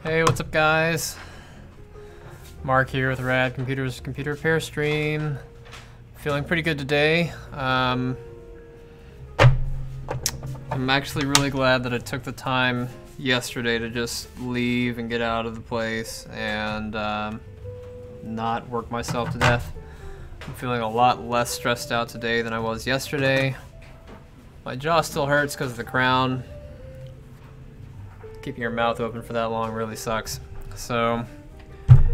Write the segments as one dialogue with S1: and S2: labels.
S1: Hey, what's up guys? Mark here with Rad Computers Computer Repair Stream. Feeling pretty good today. I'm actually really glad that I took the time yesterday to just leave and get out of the place and not work myself to death. I'm feeling a lot less stressed out today than I was yesterday. My jaw still hurts because of the crown. Keeping your mouth open for that long really sucks. So,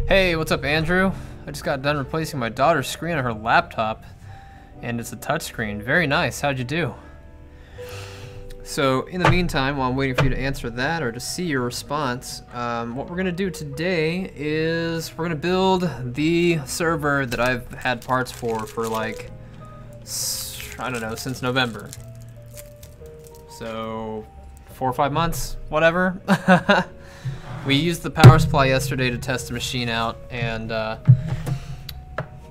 S1: hey, what's up, Andrew? I just got done replacing my daughter's screen on her laptop, and it's a touchscreen. Very nice. How'd you do? So, in the meantime, while I'm waiting for you to answer that or to see your response, what we're gonna do today is we're gonna build the server that I've had parts for like, I don't know, since November. So, 4 or 5 months, whatever. We used the power supply yesterday to test the machine out and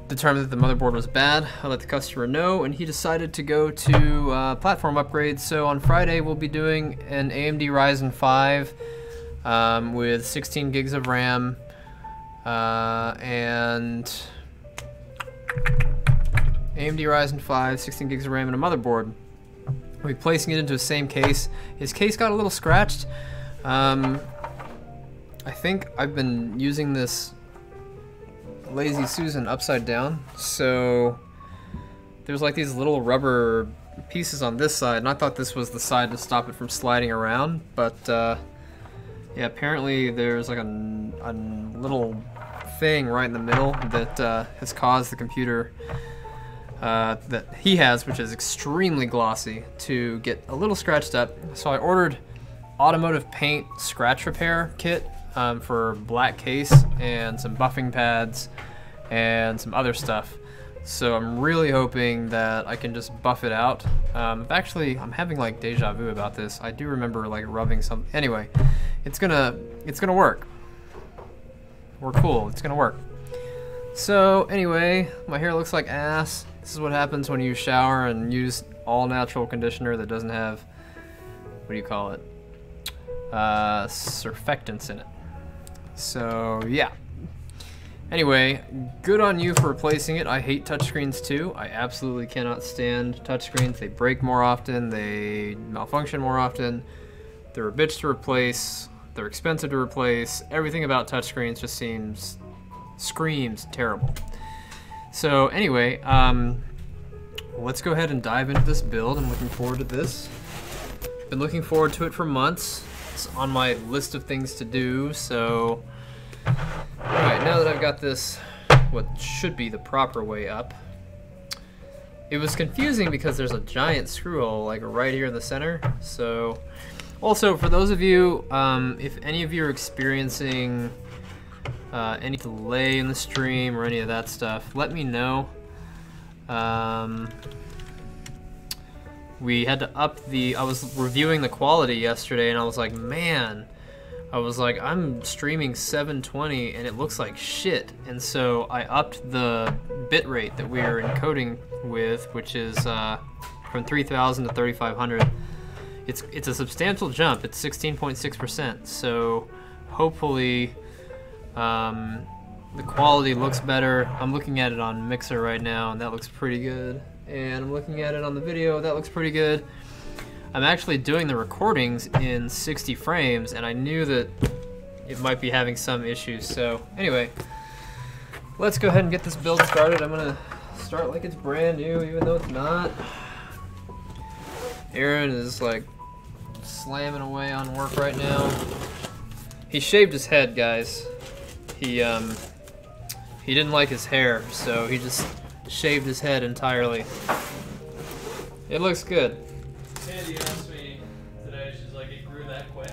S1: determined that the motherboard was bad. I let the customer know and he decided to go to platform upgrades. So on Friday we'll be doing an AMD Ryzen 5 with 16 gigs of RAM and AMD Ryzen 5, 16 gigs of RAM and a motherboard. We'll be placing it into the same case. His case got a little scratched. I think I've been using this Lazy Susan upside down, so there's like these little rubber pieces on this side, and I thought this was the side to stop it from sliding around, but yeah, apparently there's like a little thing right in the middle that has caused the computer that he has, which is extremely glossy, to get a little scratched up. So I ordered automotive paint scratch repair kit for black case and some buffing pads and some other stuff. So I'm really hoping that I can just buff it out. Actually, I'm having like deja vu about this. I do remember like rubbing some. Anyway, it's gonna work. We're cool. It's gonna work. So anyway, my hair looks like ass. This is what happens when you shower and use all natural conditioner that doesn't have, what do you call it? Surfactants in it. So yeah. Anyway, good on you for replacing it. I hate touchscreens too. I absolutely cannot stand touchscreens. They break more often, they malfunction more often. They're a bitch to replace. They're expensive to replace. Everything about touchscreens just screams terrible. So anyway, let's go ahead and dive into this build. I'm looking forward to this. Been looking forward to it for months. It's on my list of things to do, so alright, now that I've got this, what should be the proper way up, it was confusing because there's a giant screw hole like right here in the center. So also, for those of you, if any of you are experiencing any delay in the stream or any of that stuff, let me know. We had to up I was reviewing the quality yesterday and I was like, man, I'm streaming 720 and it looks like shit. And so I upped the bit rate that we are encoding with, which is from 3000 to 3500. It's a substantial jump. It's 16.6%. So hopefully the quality looks better. I'm looking at it on Mixer right now and that looks pretty good. And I'm looking at it on the video, that looks pretty good. I'm actually doing the recordings in 60 frames and I knew that it might be having some issues. So anyway, let's go ahead and get this build started. I'm gonna start like it's brand new, even though it's not. Aaron is like slamming away on work right now. He shaved his head, guys. He didn't like his hair, so he just shaved his head entirely. It looks good.
S2: Sandy asked me today, she's like, it grew that quick.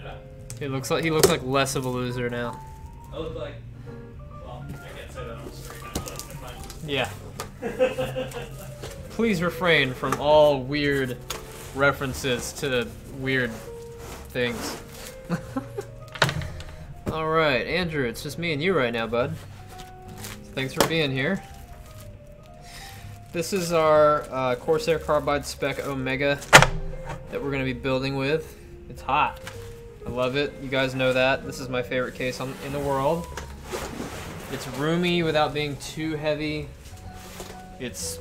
S2: Yeah.
S1: He looks like less of a loser now.
S2: I look like, well, I can't say that on the screen, but
S1: Yeah. Please refrain from all weird references to weird things. Alright, Andrew, it's just me and you right now, bud. Thanks for being here. This is our Corsair Carbide Spec Omega that we're going to be building with. It's hot. I love it. You guys know that. This is my favorite case in the world. It's roomy without being too heavy. It's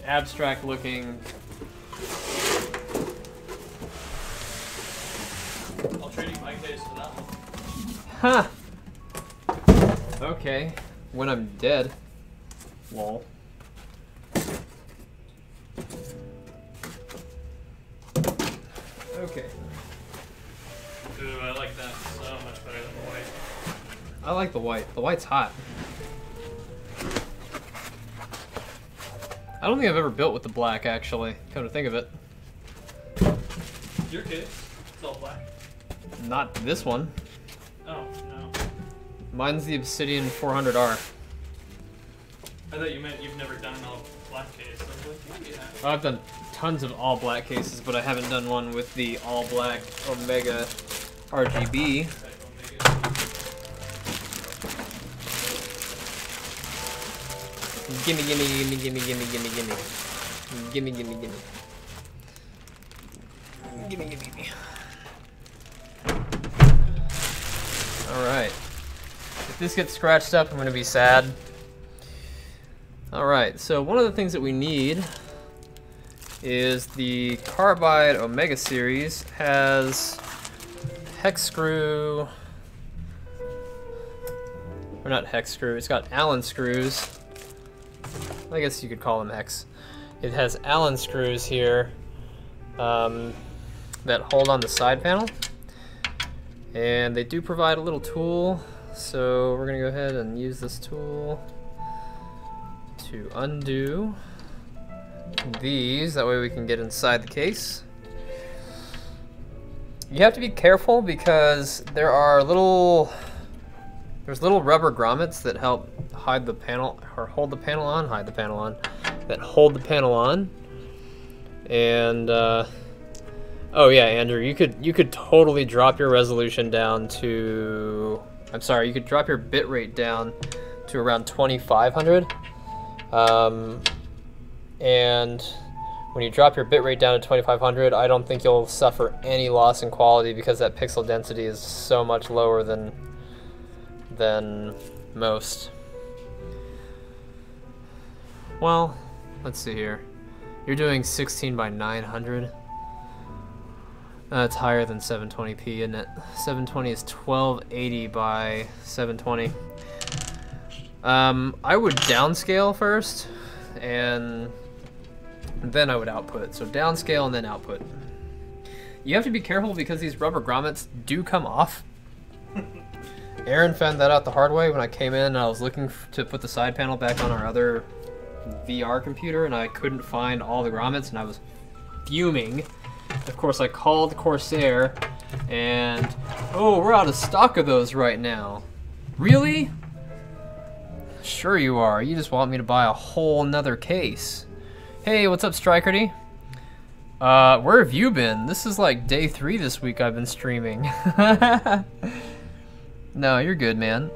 S1: abstract looking.
S2: I'll trade you my case for that one.
S1: Huh. Okay. When I'm dead. Lol. Okay.
S2: Ooh, I like that so much better than the white.
S1: I like the white. The white's hot. I don't think I've ever built with the black, actually. Come to think of it.
S2: Your case? It's all black.
S1: Not this one.
S2: Oh, no.
S1: Mine's the Obsidian 400R.
S2: I thought you meant you've never done an all black case. I was like, yeah, you have.
S1: I've done tons of all black cases, but I haven't done one with the all black Omega RGB. Gimme, gimme, gimme, gimme, gimme, gimme, gimme. Gimme, gimme, gimme. Gimme, gimme, gimme. Alright. If this gets scratched up, I'm gonna be sad. Alright, so one of the things that we need is the Carbide Omega series has hex screw, or not hex screw, it's got Allen screws. I guess you could call them hex. It has Allen screws here that hold on the side panel. And they do provide a little tool, so we're gonna go ahead and use this tool to undo these, that way we can get inside the case. You have to be careful because there's little rubber grommets that help hide the panel, or hold the panel on, that hold the panel on. And oh yeah, Andrew, you could totally drop your resolution down to, you could drop your bitrate down to around 2500. And when you drop your bitrate down to 2500, I don't think you'll suffer any loss in quality because that pixel density is so much lower than most. Well, let's see here. You're doing 16 by 900. That's higher than 720p, isn't it? 720 is 1280 by 720. I would downscale first, and then I would output. So downscale and then output. You have to be careful because these rubber grommets do come off. Aaron found that out the hard way when I came in and I was looking to put the side panel back on our other VR computer, and I couldn't find all the grommets, and I was fuming. Of course, I called Corsair, and oh, we're out of stock of those right now. Really? Sure you are. You just want me to buy a whole nother case. Hey, what's up, Strikerty? Where have you been? This is like day 3 this week I've been streaming. No, you're good, man.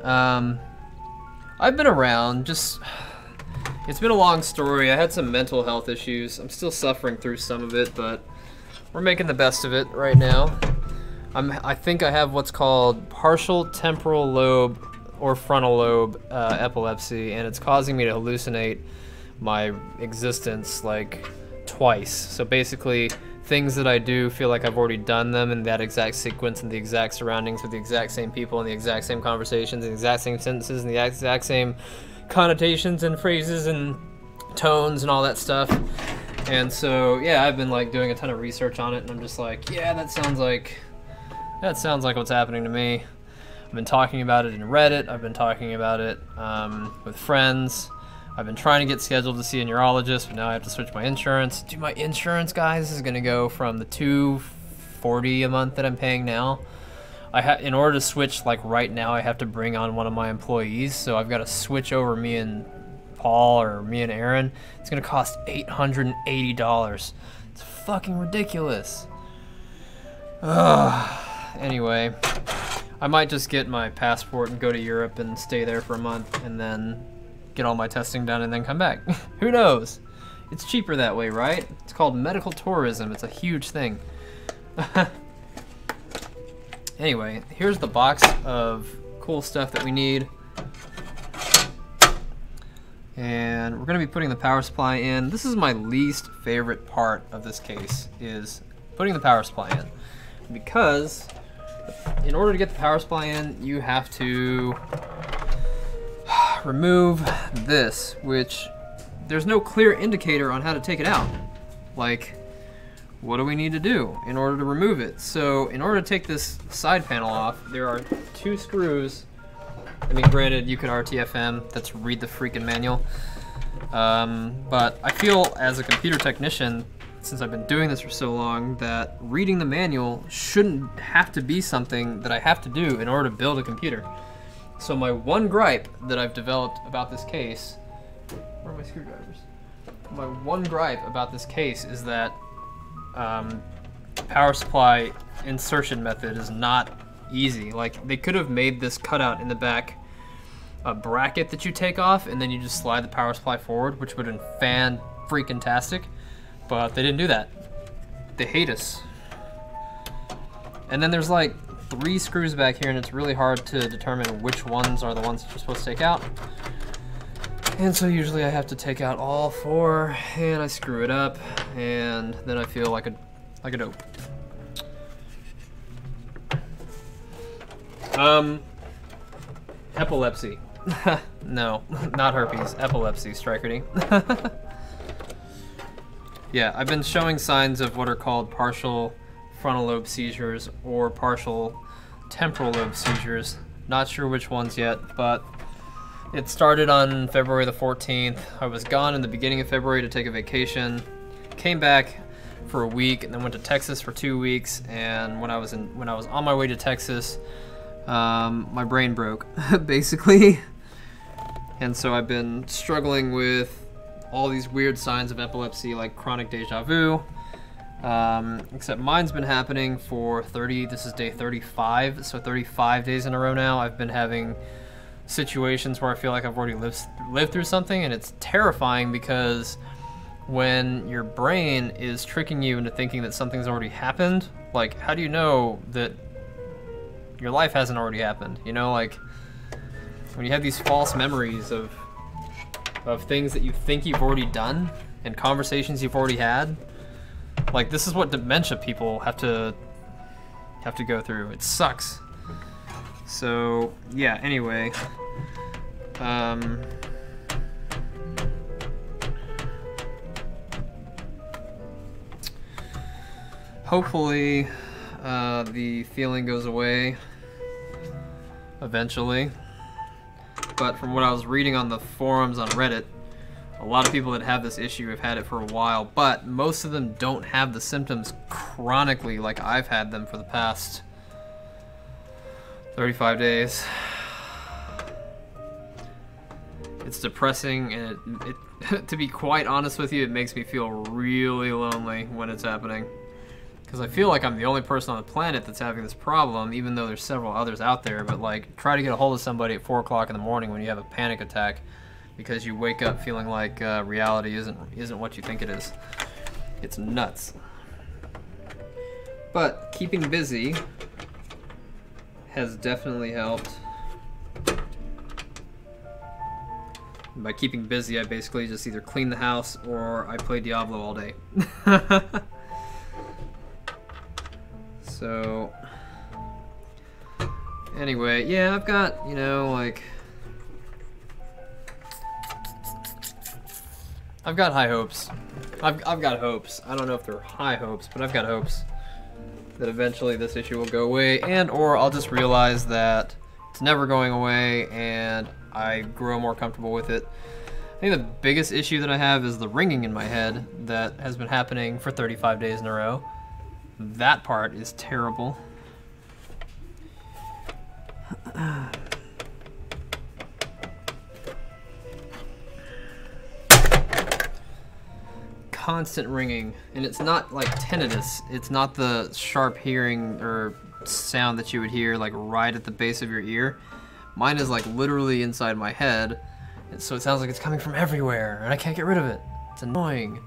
S1: I've been around, just... It's been a long story. I had some mental health issues. I'm still suffering through some of it, but we're making the best of it right now. I think I have what's called partial temporal lobe or frontal lobe epilepsy, and it's causing me to hallucinate my existence like twice. So basically, things that I do feel like I've already done them in that exact sequence and the exact surroundings with the exact same people and the exact same conversations and the exact same sentences and the exact same connotations and phrases and tones and all that stuff. And so, yeah, I've been like doing a ton of research on it, and I'm just like, yeah, that sounds like what's happening to me. I've been talking about it in Reddit. I've been talking about it with friends. I've been trying to get scheduled to see a neurologist, but now I have to switch my insurance. Dude, my insurance, guys, is gonna go from the $240 a month that I'm paying now. In order to switch, like right now, I have to bring on one of my employees, so I've got to switch over me and Paul or me and Aaron. It's gonna cost $880. It's fucking ridiculous. Anyway, I might just get my passport and go to Europe and stay there for a month, and then get all my testing done and then come back. Who knows? It's cheaper that way, right? It's called medical tourism. It's a huge thing. Anyway, here's the box of cool stuff that we need. And we're going to be putting the power supply in. This is my least favorite part of this case, is putting the power supply in. Because in order to get the power supply in, you have to remove this, which there's no clear indicator on how to take it out. Like, what do we need to do in order to remove it? So in order to take this side panel off, there are 2 screws. I mean, granted, you could RTFM, that's read the freaking manual. But I feel as a computer technician, since I've been doing this for so long, that reading the manual shouldn't have to be something that I have to do in order to build a computer. So my one gripe that I've developed about this case, where are my screwdrivers? My one gripe about this case is that power supply insertion method is not easy. Like, they could have made this cutout in the back a bracket that you take off and then you just slide the power supply forward, which would have been fan-freaking-tastic, but they didn't do that. They hate us. And then there's like 3 screws back here, and it's really hard to determine which ones are the ones that you're supposed to take out. And so usually I have to take out all 4, and I screw it up, and then I feel like a dope. Epilepsy. No, not herpes. Epilepsy, Strikerty. Yeah, I've been showing signs of what are called partial frontal lobe seizures or partial temporal lobe seizures. Not sure which ones yet, but it started on February the 14th. I was gone in the beginning of February to take a vacation. Came back for a week and then went to Texas for 2 weeks. And when I was on my way to Texas, my brain broke, basically. And so I've been struggling with all these weird signs of epilepsy, like chronic deja vu. Except mine's been happening for this is day 35, so 35 days in a row now. I've been having situations where I feel like I've already lived through something, and it's terrifying because when your brain is tricking you into thinking that something's already happened, like, how do you know that your life hasn't already happened? You know, like, when you have these false memories of things that you think you've already done and conversations you've already had, like, this is what dementia people have to go through. It sucks. So yeah, anyway, hopefully the feeling goes away eventually. But from what I was reading on the forums on Reddit, a lot of people that have this issue have had it for a while, but most of them don't have the symptoms chronically like I've had them for the past 35 days. It's depressing, and it to be quite honest with you, it makes me feel really lonely when it's happening. Because I feel like I'm the only person on the planet that's having this problem, even though there's several others out there. But like, try to get a hold of somebody at 4 o'clock in the morning when you have a panic attack, because you wake up feeling like reality isn't what you think it is. It's nuts. But keeping busy has definitely helped. By keeping busy, I basically just either clean the house or I play Diablo all day. So, anyway, yeah, I've got, you know, like, I've got high hopes. I've got hopes. I don't know if they're high hopes, but I've got hopes that eventually this issue will go away, and or I'll just realize that it's never going away and I grow more comfortable with it. I think the biggest issue that I have is the ringing in my head that has been happening for 35 days in a row. That part is terrible. Constant ringing, and it's not like tinnitus. It's not the sharp hearing or sound that you would hear like right at the base of your ear. Mine is like literally inside my head, and so it sounds like it's coming from everywhere, and I can't get rid of it. It's annoying.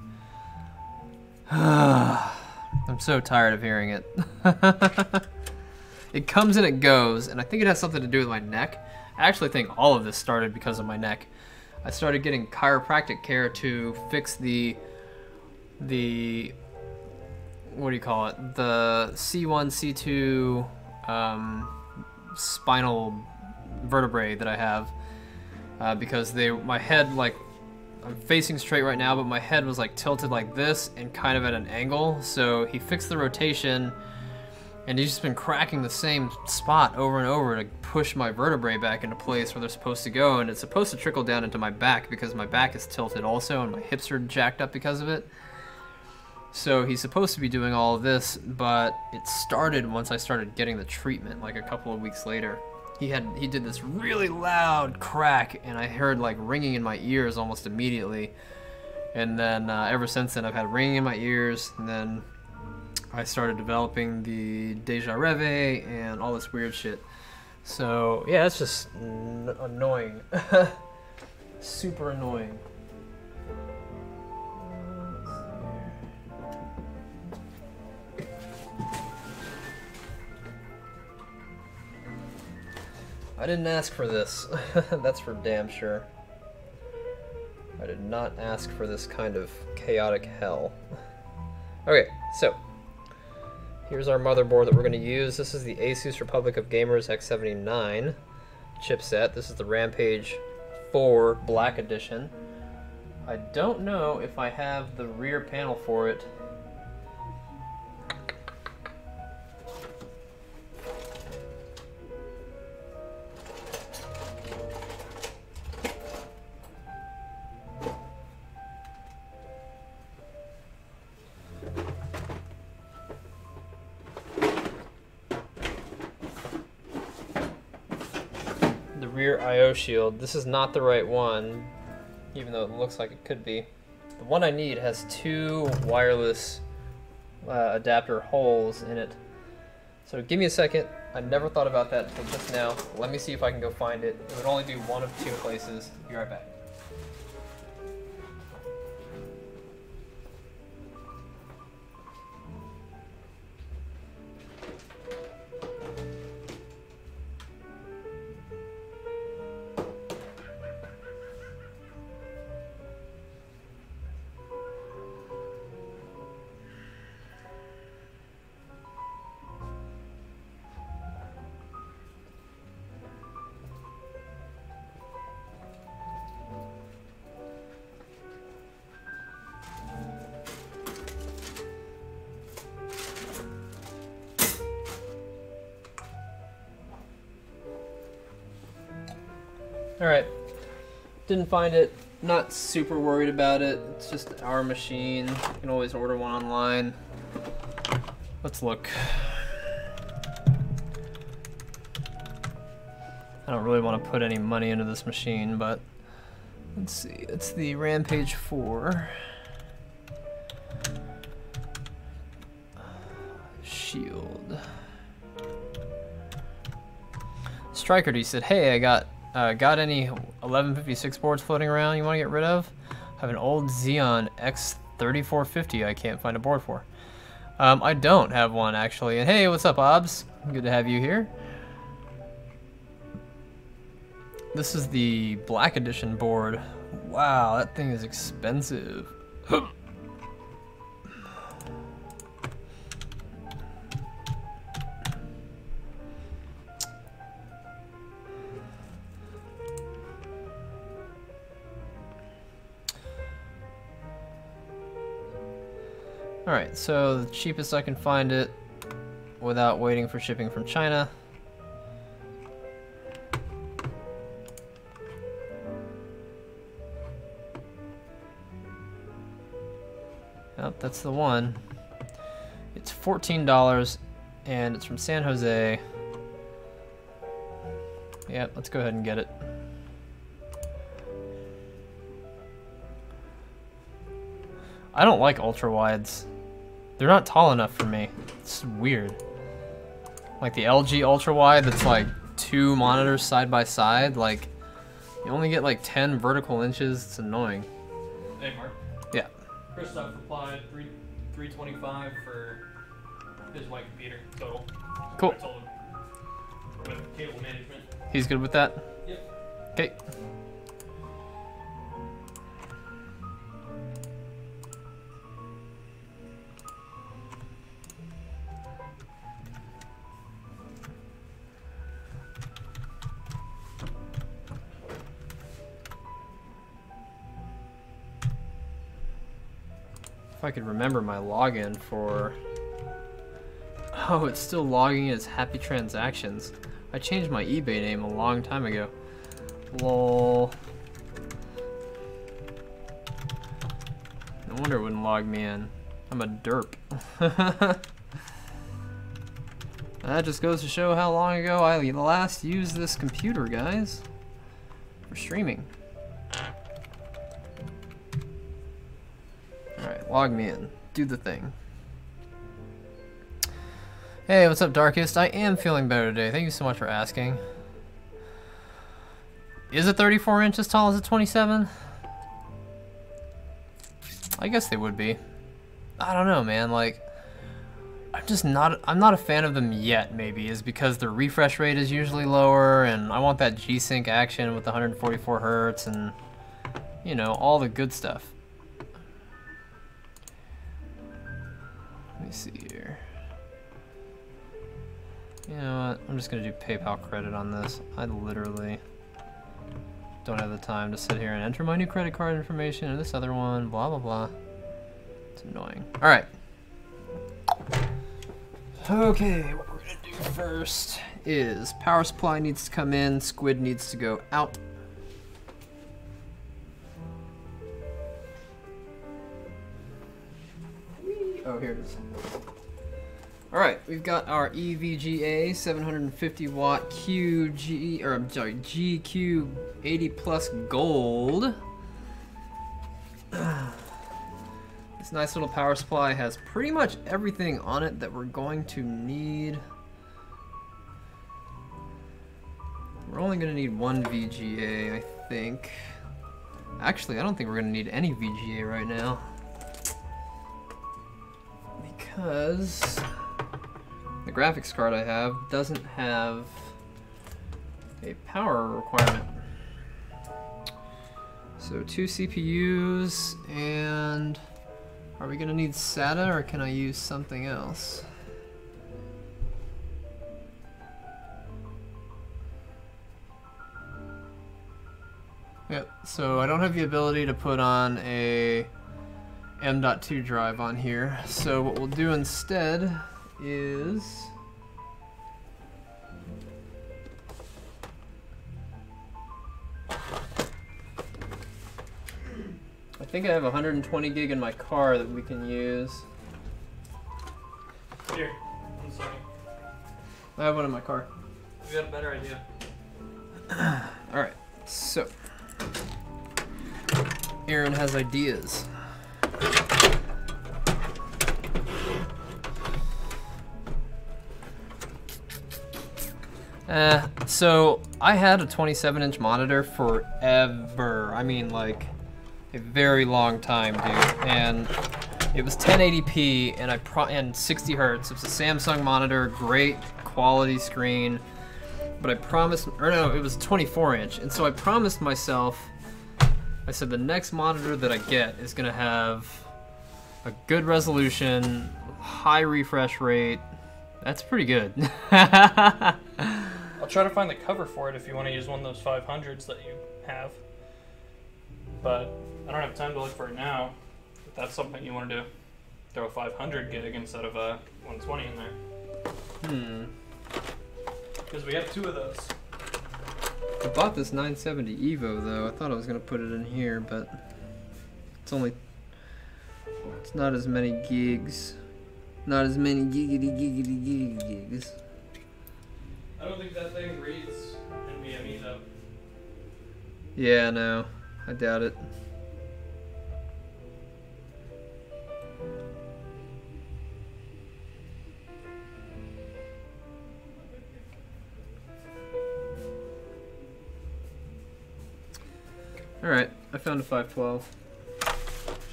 S1: I'm so tired of hearing it. it comes and it goes, and I think it has something to do with my neck. I actually think all of this started because of my neck. I started getting chiropractic care to fix the what do you call it? The C1, C2 spinal vertebrae that I have, because my head, like, I'm facing straight right now, but my head was like tilted like this and kind of at an angle. So he fixed the rotation, and he's just been cracking the same spot over and over to push my vertebrae back into place where they're supposed to go, and it's supposed to trickle down into my back because my back is tilted also, and my hips are jacked up because of it. So he's supposed to be doing all of this, but it started once I started getting the treatment, like a couple of weeks later. He did this really loud crack, and I heard like ringing in my ears almost immediately. And then ever since then, I've had ringing in my ears, and then I started developing the déjà rêve and all this weird shit. So yeah, it's just annoying. Super annoying. I didn't ask for this. That's for damn sure. I did not ask for this kind of chaotic hell. Okay, so here's our motherboard that we're going to use. This is the Asus Republic of Gamers X79 chipset. This is the Rampage 4 Black Edition. I don't know if I have the rear panel for it. Rear I/O shield. This is not the right one, even though it looks like it could be. The one I need has two wireless adapter holes in it. So give me a second. I never thought about that until just now. Let me see if I can go find it. It would only be one of two places. Be right back. Alright, didn't find it, not super worried about it, it's just our machine, you can always order one online. Let's look. I don't really want to put any money into this machine, but let's see, it's the Rampage 4. Shield. Striker D said, hey, I got any 1156 boards floating around you want to get rid of? I have an old Xeon X3450 I can't find a board for. I don't have one, actually. And hey, what's up, Obs? Good to have you here. This is the Black Edition board. Wow, that thing is expensive. Alright, so the cheapest I can find it without waiting for shipping from China. Yep, that's the one. It's $14 and it's from San Jose. Yep, let's go ahead and get it. I don't like ultra wides. They're not tall enough for me. It's weird. Like the LG ultra wide that's like 2 monitors side by side, like you only get like 10 vertical inches. It's annoying.
S2: Hey, Mark.
S1: Yeah.
S2: Christoph replied $325 for his white computer total.
S1: Cool.
S2: I told him with cable management.
S1: He's good with that?
S2: Yep.
S1: Okay. If I could remember my login for... Oh, it's still logging as Happy Transactions. I changed my eBay name a long time ago. Lol. No wonder it wouldn't log me in. I'm a derp. That just goes to show how long ago I last used this computer, guys. For streaming. Alright, log me in. Do the thing. Hey, what's up, Darkest? I am feeling better today. Thank you so much for asking. Is a 34 inch as tall as a 27? I guess they would be. I don't know, man. Like, I'm not a fan of them yet, maybe, is because the refresh rate is usually lower, and I want that G-Sync action with 144 hertz and, you know, all the good stuff. Let me see here. You know what? I'm just gonna do PayPal credit on this. I literally don't have the time to sit here and enter my new credit card information and this other one, blah, blah, blah. It's annoying. All right. Okay, what we're gonna do first is power supply needs to come in, squid needs to go out. Oh, here it is. All right, we've got our EVGA 750 watt QG, or I'm sorry, GQ 80 plus gold. This nice little power supply has pretty much everything on it that we're going to need. We're only going to need one VGA, I think. Actually, I don't think we're going to need any VGA right now. Because the graphics card I have doesn't have a power requirement. So 2 CPUs, and are we gonna need SATA or can I use something else? Yep, so I don't have the ability to put on a M.2 drive on here. So what we'll do instead is I think I have 120 gig in my car that we can use.
S2: Here, I'm sorry.
S1: I have one in my car.
S2: We got a better idea.
S1: Alright, so Aaron has ideas. So I had a 27-inch monitor forever. I mean, like a very long time, dude. And it was 1080p and 60 hertz. It was a Samsung monitor, great quality screen. But I promised, or no, it was 24-inch. And so I promised myself, I said the next monitor that I get is gonna have a good resolution, high refresh rate. That's pretty good.
S2: I'll try to find the cover for it if you want to use one of those 500s that you have. But I don't have time to look for it now. If that's something you want to do, throw a 500 gig instead of a 120 in there. Because we have two of those.
S1: I bought this 970 Evo though. I thought I was gonna put it in here, but it's not as many gigs. Not as many gigs.
S2: I don't think that thing reads NVMe though.
S1: Yeah, no, I doubt it. All right, I found a 512.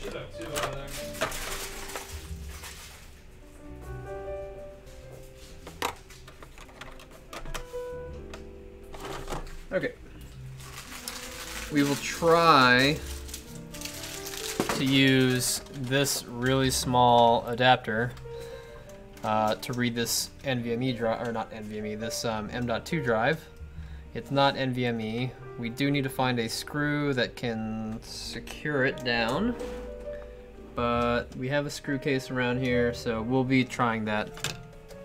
S2: Should have two over there.
S1: Okay. We will try to use this really small adapter to read this NVMe drive, or not NVMe, this M.2 drive. It's not NVMe. We do need to find a screw that can secure it down, but we have a screw case around here, so we'll be trying that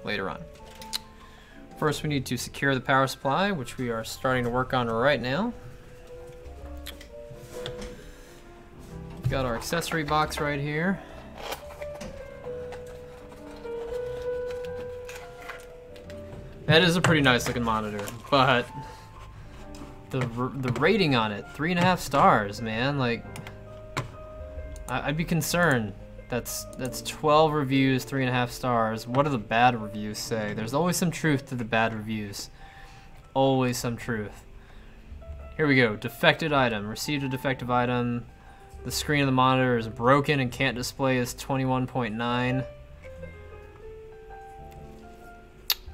S1: later on. First, we need to secure the power supply, which we are starting to work on right now. We've got our accessory box right here. That is a pretty nice looking monitor, but the rating on it, 3.5 stars, man. Like, I'd be concerned. That's 12 reviews, 3.5 stars. What do the bad reviews say? There's always some truth to the bad reviews. Always some truth. Here we go. Defected item. Received a defective item. The screen of the monitor is broken and can't display as 21.9.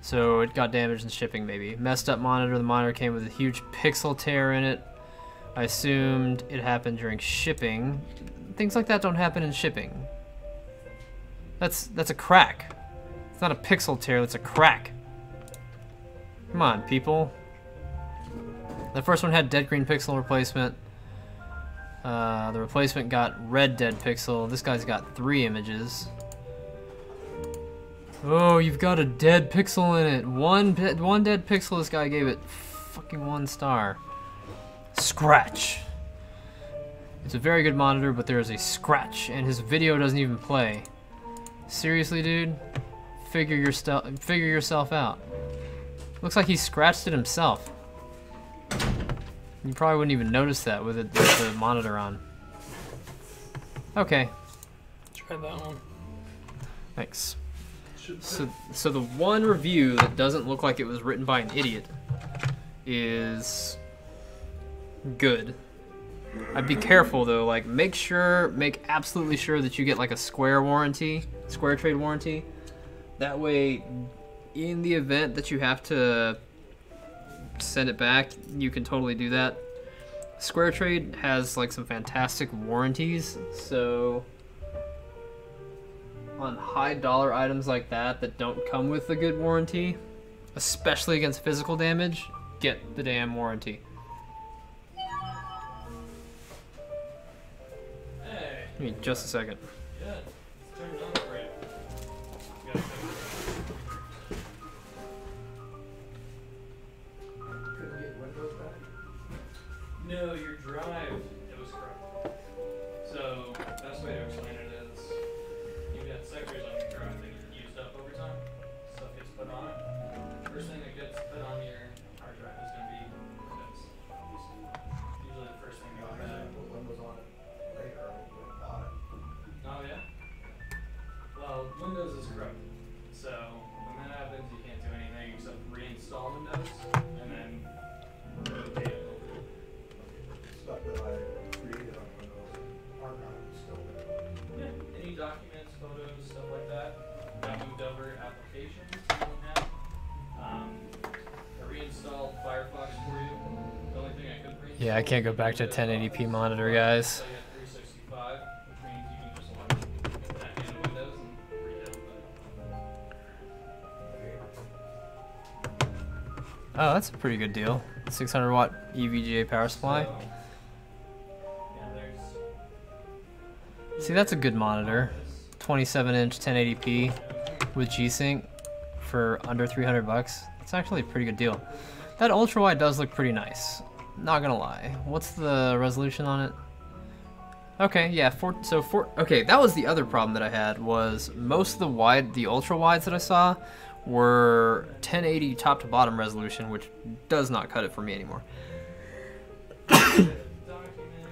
S1: So it got damaged in shipping, maybe. Messed up monitor. The monitor came with a huge pixel tear in it. I assumed it happened during shipping. Things like that don't happen in shipping. That's a crack. It's not a pixel tear, that's a crack. Come on, people. The first one had dead green pixel replacement. The replacement got red dead pixel. This guy's got 3 images. Oh, you've got a dead pixel in it. One dead pixel, this guy gave it fucking 1 star. Scratch. It's a very good monitor, but there is a scratch, and his video doesn't even play. Seriously, dude? Figure yourself out. Looks like he scratched it himself. You probably wouldn't even notice that with the monitor on. Okay.
S2: Try that one.
S1: Thanks. So the one review that doesn't look like it was written by an idiot is good. I'd be careful though, like make absolutely sure that you get like a Square trade warranty. That way, in the event that you have to send it back, you can totally do that. Square Trade has like some fantastic warranties, so on high dollar items like that don't come with a good warranty, especially against physical damage, get the damn warranty.
S2: Hey.
S1: Give me just a second.
S2: Yeah, it's turned on for you. You gotta
S3: Couldn't get Windows back?
S2: No, your drive, it was corrupt. So, best way to explain it is, you've got sectors on your drive that get used up over time. Stuff gets put on it. First thing that gets put on your hard drive is going to be Windows. Usually the first thing you
S3: I
S2: go
S3: had
S2: to.
S3: to put Windows on it later when I bought it.
S2: Oh yeah? Well, Windows is corrupt. So, when that happens, you can't do anything except reinstall Windows and then rotate it over.
S3: Stuff that I created on Windows archive is still there.
S2: Yeah, any documents, photos, stuff like that, got moved over applications you don't have. I reinstalled Firefox for you. The only thing I couldn't reinstall.
S1: Yeah, I can't go back to a 1080p monitor, guys.
S2: So you have 365, which means you can just launch that in Windows and re-download it.
S1: Oh, that's a pretty good deal. 600 watt EVGA power supply.
S2: So, yeah, there's
S1: See, that's a good monitor. 27-inch 1080p with G-Sync for under 300 bucks. It's actually a pretty good deal. That ultra wide does look pretty nice. Not gonna lie. What's the resolution on it? Okay, yeah, okay, that was the other problem that I had, was most of the ultra wides that I saw were 1080 top to bottom resolution, which does not cut it for me anymore.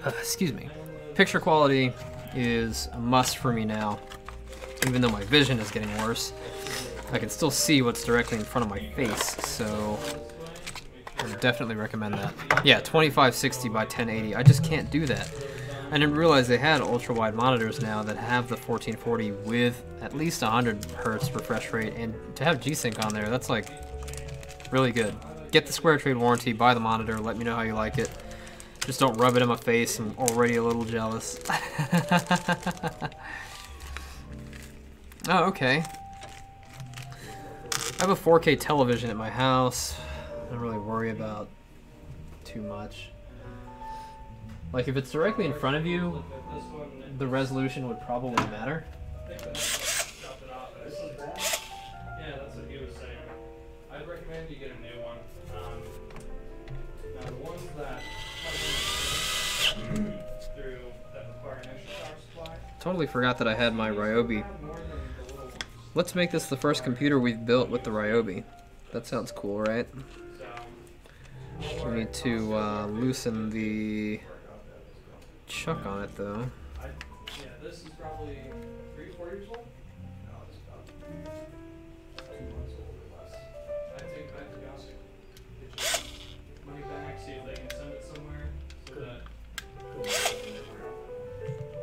S1: Excuse me. Picture quality is a must for me now. Even though my vision is getting worse, I can still see what's directly in front of my face, so I would definitely recommend that. Yeah, 2560 by 1080. I just can't do that. I didn't realize they had ultra-wide monitors now that have the 1440 with at least 100 hertz refresh rate, and to have G-Sync on there, that's like really good. get the Square Trade warranty, buy the monitor, let me know how you like it. Just don't rub it in my face, I'm already a little jealous. Oh, okay. I have a 4K television at my house. I don't really worry about too much. Like, if it's directly in front of you, the resolution would probably matter.
S2: Yeah, that's what he was saying. I'd recommend you get a new one. Now, the ones that come in through that require an extra power supply.
S1: Totally forgot that I had my Ryobi. Let's make this the first computer we've built with the Ryobi. That sounds cool, right? We need to loosen the chuck on it, though.
S2: Yeah, this is probably 3 or 4 years old.
S3: No, it's about 2 months old or less.
S2: I'd take it back to Gossip. Get your money back, see if they can send it somewhere so that.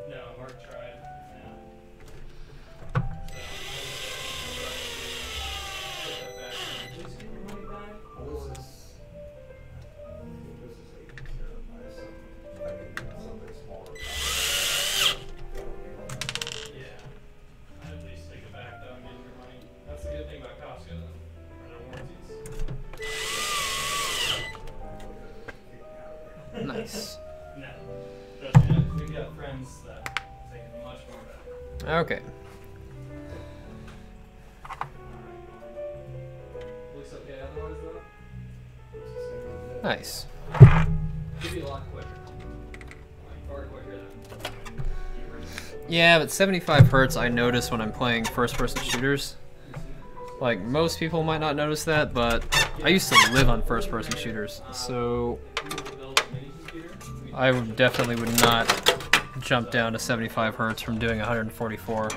S2: No, Mark tried. Yeah. So, put that back. Please give your money back.
S3: Well, this is 8 terabytes. I think something smaller.
S2: Yeah. I'd at least take it back though and get your money. That's the good thing about Costco then. For their warranties.
S1: Nice.
S2: No. Trust me, we've got friends that take it much more back.
S1: Okay.
S2: Looks okay otherwise though?
S1: Nice.
S2: Could be a lot quicker. Like far quicker than
S1: Yeah, but 75 hertz I notice when I'm playing first-person shooters. Like, most people might not notice that, but I used to live on first-person shooters, so I definitely would not jump down to 75 hertz from doing 144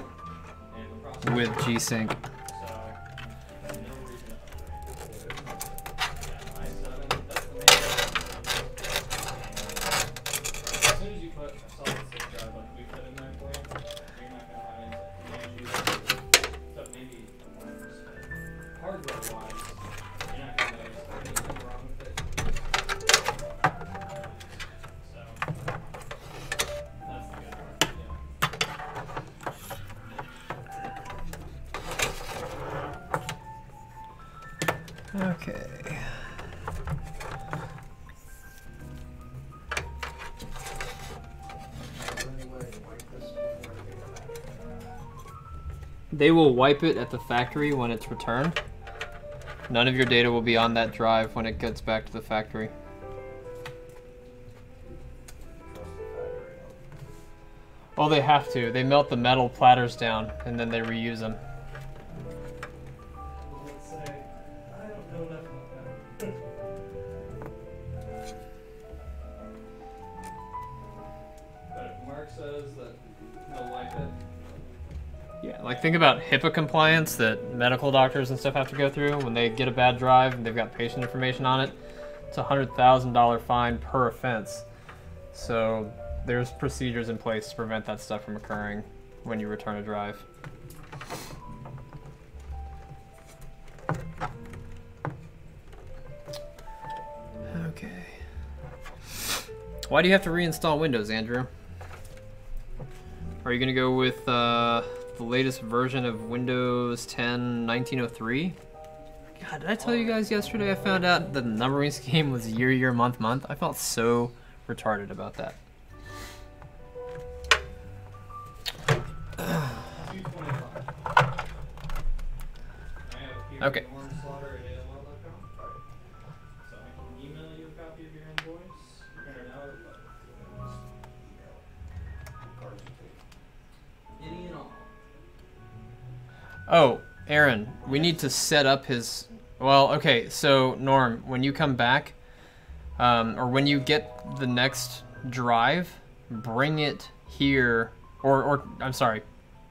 S1: with G-Sync. Okay. They will wipe it at the factory when it's returned. None of your data will be on that drive when it gets back to the factory. Oh, they have to. They melt the metal platters down and then they reuse them. Yeah, like think about HIPAA compliance that medical doctors and stuff have to go through when they get a bad drive and they've got patient information on it. It's a $100,000 fine per offense. So there's procedures in place to prevent that stuff from occurring when you return a drive. Okay. Why do you have to reinstall Windows, Andrew? Are you going to go with the latest version of Windows 10 1903? God, did I tell you guys yesterday I found out the numbering scheme was year, month, month? I felt so retarded about that. Okay. Oh, Aaron, we need to set up his... Well, okay, so Norm, when you come back, or when you get the next drive, bring it here, or I'm sorry,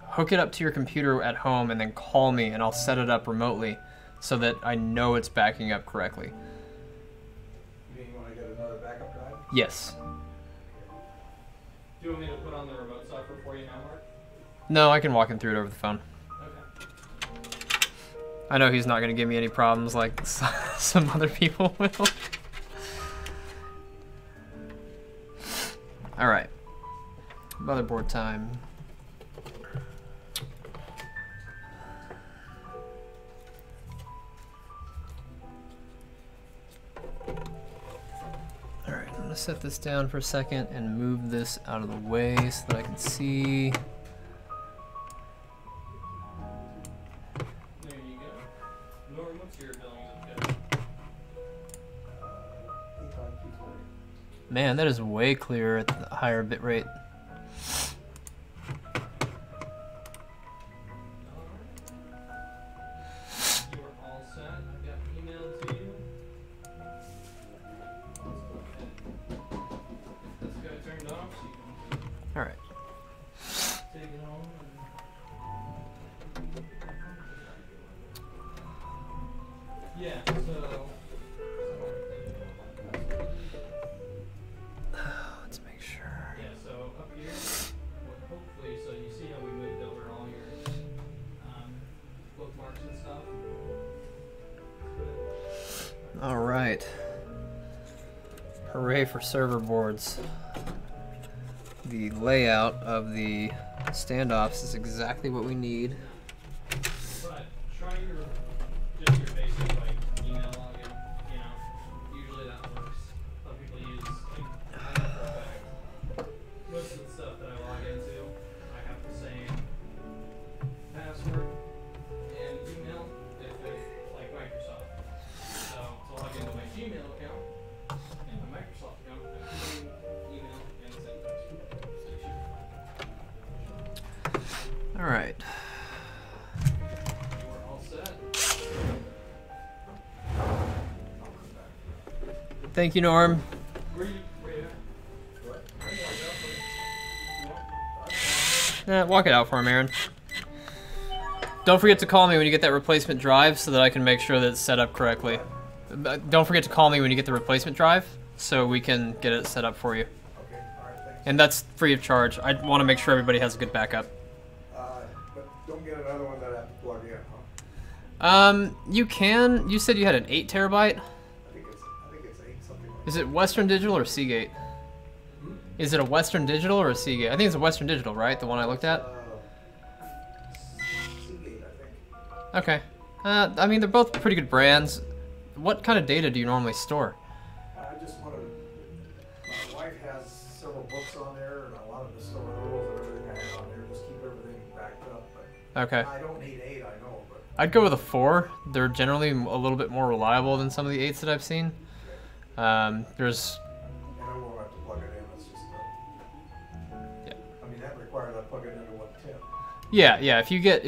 S1: hook it up to your computer at home and then call me and I'll set it up remotely so that I know it's backing up correctly.
S3: You mean you want to get another backup drive?
S1: Yes.
S2: Do you want me to put on the remote software for you now, Mark?
S1: No, I can walk him through it over the phone. I know he's not gonna give me any problems like some other people will. All right, motherboard time. All right, I'm gonna set this down for a second and move this out of the way so that I can see.
S2: There you go. Norm, what's your billing zip code?
S3: 85220.
S1: Man, that is way clearer at the higher bit rate.
S2: You are all set. I've got email to you. This guy turned off, so you
S1: All right.
S2: can take it home. Yeah, so.
S1: Let's make sure.
S2: Yeah, so up here, hopefully, so you see how we moved over all your bookmarks and stuff.
S1: All right. Hooray for server boards. The layout of the standoffs is exactly what we need.
S2: But try just your basic like email login. You know, usually that works. Some people use like I know for a fact. Most of the stuff that I log into, I have the same password and email if it's like Microsoft. So to log into my Gmail account and my Microsoft account, I have the same email and the same password. So you should be fine.
S1: All right.
S2: You are all set.
S1: Thank you, Norm.
S2: Where you at?
S3: What?
S2: I can walk out for you.
S1: Walk it out for him, Aaron. Don't forget to call me when you get that replacement drive so that I can make sure that it's set up correctly. Don't forget to call me when you get the replacement drive so we can get it set up for you.
S3: Okay, all right, thanks.
S1: And that's free of charge. I want to make sure everybody has a good backup.
S3: But don't get another one that I have to plug in, huh?
S1: You can. You said you had an 8 terabyte.
S3: I think it's 8 something like
S1: Is it Western Digital or Seagate? Is it a Western Digital or a Seagate? I think it's a Western Digital, right? The one I looked at?
S3: Seagate, I think.
S1: Okay. I mean, they're both pretty good brands. What kind of data do you normally store?
S3: I just wanted, my wife has several books on there, and I wanted to store those and everything I had on there, just keep everything backed up, but
S1: Okay.
S3: I don't need 8, I know, but
S1: I'd go with a 4. They're generally a little bit more reliable than some of the 8s that I've seen. There's...
S3: and I won't have to plug it in, it's just,
S1: Yeah.
S3: I mean, that requires I plug it into what, 10?
S1: Yeah. If you get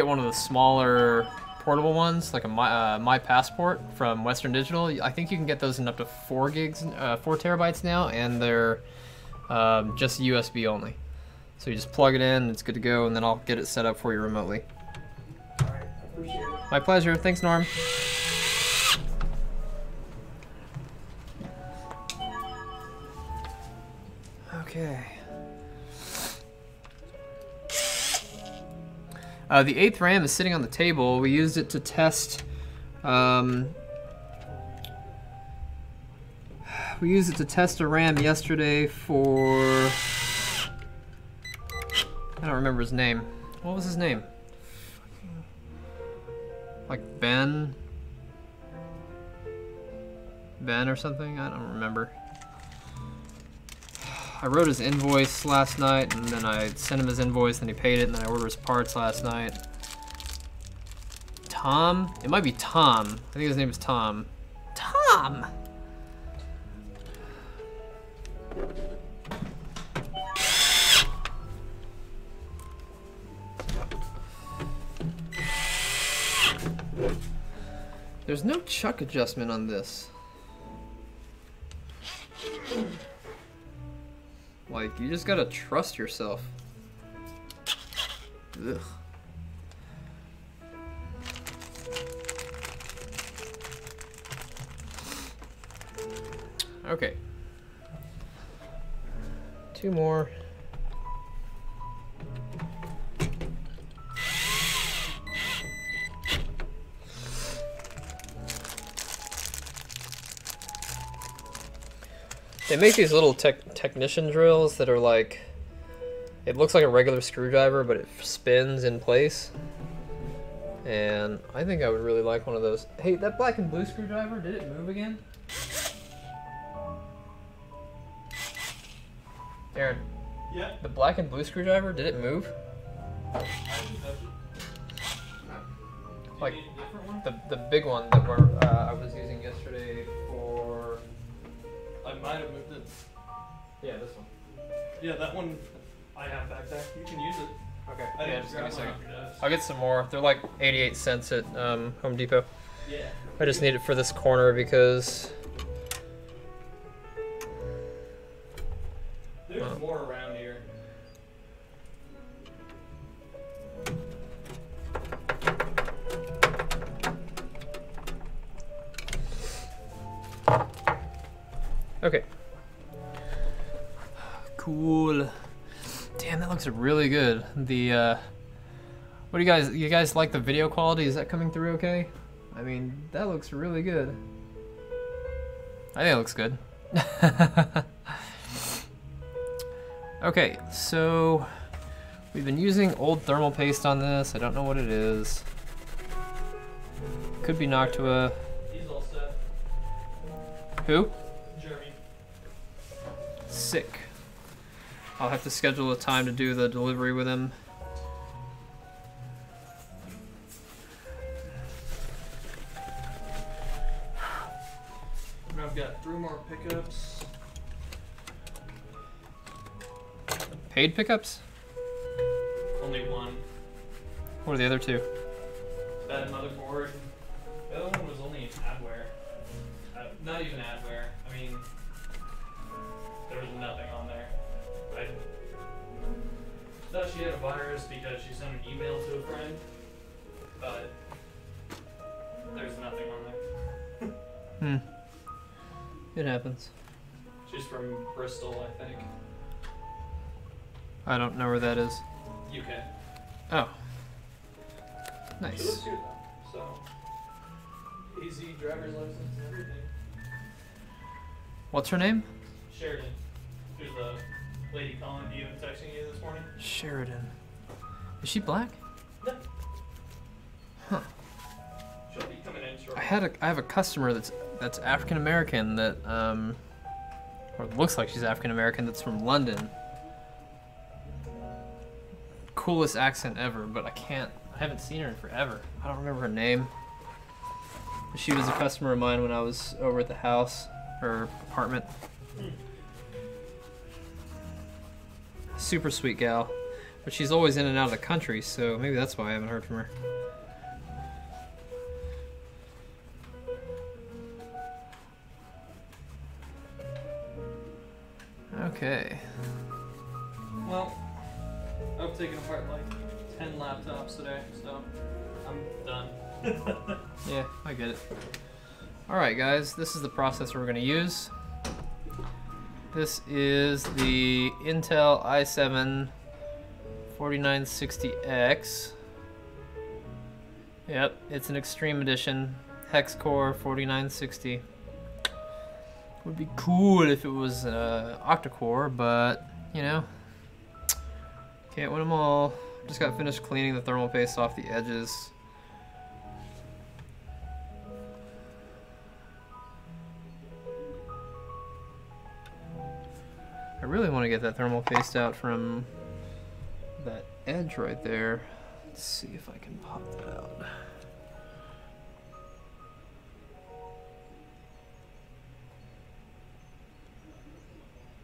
S1: one of the smaller portable ones, like a My Passport from Western Digital, I think you can get those in up to 4 terabytes now, and they're just USB only. So you just plug it in, it's good to go, and then I'll get it set up for you remotely.
S3: All right, I appreciate it.
S1: My pleasure. Thanks, Norm. Okay. The 8th RAM is sitting on the table. We used it to test. We used it to test a RAM yesterday for. I don't remember his name. What was his name? Like Ben or something? I don't remember. I wrote his invoice last night, and then I sent him his invoice, and he paid it, and then I ordered his parts last night. Tom? It might be Tom. I think his name is Tom. Tom! There's no chuck adjustment on this. Like, you just gotta trust yourself. Ugh. Okay. 2 more. They make these little technician drills that are like, it looks like a regular screwdriver, but it spins in place. And I think I would really like one of those. Hey, that black and blue screwdriver, did it move again? Aaron.
S2: Yeah.
S1: The black and blue screwdriver, did it move?
S2: I didn't touch it. Do
S1: Like,
S2: you need a different one?
S1: the big one that I was using yesterday for...
S2: I might have moved it.
S1: Yeah, this one.
S2: Yeah, that one I have back there. You can use it.
S1: Okay,
S2: I
S1: yeah,
S2: didn't
S1: just give me a
S2: grab one
S1: second.
S2: off your desk.
S1: I'll get some more. They're like 88 cents at Home Depot.
S2: Yeah.
S1: I just need it for this corner because...
S2: There's more around here.
S1: Okay. Cool. Damn, that looks really good. The what do you guys like the video quality? Is that coming through okay? I mean, that looks really good. I think it looks good. Okay, so we've been using old thermal paste on this. I don't know what it is. Could be Noctua.
S2: He's all set.
S1: Who?
S2: Jeremy.
S1: Sick. I'll have to schedule a time to do the delivery with him.
S2: And I've got 3 more pickups.
S1: Paid pickups?
S2: Only one.
S1: What are the other two?
S2: That motherboard. The other one was only adware. Not even adware. I mean, there was nothing on there. I thought she had a virus because she sent an email to a friend, but there's nothing on there.
S1: It happens.
S2: She's from Bristol, I think.
S1: I don't know where that is.
S2: UK.
S1: Oh.
S2: She lives
S1: Nice.
S2: here though, so easy driver's license and everything.
S1: What's her name?
S2: Sheridan. There's the lady calling you and texting you this morning.
S1: Sheridan. Is she black?
S2: No.
S1: Huh.
S2: She'll be coming in shortly.
S1: I have a customer that's African American that or it looks like she's African American that's from London. Coolest accent ever, but I haven't seen her in forever. I don't remember her name. She was a customer of mine when I was over at the house or apartment. Super sweet gal, but she's always in and out of the country, so maybe that's why I haven't heard from her. Okay.
S2: Well, I've taken apart like 10 laptops today, so I'm done.
S1: Yeah, I get it. Alright guys, this is the processor we're going to use. This is the Intel i7 4960X. Yep, it's an Extreme Edition, Hex Core 4960. Would be cool if it was octa-core, but you know, can't win them all. Just got finished cleaning the thermal paste off the edges. I really want to get that thermal paste out from that edge right there. Let's see if I can pop that out.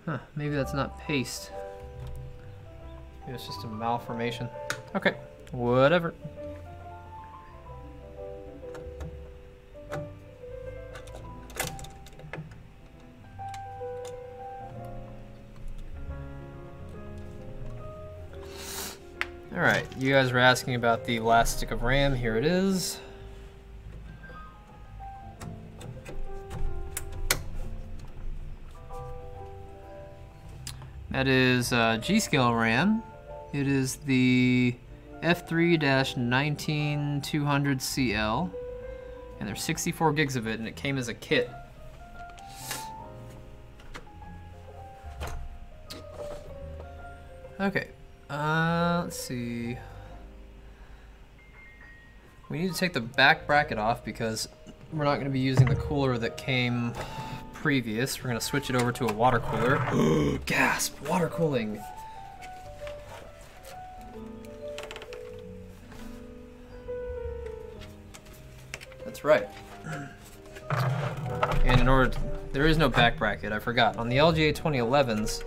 S1: Huh, maybe that's not paste. Maybe it's just a malformation. Okay, whatever. Alright, you guys were asking about the last stick of RAM. Here it is. That is G-Scale RAM. It is the F3-19200CL, and there's 64 gigs of it, and it came as a kit. Okay, let's see. We need to take the back bracket off because we're not going to be using the cooler that came previous. We're going to switch it over to a water cooler. Gasp! Water cooling! That's right. And in order to, there is no back bracket, I forgot. On the LGA 2011s,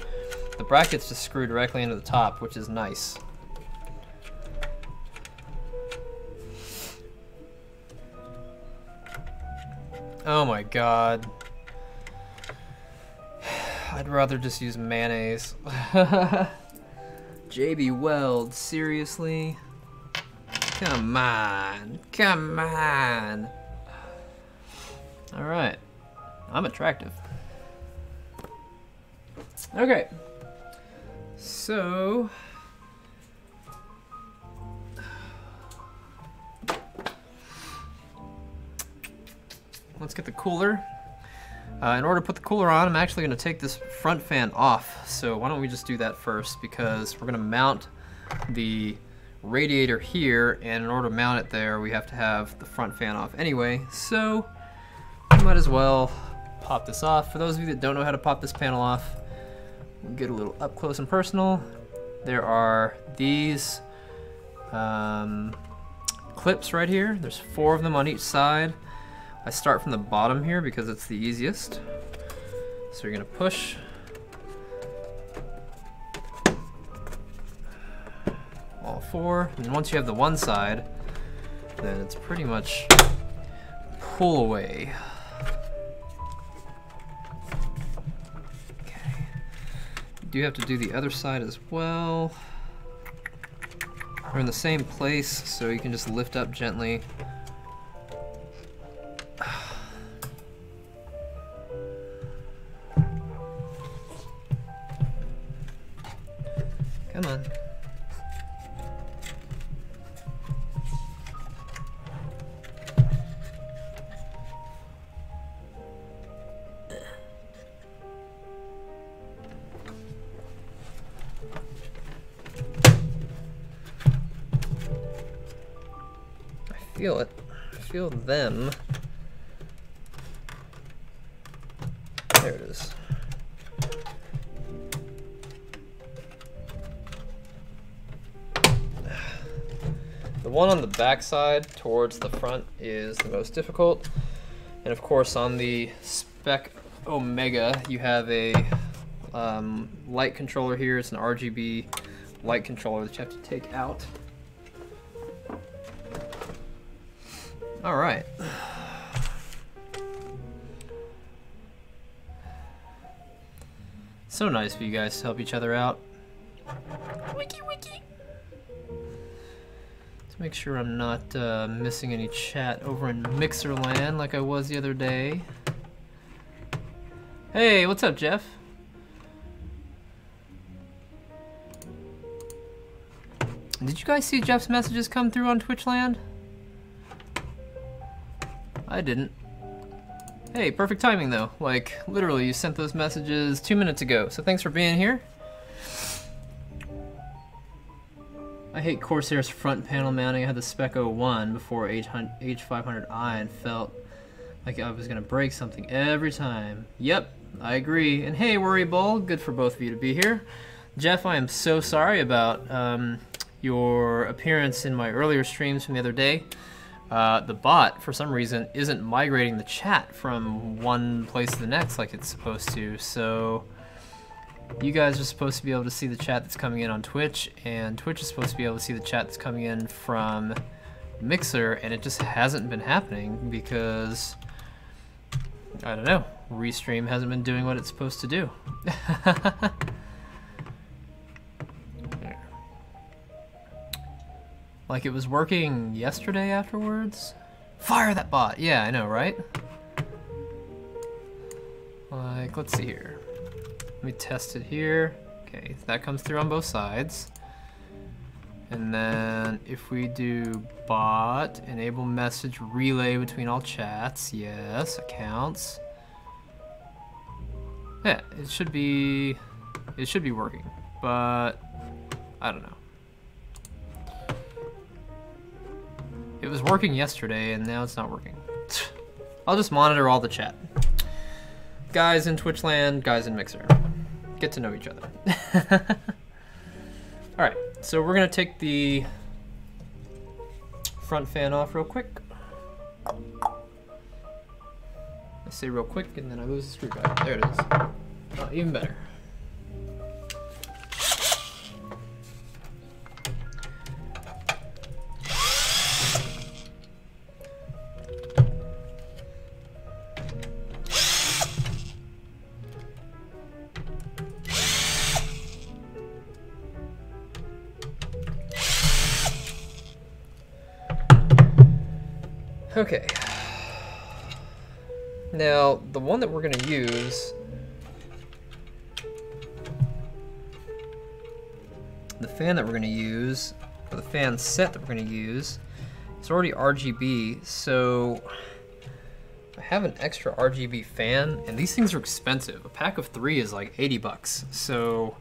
S1: the brackets just screw directly into the top, which is nice. Oh my god. I'd rather just use mayonnaise. JB Weld, seriously? Come on, come on. All right, I'm attractive. Okay, so let's get the cooler. In order to put the cooler on, I'm actually going to take this front fan off. So why don't we just do that first, because we're going to mount the radiator here, and in order to mount it there, we have to have the front fan off anyway. So we might as well pop this off. For those of you that don't know how to pop this panel off, we'll get a little up close and personal. There are these clips right here. There's 4 of them on each side. I start from the bottom here because it's the easiest. So you're gonna push. All 4, and once you have the one side, then it's pretty much pull away. Okay. You do have to do the other side as well. We're in the same place, so you can just lift up gently. Come on. I feel it. I feel them. There it is. The one on the back side towards the front is the most difficult. And of course on the Spec Omega you have a light controller here. It's an RGB light controller that you have to take out. All right. So nice of you guys to help each other out. Wiki wiki. Let's make sure I'm not missing any chat over in Mixerland like I was the other day. Hey, what's up, Jeff? Did you guys see Jeff's messages come through on Twitchland? I didn't. Hey, perfect timing though. Like, literally, you sent those messages 2 minutes ago, so thanks for being here. I hate Corsair's front panel mounting. I had the Spec 01 before H500i and felt like I was gonna break something every time. Yep, I agree. And hey, Worry Bull, good for both of you to be here. Jeff, I am so sorry about your appearance in my earlier streams from the other day. The bot, for some reason, isn't migrating the chat from one place to the next like it's supposed to, so you guys are supposed to be able to see the chat that's coming in on Twitch, and Twitch is supposed to be able to see the chat that's coming in from Mixer, and it just hasn't been happening because, I don't know, Restream hasn't been doing what it's supposed to do. Like it was working yesterday afterwards? Fire that bot! Yeah, I know, right? Like, let's see here. Let me test it here. Okay, that comes through on both sides. And then if we do bot, enable message relay between all chats, yes, accounts. Yeah, it should be working, but I don't know. It was working yesterday and now it's not working. I'll just monitor all the chat. Guys in Twitch land, guys in Mixer. Get to know each other. Alright, so we're gonna take the front fan off real quick. I say real quick and then I lose the screwdriver. There it is. Oh, even better. Okay. Now, the one that we're going to use, the fan that we're going to use, or the fan set that we're going to use, it's already RGB, so I have an extra RGB fan, and these things are expensive. A pack of 3 is like 80 bucks, so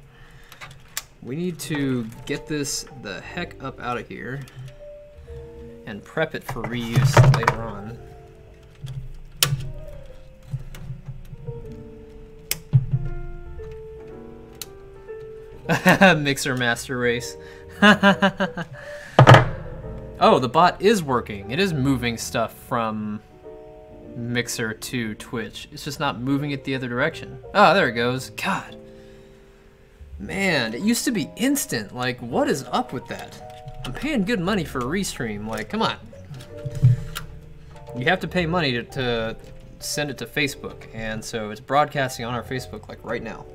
S1: we need to get this the heck up out of here and prep it for reuse later on. Mixer Master Race. Oh, the bot is working. It is moving stuff from Mixer to Twitch. It's just not moving it the other direction. Oh, there it goes. God. Man, it used to be instant. Like, what is up with that? I'm paying good money for a restream. Like, come on. You have to pay money to send it to Facebook. And so it's broadcasting on our Facebook, like, right now.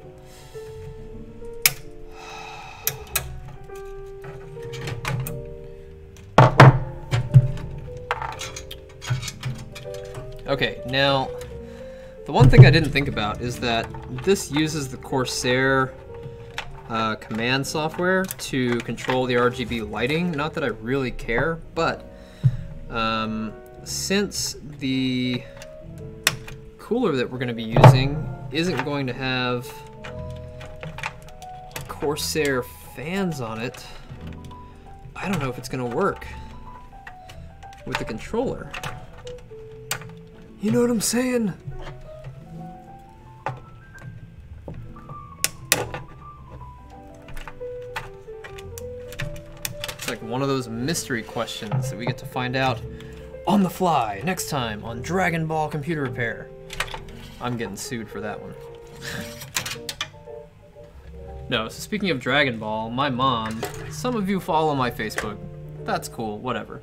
S1: Okay, now, the one thing I didn't think about is that this uses the Corsair command software to control the RGB lighting. Not that I really care, but since the cooler that we're going to be using isn't going to have Corsair fans on it, I don't know if it's going to work with the controller. You know what I'm saying? It's like one of those mystery questions that we get to find out on the fly next time on Dragon Ball Computer Repair. I'm getting sued for that one. No, so speaking of Dragon Ball, my mom, some of you follow my Facebook. That's cool, whatever.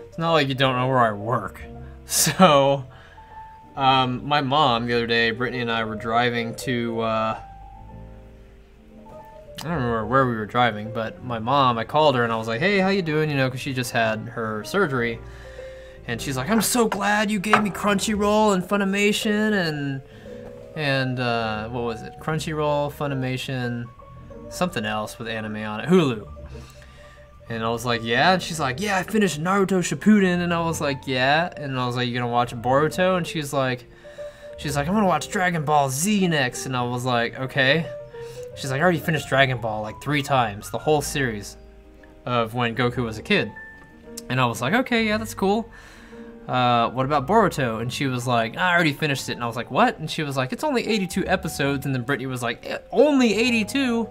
S1: It's not like you don't know where I work. So, my mom, the other day, Brittany and I were driving to, I don't remember where we were driving, but my mom, I called her and I was like, hey, how you doing? You know, because she just had her surgery. And she's like, I'm so glad you gave me Crunchyroll and Funimation and what was it? Crunchyroll, Funimation, something else with anime on it, Hulu. And I was like, yeah, and she's like, yeah, I finished Naruto Shippuden, and I was like, yeah, and I was like, you gonna watch Boruto? And she's like, I'm gonna watch Dragon Ball Z next, and I was like, okay. She's like, I already finished Dragon Ball like 3 times, the whole series of when Goku was a kid. And I was like, okay, yeah, that's cool. What about Boruto? And she was like, I already finished it, and I was like, what? And she was like, it's only 82 episodes, and then Brittany was like, only 82?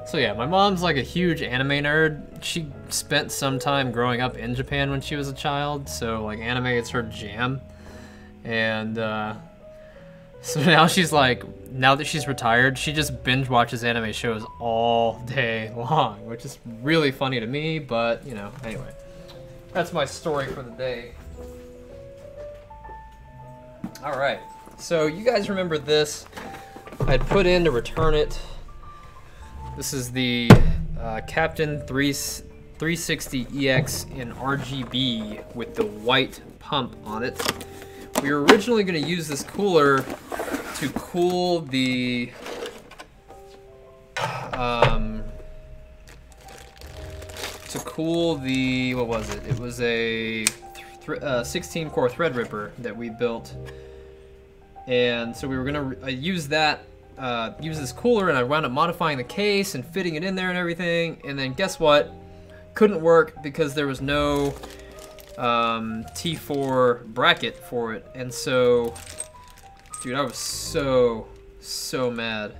S1: So yeah, my mom's like a huge anime nerd. She spent some time growing up in Japan when she was a child, so like anime is her jam. And so now she's like, now that she's retired, she just binge watches anime shows all day long, which is really funny to me, but you know, anyway. That's my story for the day. Alright, so you guys remember this. I'd put in to return it. This is the Captain 360EX in RGB with the white pump on it. We were originally going to use this cooler to cool the what was it? It was a 16-core Threadripper that we built, and so we were going to use that use this cooler, and I wound up modifying the case and fitting it in there and everything. And then guess what? Couldn't work because there was no T4 bracket for it. And so, dude, I was so mad.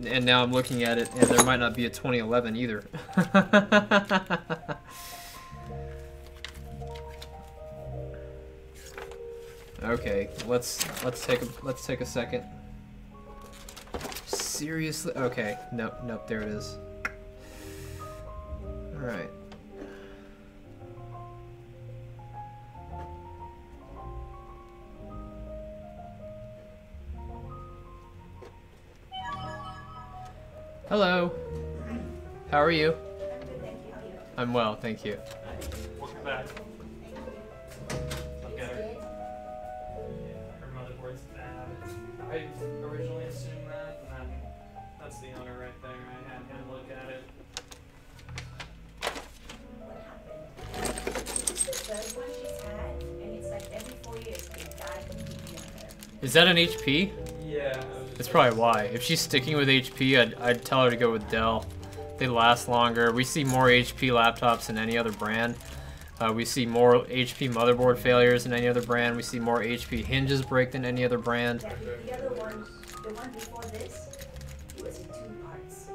S1: And now I'm looking at it, and there might not be a 2011 either. Okay, let's take a second. Seriously? Okay, nope, there it is. All right. Hello. How are you? I'm well, thank you.
S2: Welcome back. Look at her. Yeah, her motherboard's bad. I originally assumed that, and then that's the owner right there. I had him look at it.
S4: What happened? This is the third one she's had, and it's like every 4 years it died completely on her.
S1: Is that an HP?
S2: Yeah.
S1: That's probably why. If she's sticking with HP, I'd tell her to go with Dell. They last longer. We see more HP laptops than any other brand. We see more HP motherboard failures than any other brand. We see more HP hinges break than any other brand.
S4: Yeah, the other one, the one before this, it was in 2 parts.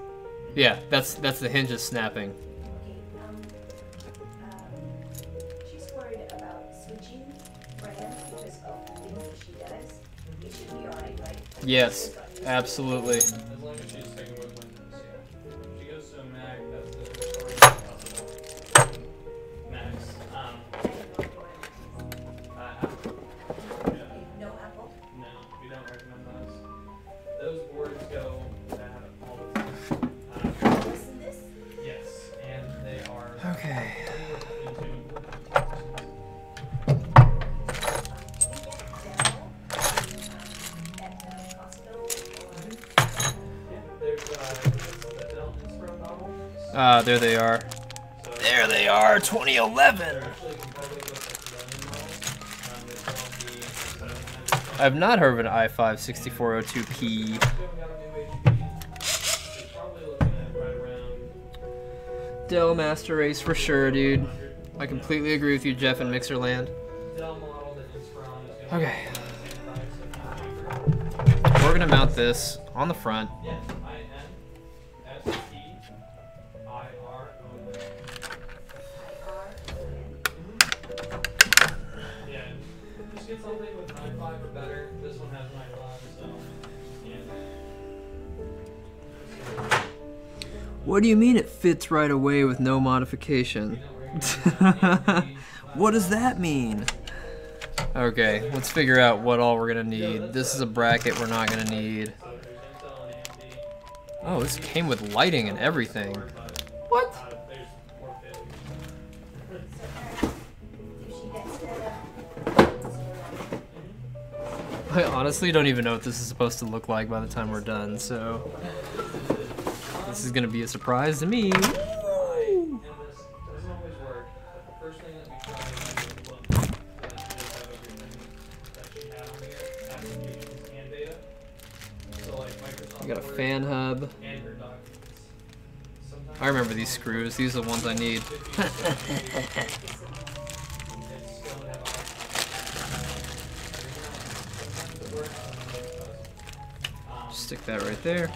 S1: Yeah, that's the hinges snapping.
S4: Okay, she's worried about switching brands because of the things that she does. It should be alright, right?
S1: Yes, absolutely.
S2: As long as she's sticking with Windows, yeah. She goes to a Mac, that's the story possible. Macs. Apple. Yeah.
S4: No Apple?
S2: No, we don't recommend those. Those boards go bad all the time.
S4: Worse than this?
S2: Yes, and they are
S1: Okay. There they are. There they are, 2011! I've not heard of an i5 6402P. Dell Master Race for sure, dude. I completely agree with you, Jeff in Mixerland. Okay. We're gonna mount this on the front.
S2: Get something with 9.5 or better. This one has 9.5, so yeah.
S1: What do you mean it fits right away with no modification? What does that mean? Okay, let's figure out what all we're gonna need. This is a bracket we're not gonna need. Oh, this came with lighting and everything. What? I honestly don't even know what this is supposed to look like by the time we're done, so this is gonna be a surprise to me. We got a fan hub. I remember these screws. These are the ones I need. Stick that right there.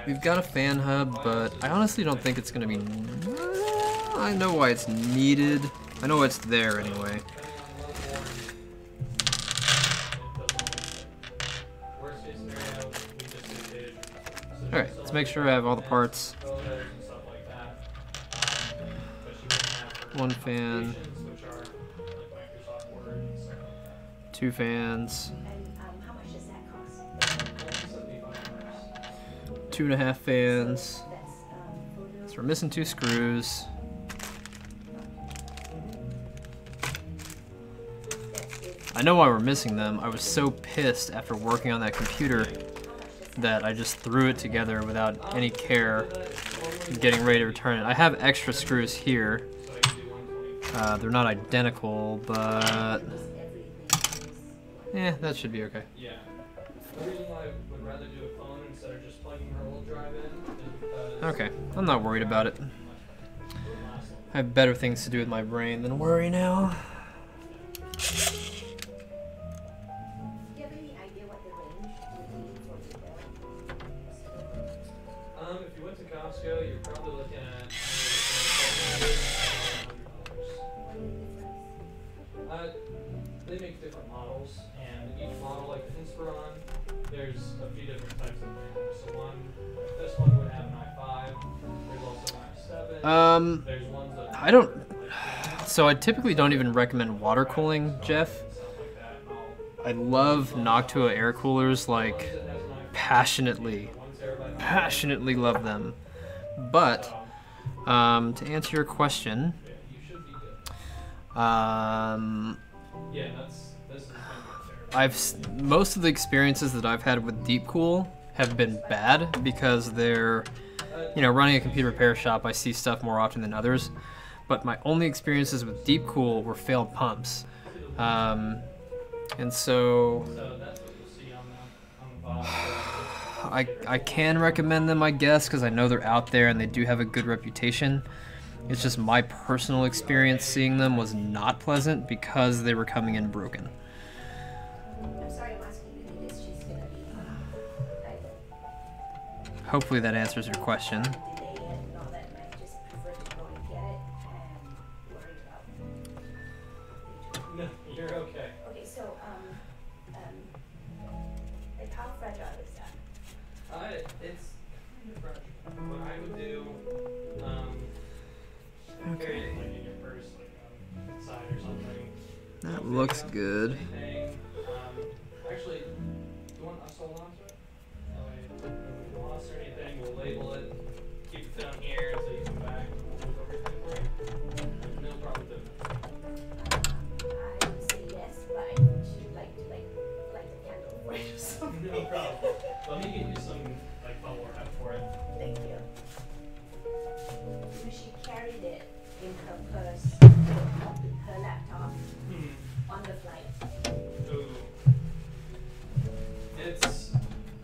S1: We've got a fan hub, but I honestly don't think it's gonna be. I know why it's needed. I know it's there anyway. Alright, let's make sure I have all the parts. One fan. 2 fans. 2.5 fans. So we're missing 2 screws. I know why we're missing them. I was so pissed after working on that computer that I just threw it together without any care, getting ready to return it. I have extra screws here. They're not identical, but yeah, that should be okay.
S2: Yeah. The reason why I would rather do a phone instead of just plugging her old drive in is because
S1: Okay, I'm not worried about it. I have better things to do with my brain than worry now.
S4: Do you have any idea what the range would be for the bill?
S2: if you went to Costco, you're probably looking at $100.
S4: What is the difference?
S2: They make different models, and each model, like the Inspiron, there's a few different types of things. So this one would have an i5. There's also an i7. There's ones that
S1: I don't. So I typically don't even recommend water cooling, Jeff. I love Noctua air coolers, like passionately love them. But to answer your question,
S2: you should be good. Yeah, this is
S1: most of the experiences that I've had with Deepcool have been bad because they're, running a computer repair shop. I see stuff more often than others, but my only experiences with Deepcool were failed pumps, and so
S2: that's what you'll see on the bottom.
S1: I can recommend them, I guess, because I know they're out there and they do have a good reputation. It's just my personal experience seeing them was not pleasant because they were coming in broken.
S4: I'm sorry I'm asking you who this she's gonna be.
S1: Hopefully that answers your question.
S4: Delay it and all that, and I just prefer to go and get it and worry about
S2: No, you're okay.
S4: Okay, so, like how fragile is that?
S2: It's kind of fresh. What I would do, carry it like in your purse, like on the side or something.
S1: That looks good.
S2: Anything. Actually, do you want us to hold on to it? That way, if we lost or anything, we'll label it, keep it down here until you come back and we'll move everything for you. There's no problem doing that.
S4: I would say yes, but I should like to light a candle for it or something.
S2: No problem. Let me get you some bubble wrap for it.
S4: Thank you. She carried it in her purse, her laptop, on the flight.
S2: Ooh. It's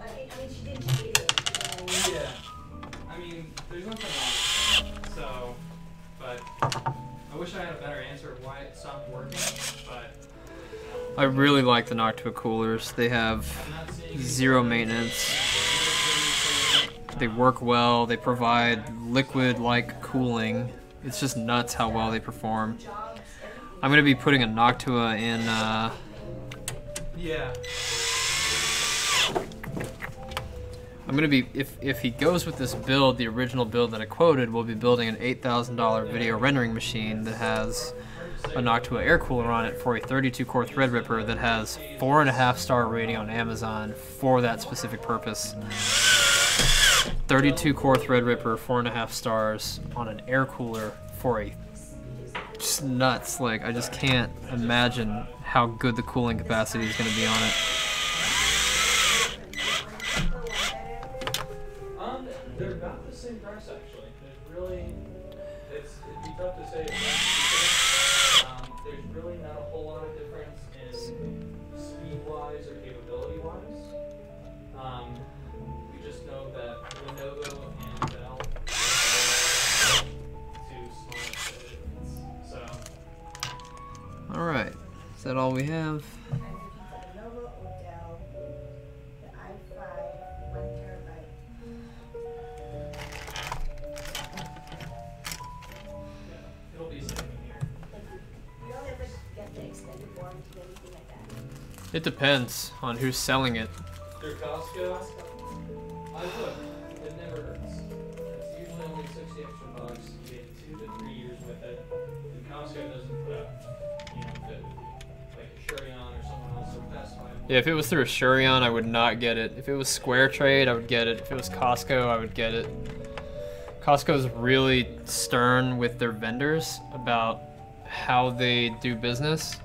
S4: I mean, she didn't check it in.
S2: yeah. I mean, there's nothing wrong with it. So, but I wish I had a better answer of why it stopped working. But
S1: I really like the Noctua coolers. They have
S2: I'm not seeing
S1: zero maintenance. They work well. They provide liquid-like cooling. It's just nuts how well they perform. I'm gonna be putting a Noctua in.
S2: yeah.
S1: I'm gonna be if he goes with this build, the original build that I quoted, we'll be building an $8,000 video rendering machine that has a Noctua air cooler on it for a 32-core Threadripper that has 4.5-star rating on Amazon for that specific purpose. 32-core Threadripper, 4.5 stars on an air cooler for a just nuts. Like, I just can't imagine how good the cooling capacity is going to be on it.
S2: They're about the same price actually. It'd be tough to say. There's really not a whole lot of difference in speed-wise or capability-wise. We just know that Lenovo and Dell are two smart divisions. So.
S1: All right, is that all we have?
S4: I'm looking for the Lenovo or Dell, the i5, 1 terabyte.
S2: Yeah, it'll be sitting in here.
S4: You don't ever get the extended warranty or anything like that.
S1: It depends on who's selling it.
S2: Through Costco, I would. It never hurts. It's usually only 60 extra bucks. You get 2 to 3 years with it. And Costco doesn't put up, fit with you. Like a Shurion or someone else or Best Buy.
S1: Yeah, if it was through a Shurion, I would not get it. If it was Square Trade, I would get it. If it was Costco, I would get it. Costco's really stern with their vendors about how they do business.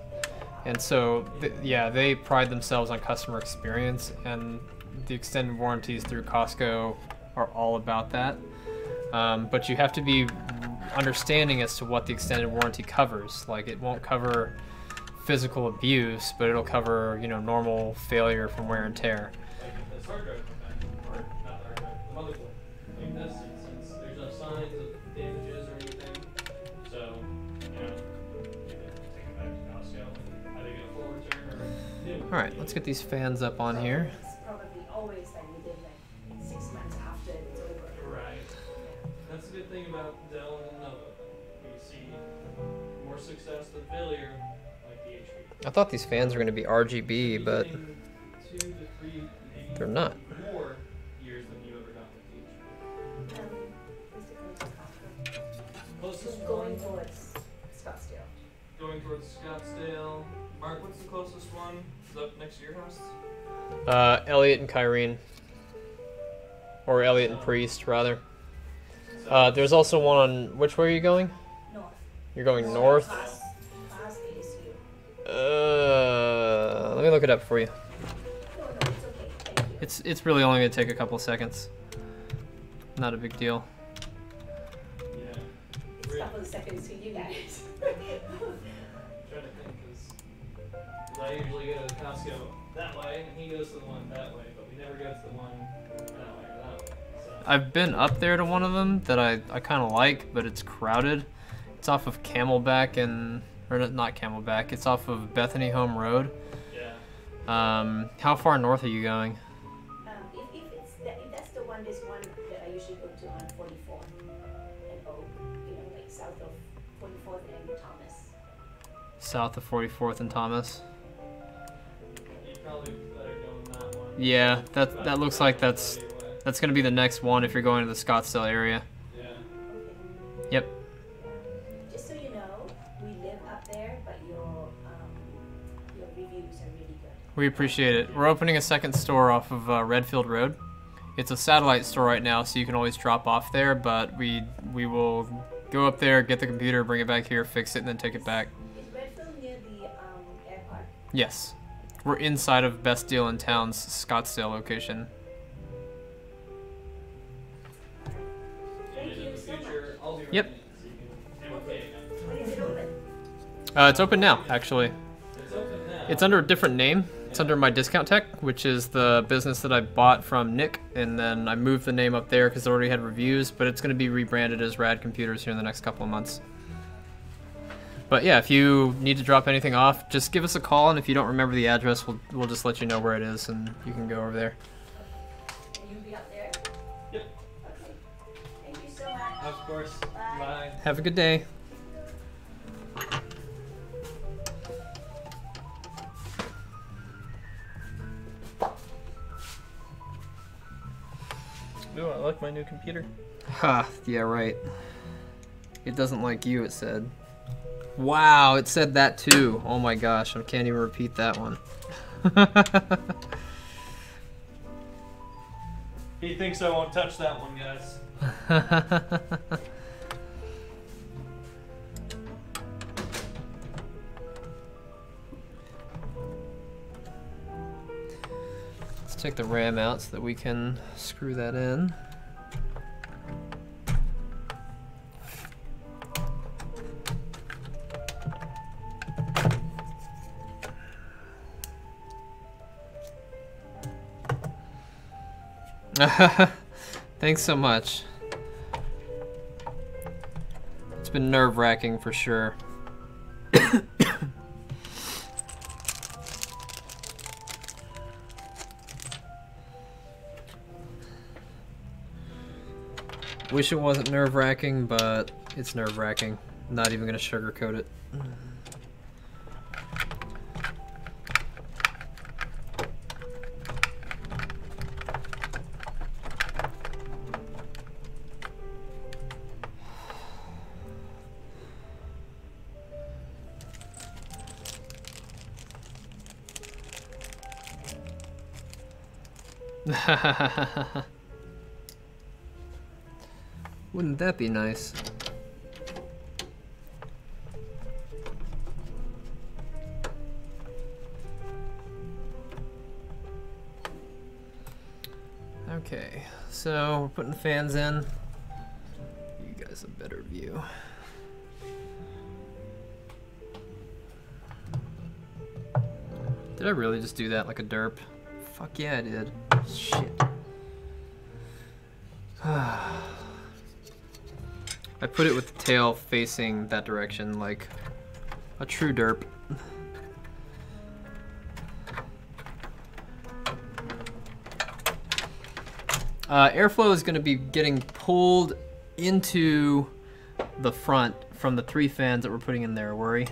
S1: And so, they pride themselves on customer experience, and the extended warranties through Costco are all about that. But you have to be understanding as to what the extended warranty covers. Like, it won't cover physical abuse, but it'll cover, you know, normal failure from wear and tear.
S2: Like if this hard drive went back, or not the hard drive, the motherboard, like this, since there's no signs of damages or anything, so, you know, you can take it back to Costco and either get a full return or new.
S1: Alright, let's get these fans up on here.
S4: It's probably always like within like 6 months after it's over.
S2: Right. That's the good thing about Dell and Lenovo. We see more success than failure, like the HP.
S1: I thought these fans were going to be RGB, but
S2: You're getting 2 to 3, maybe
S1: they're not.
S2: more years than you ever got with the HP.
S4: What's the closest
S2: Closest
S4: Just
S2: one,
S4: going towards Scottsdale.
S2: going towards Scottsdale. Mark, what's the closest one? Is up next to your house?
S1: Elliot and Kyrene. Or Elliot and Priest, rather. There's also one on, which way are you going?
S4: North.
S1: You're going north?
S4: Past ASU.
S1: Let me look it up for you.
S4: No, it's okay. Thank you.
S1: It's really only going to take a couple seconds. Not a big deal.
S2: Yeah.
S4: It's a couple of seconds to you guys.
S2: I'm trying to think, because I usually go to Costco that way, and he goes to the one that way, but we never go to the one that way or that way. So.
S1: I've been up there to one of them that I kind of like, but it's crowded. It's off of Camelback and, or not Camelback, it's off of Bethany Home Road.
S2: Yeah.
S1: How far north are you going?
S4: If that's the one, this one that I usually go to on 44th and Oak, you know, like south of 44th and Thomas.
S1: South of 44th and Thomas.
S2: You probably better go on that one.
S1: Yeah, that looks like that's going to be the next one if you're going to the Scottsdale area.
S2: Yeah.
S4: Okay.
S1: Yep.
S4: Just so you know, we live up there, but your reviews are really good.
S1: We appreciate it. We're opening a second store off of Redfield Road. It's a satellite store right now, so you can always drop off there, but we will go up there, get the computer, bring it back here, fix it, and then take it back.
S4: Is Redfield near the airport?
S1: Yes. We're inside of Best Deal in Town's Scottsdale location.
S4: Thank
S2: And
S4: you
S2: in the
S4: so much.
S2: future, I'll be
S1: Yep.
S2: running it, so you can do okay again.
S4: When is it open?
S1: It's open now, actually.
S2: It's open now.
S1: It's under a different name. It's under My Discount Tech, which is the business that I bought from Nick, and then I moved the name up there because it already had reviews, but it's going to be rebranded as Rad Computers here in the next couple of months. But yeah, if you need to drop anything off, just give us a call, and if you don't remember the address, we'll just let you know where it is, and you can go over there.
S4: And you'll be up there?
S2: Yep.
S4: Okay. Thank you so much.
S2: Of course.
S4: Bye.
S2: Bye.
S1: Have a good day.
S2: Ooh, I like my new computer.
S1: Ha, yeah, right. It doesn't like you, it said. Wow, it said that too. Oh my gosh, I can't even repeat that one.
S2: He thinks I won't touch that one, guys.
S1: Let's take the RAM out so that we can screw that in. Thanks so much. It's been nerve-wracking for sure. Wish it wasn't nerve-wracking, but it's nerve-wracking. Not even gonna sugarcoat it. Wouldn't that be nice? Okay, so we're putting the fans in. You guys was a better view. Did I really just do that like a derp? Fuck yeah, I did. Shit. I put it with the tail facing that direction like a true derp. Airflow is going to be getting pulled into the front from the 3 fans that we're putting in there, worry.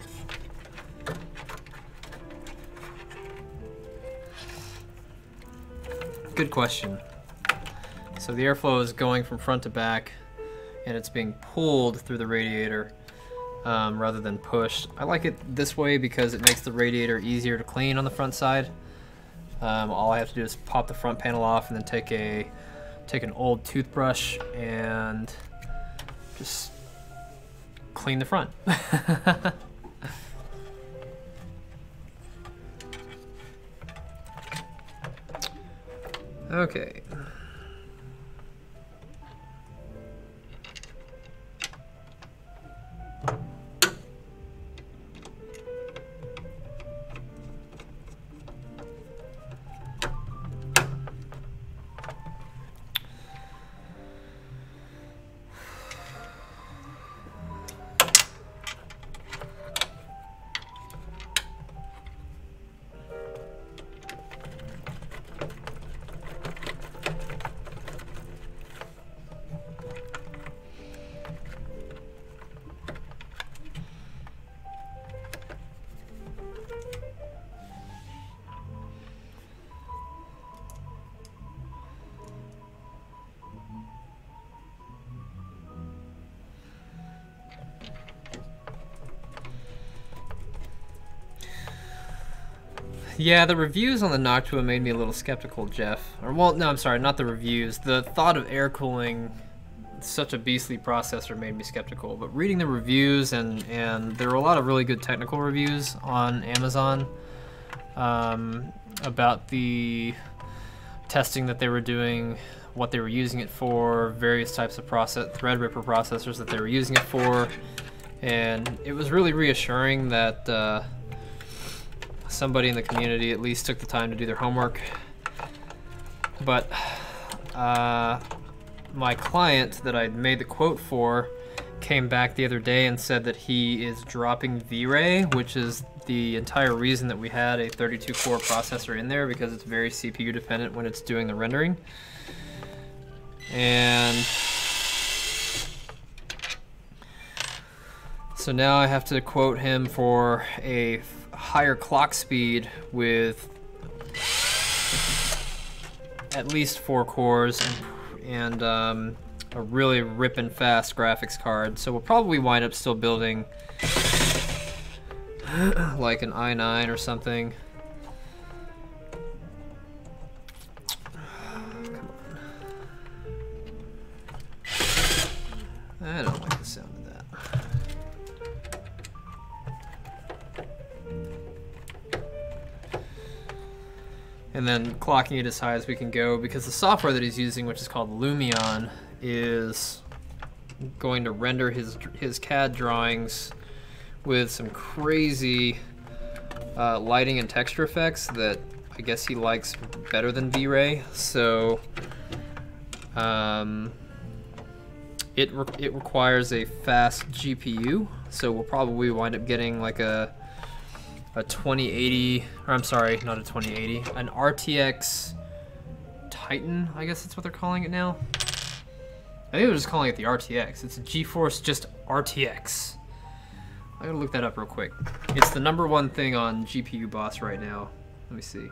S1: Good question. So the airflow is going from front to back, and it's being pulled through the radiator rather than pushed. I like it this way because it makes the radiator easier to clean on the front side. All I have to do is pop the front panel off and then take an old toothbrush and just clean the front. Okay. Yeah, the reviews on the Noctua made me a little skeptical, Jeff. Or, well, no, I'm sorry, not the reviews. The thought of air cooling such a beastly processor made me skeptical. But reading the reviews, and there were a lot of really good technical reviews on Amazon about the testing that they were doing, what they were using it for, various types of Threadripper processors that they were using it for. And it was really reassuring that somebody in the community at least took the time to do their homework. But my client that I made the quote for came back the other day and said that he is dropping V-Ray, which is the entire reason that we had a 32-core processor in there, because it's very CPU dependent when it's doing the rendering. And so now I have to quote him for a higher clock speed with at least 4 cores and a really ripping fast graphics card. So we'll probably wind up still building like an i9 or something. Come on. I don't like the sound of that. And then clocking it as high as we can go, because the software that he's using, which is called Lumion, is going to render his CAD drawings with some crazy lighting and texture effects that I guess he likes better than V-Ray. So it requires a fast GPU, so we'll probably wind up getting like a 2080, or I'm sorry, not a 2080, an RTX Titan, I guess that's what they're calling it now. I think they're just calling it the RTX. It's a GeForce just RTX. I gotta look that up real quick. It's the #1 thing on GPU Boss right now. Let me see.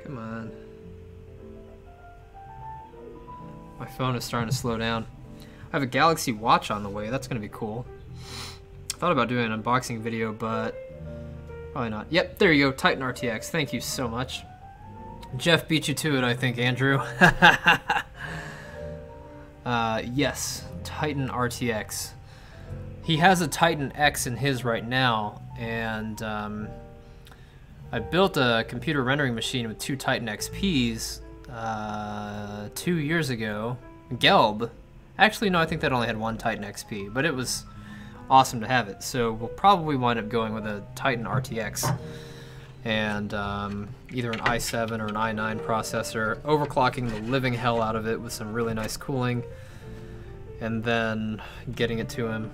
S1: Come on. My phone is starting to slow down. I have a Galaxy Watch on the way. That's going to be cool. I thought about doing an unboxing video, but probably not. Yep, there you go. Titan RTX. Thank you so much. Jeff beat you to it, I think, Andrew. Yes, Titan RTX. He has a Titan X in his right now, and I built a computer rendering machine with 2 Titan XPs 2 years ago. Gelb. Actually, no, I think that only had 1 Titan XP, but it was awesome to have it. So we'll probably wind up going with a Titan RTX and either an i7 or an i9 processor, overclocking the living hell out of it with some really nice cooling, and then getting it to him.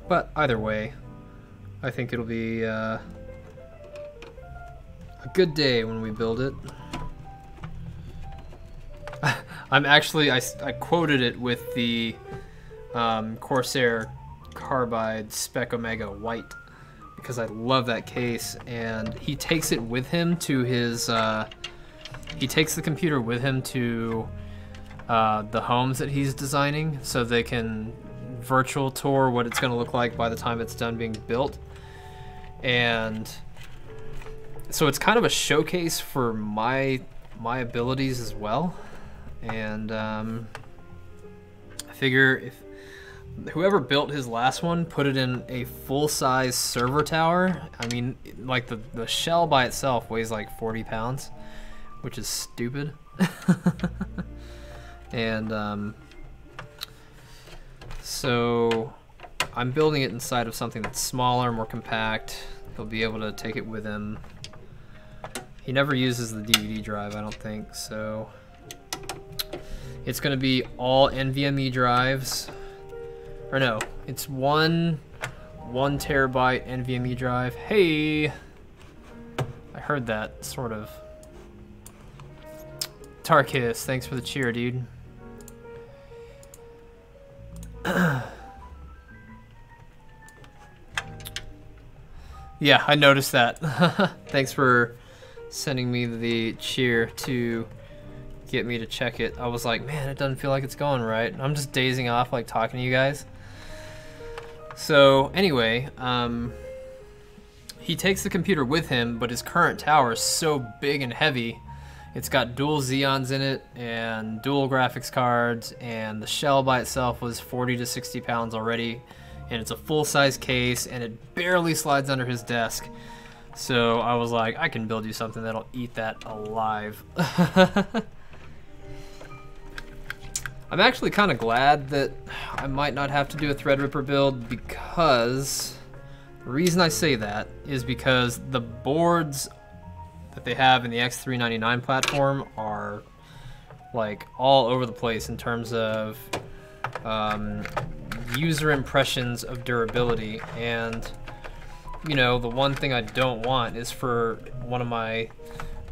S1: But either way, I think it'll be a good day when we build it. I'm actually, I quoted it with the Corsair Carbide Spec Omega White because I love that case, and he takes it with him to his, he takes the computer with him to the homes that he's designing so they can virtual tour what it's going to look like by the time it's done being built. And so it's kind of a showcase for my abilities as well. And I figure if whoever built his last one put it in a full-size server tower, I mean, like the shell by itself weighs like 40 pounds, which is stupid. And so I'm building it inside of something that's smaller, more compact. He'll be able to take it with him. He never uses the DVD drive, I don't think, so it's going to be all NVMe drives. Or no, it's one terabyte NVMe drive. Hey, I heard that, sort of. Tarkis, thanks for the cheer, dude. Yeah, I noticed that. Thanks for sending me the cheer to get me to check it. I was like, man, it doesn't feel like it's going right. I'm just dazing off, like, talking to you guys. So, anyway, he takes the computer with him, but his current tower is so big and heavy. It's got dual Xeons in it and dual graphics cards, and the shell by itself was 40 to 60 pounds already, and it's a full-size case, and it barely slides under his desk. So I was like, I can build you something that'll eat that alive. I'm actually kind of glad that I might not have to do a Threadripper build, because the reason I say that is because the boards that they have in the X399 platform are like all over the place in terms of user impressions of durability. And you know, the one thing I don't want is for one of my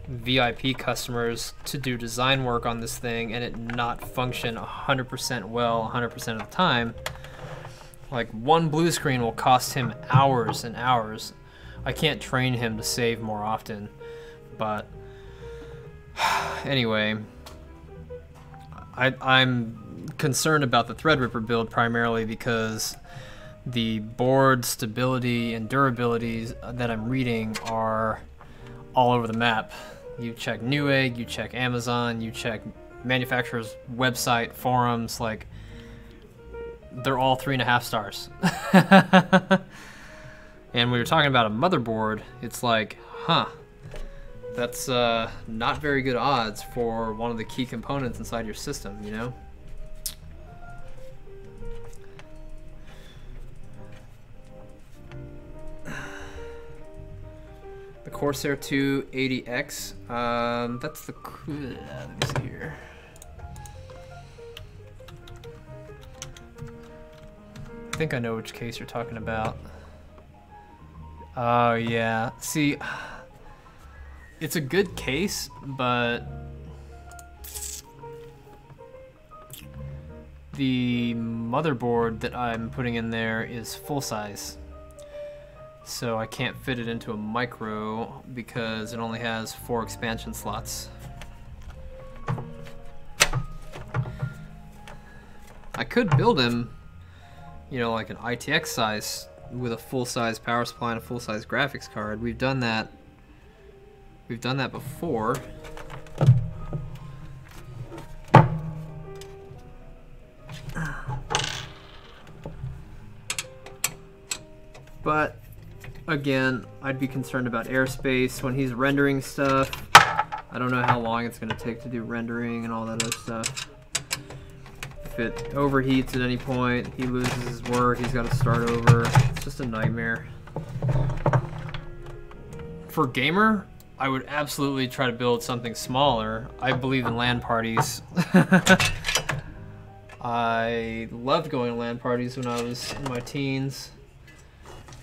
S1: VIP customers to do design work on this thing and it not function 100% well 100% of the time. Like, one blue screen will cost him hours and hours. I can't train him to save more often. But anyway, I'm concerned about the Threadripper build primarily because the board stability and durabilities that I'm reading are all over the map. You check Newegg, you check Amazon, you check manufacturer's website, forums, like, they're all 3.5 stars. And when you're talking about a motherboard, it's like, huh, that's not very good odds for one of the key components inside your system, you know? The Corsair 280X, that's the, let me see here. I think I know which case you're talking about. Oh yeah, see, it's a good case, but the motherboard that I'm putting in there is full size. So I can't fit it into a micro because it only has 4 expansion slots. I could build him, you know, like an ITX size with a full-size power supply and a full-size graphics card. We've done that We've done that before. But again, I'd be concerned about airspace when he's rendering stuff. I don't know how long it's going to take to do rendering and all that other stuff. If it overheats at any point, he loses his work, he's got to start over. It's just a nightmare. For gamer, I would absolutely try to build something smaller. I believe in LAN parties. I loved going to LAN parties when I was in my teens.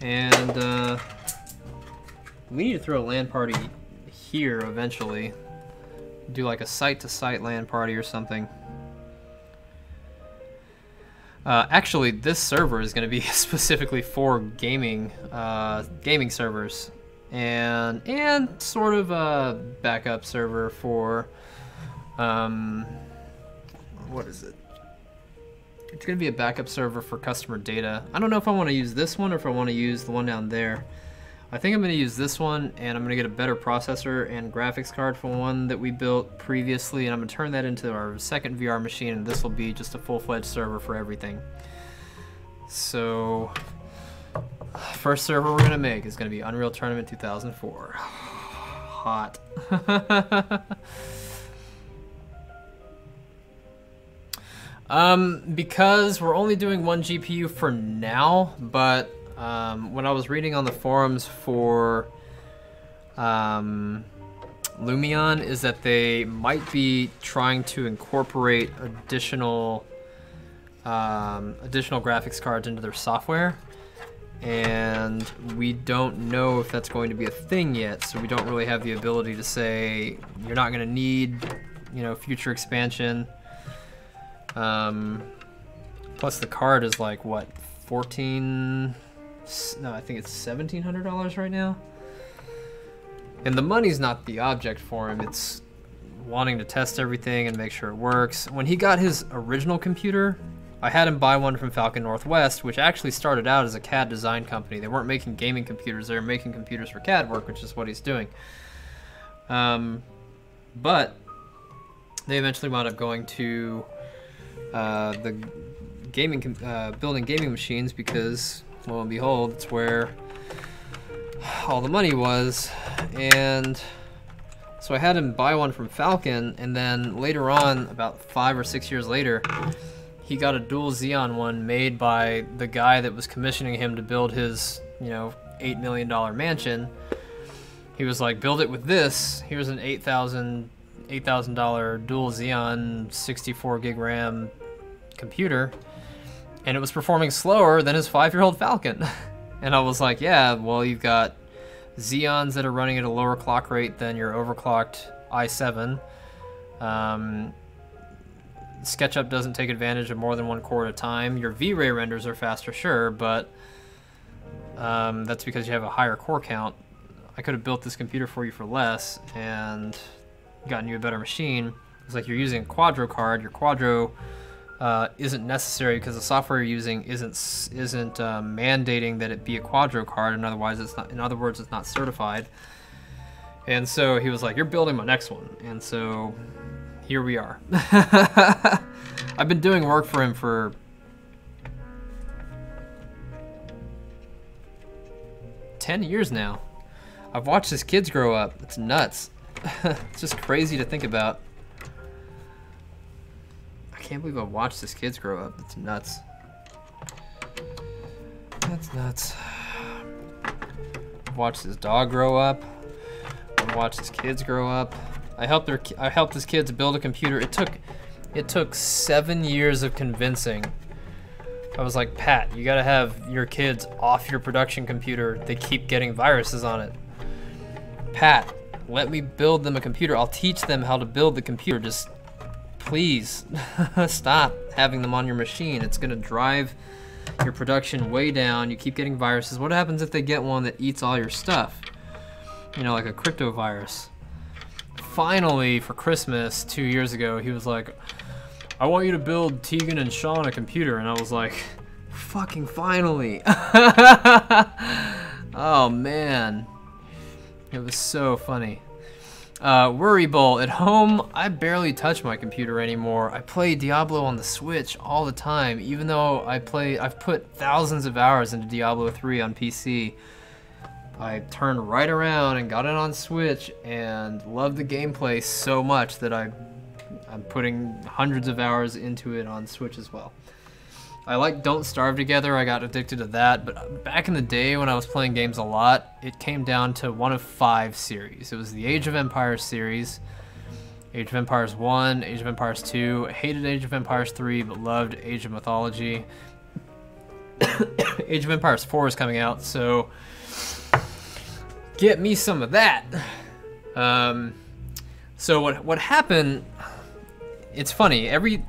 S1: And we need to throw a LAN party here eventually. Do like a site-to-site LAN party or something. Actually, this server is going to be specifically for gaming servers, and sort of a backup server for what is it? It's going to be a backup server for customer data. I don't know if I want to use this one or if I want to use the one down there. I think I'm going to use this one, and I'm going to get a better processor and graphics card for one that we built previously, and I'm going to turn that into our second VR machine, and this will be just a full-fledged server for everything. So, first server we're going to make is going to be Unreal Tournament 2004. Hot. Because we're only doing one GPU for now, but when I was reading on the forums for Lumion, is that they might be trying to incorporate additional graphics cards into their software, and we don't know if that's going to be a thing yet, so we don't really have the ability to say you're not going to need, you know, future expansion. Plus the card is like, what, I think it's $1,700 right now? And the money's not the object for him, it's wanting to test everything and make sure it works. When he got his original computer, I had him buy one from Falcon Northwest, which actually started out as a CAD design company. They weren't making gaming computers, they were making computers for CAD work, which is what he's doing. But they eventually wound up going to the gaming, building gaming machines, because lo and behold, it's where all the money was. And so I had him buy one from Falcon, and then later on, about 5 or 6 years later, he got a dual Xeon one made by the guy that was commissioning him to build his, you know, $8 million mansion. He was like, build it with this. Here's an $8,000 dual Xeon 64 gig RAM computer, and it was performing slower than his 5-year-old Falcon. And I was like, yeah, well, you've got Xeons that are running at a lower clock rate than your overclocked i7. SketchUp doesn't take advantage of more than one core at a time. Your V-Ray renders are faster, sure, but that's because you have a higher core count. I could have built this computer for you for less and gotten you a better machine. It's like you're using a Quadro card. Your Quadro isn't necessary because the software you're using isn't mandating that it be a Quadro card, and otherwise it's not. In other words, it's not certified. And so he was like, "You're building my next one," and so here we are. I've been doing work for him for 10 years now. I've watched his kids grow up. It's nuts. It's just crazy to think about. I can't believe I've watched his kids grow up. It's nuts. That's nuts. I've watched his dog grow up. I've watched his kids grow up. I helped his kids build a computer. It took 7 years of convincing. I was like, Pat, you gotta have your kids off your production computer. They keep getting viruses on it. Pat, let me build them a computer. I'll teach them how to build the computer. Just please stop having them on your machine. It's gonna drive your production way down. You keep getting viruses. What happens if they get one that eats all your stuff? You know, like a crypto virus. Finally, for Christmas 2 years ago, he was like, I want you to build Tegan and Sean a computer. And I was like, fucking finally. Oh man. It was so funny. Worry Bowl. At home, I barely touch my computer anymore. I play Diablo on the Switch all the time, even though I've put thousands of hours into Diablo 3 on PC. I turned right around and got it on Switch and loved the gameplay so much that I'm putting hundreds of hours into it on Switch as well. I like Don't Starve Together, I got addicted to that, but back in the day when I was playing games a lot, it came down to one of 5 series. It was the Age of Empires series, Age of Empires 1, Age of Empires 2, hated Age of Empires 3, but loved Age of Mythology. Age of Empires 4 is coming out, so get me some of that. So what happened, it's funny, every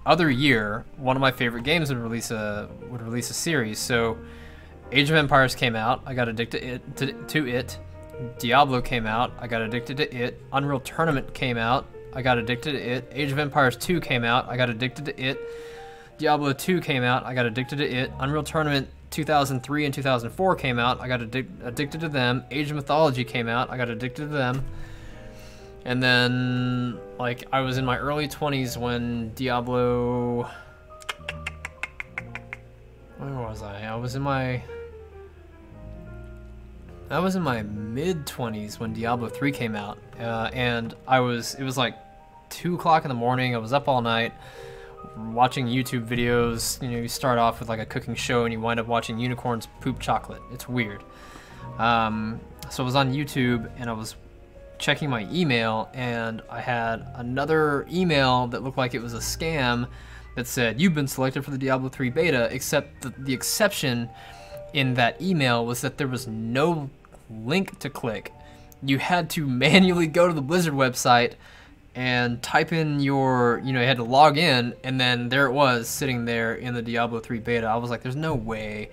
S1: other year, one of my favorite games would release a series. So Age of Empires came out, I got addicted to it. Diablo came out, I got addicted to it. Unreal Tournament came out, I got addicted to it. Age of Empires 2 came out, I got addicted to it. Diablo 2 came out, I got addicted to it. Unreal Tournament 2003 and 2004 came out, I got addicted to them. Age of Mythology came out, I got addicted to them. And then, like, I was in my early 20s when Diablo... Where was I? I was in my mid-20s when Diablo 3 came out. And it was like 2 o'clock in the morning, I was up all night watching YouTube videos. You know, you start off with like a cooking show and you wind up watching unicorns poop chocolate. It's weird. So I was on YouTube and I was checking my email, and I had another email that looked like it was a scam that said, "You've been selected for the Diablo 3 beta," except the exception in that email was that there was no link to click. You had to manually go to the Blizzard website and type in your, you had to log in, and then there it was sitting there in the Diablo 3 beta. I was like, there's no way.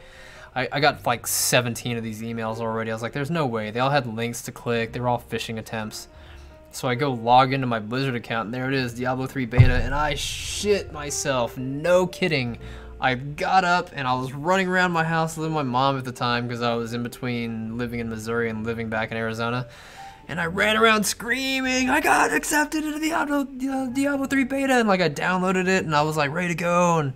S1: I got like 17 of these emails already. I was like, there's no way. They all had links to click. They were all phishing attempts. So I go log into my Blizzard account, and there it is, Diablo 3 beta, and I shit myself. No kidding. I got up, and I was running around my house with my mom at the time because I was in between living in Missouri and living back in Arizona. And I ran around screaming, I got accepted into the Diablo 3 beta, and like I downloaded it, and I was like ready to go, and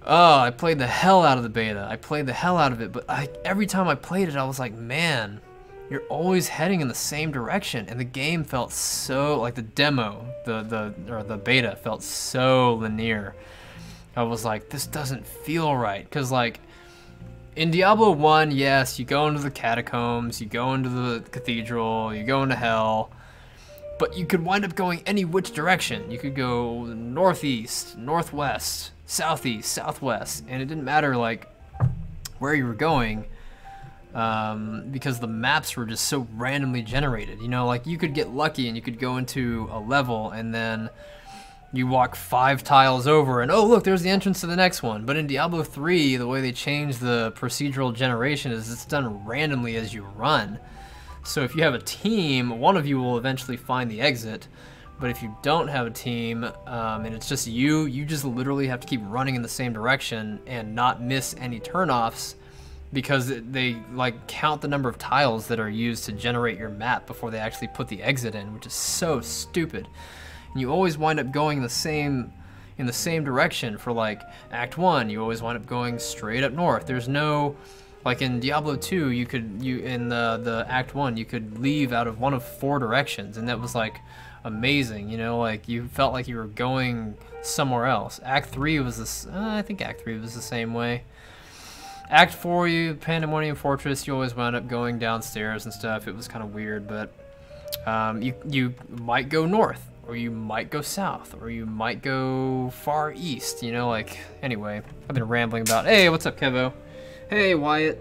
S1: oh, I played the hell out of the beta. I played the hell out of it, but every time I played it, I was like, man, you're always heading in the same direction. And the game felt so, like the demo, the beta felt so linear. I was like, this doesn't feel right. Because like, in Diablo 1, yes, you go into the catacombs, you go into the cathedral, you go into hell, but you could wind up going any which direction. You could go northeast, northwest, southeast, southwest, and it didn't matter like where you were going, because the maps were just so randomly generated. Like you could get lucky and you could go into a level and then you walk 5 tiles over and oh look, there's the entrance to the next one. But in Diablo 3, the way they changed the procedural generation is it's done randomly as you run. So if you have a team, one of you will eventually find the exit. But if you don't have a team, and it's just you just literally have to keep running in the same direction and not miss any turnoffs, because they like count the number of tiles that are used to generate your map before they actually put the exit in, which is so stupid. And you always wind up going in the same direction for like Act 1. You always wind up going straight up north. There's no, like in Diablo 2, in the Act 1, you could leave out of one of 4 directions, and that was like amazing, like you felt like you were going somewhere else. Act 3 was this, I think Act 3 was the same way. Act 4, Pandemonium Fortress, you always wound up going downstairs and stuff. It was kind of weird, but you might go north, or you might go south, or you might go far east, like, anyway, I've been rambling about, hey, what's up, Kevo? Hey, Wyatt.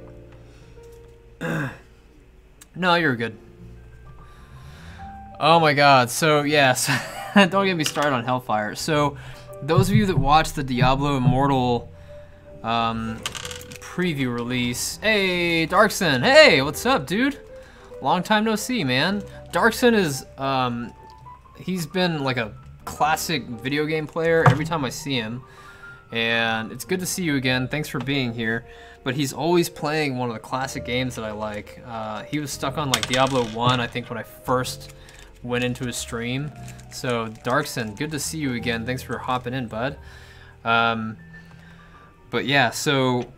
S1: No, you're good. Oh my god, so yes, don't get me started on Hellfire. So, those of you that watched the Diablo Immortal preview release, hey, Darkson, hey, what's up, dude? Long time no see, man. Darkson is, he's been like a classic video game player every time I see him. and it's good to see you again. Thanks for being here. But he's always playing one of the classic games that I like. He was stuck on like Diablo 1, I think, when I first went into his stream. So Darkson, good to see you again. Thanks for hopping in, bud. But yeah, so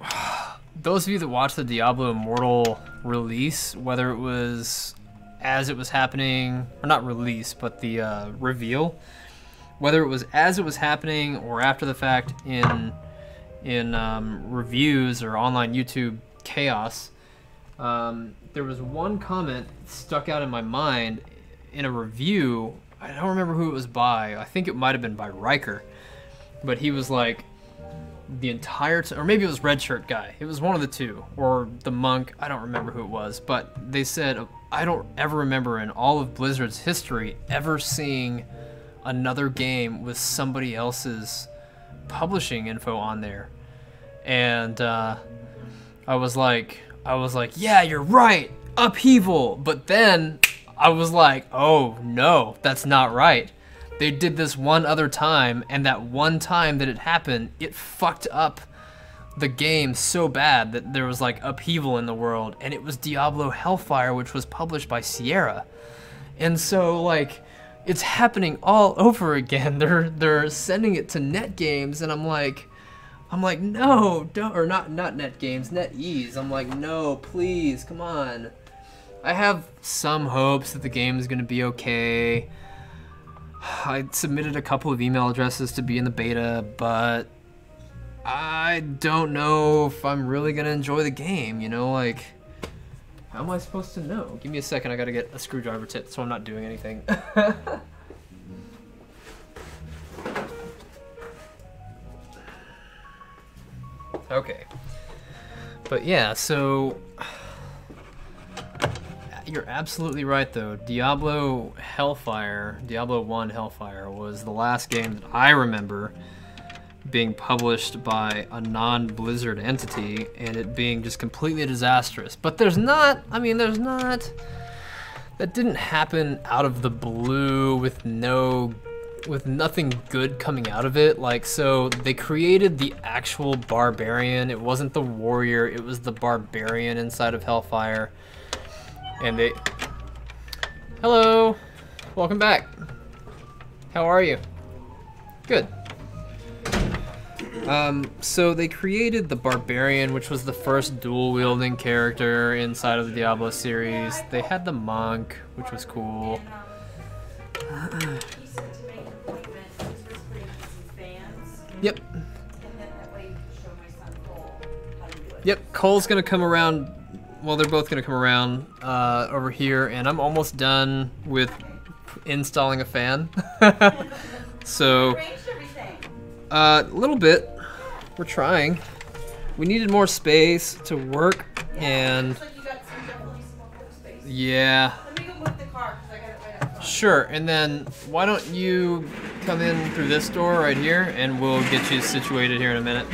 S1: those of you that watched the Diablo Immortal release, whether it was as it was happening, or not release, but the reveal, whether it was as it was happening or after the fact in reviews or online YouTube chaos, there was one comment that stuck out in my mind in a review. I don't remember who it was by. I think it might have been by Riker, but he was like, the entire time, or maybe it was Red Shirt Guy. It was one of the two, or the Monk. I don't remember who it was, but they said, I don't ever remember in all of Blizzard's history ever seeing another game with somebody else's publishing info on there. And I was like, yeah, you're right, upheaval. But then I was like, oh no, that's not right. They did this one other time, and that one time that it happened, it fucked up the game so bad that there was like upheaval in the world, and it was Diablo Hellfire, which was published by Sierra. And so like, it's happening all over again. They're sending it to NetGames, and I'm like, no, don't, or not NetGames, NetEase. I'm like, no, please, come on. I have some hopes that the game is gonna be okay. I submitted a couple of email addresses to be in the beta, but I don't know if I'm really gonna enjoy the game, you know, like, how am I supposed to know? Give me a second, I gotta get a screwdriver tip so I'm not doing anything. Okay. But yeah, so you're absolutely right though. Diablo 1 Hellfire was the last game that I remember being published by a non-Blizzard entity and it being just completely disastrous. But that didn't happen out of the blue with nothing good coming out of it. Like, so they created the actual barbarian. It wasn't the warrior, it was the barbarian inside of Hellfire. And they... Hello! Welcome back. How are you? Good. So they created the Barbarian, which was the first dual-wielding character inside of the Diablo series. They had the Monk, which was cool. Yep. Yep, Cole's gonna come around. Well, they're both gonna come around over here, and I'm almost done with installing a fan. So, a little bit. We're trying. We needed more space to work, and yeah.
S5: Let me go move the car because I got it right up front.
S1: Sure, and then why don't you come in through this door right here, and we'll get you situated here in a minute.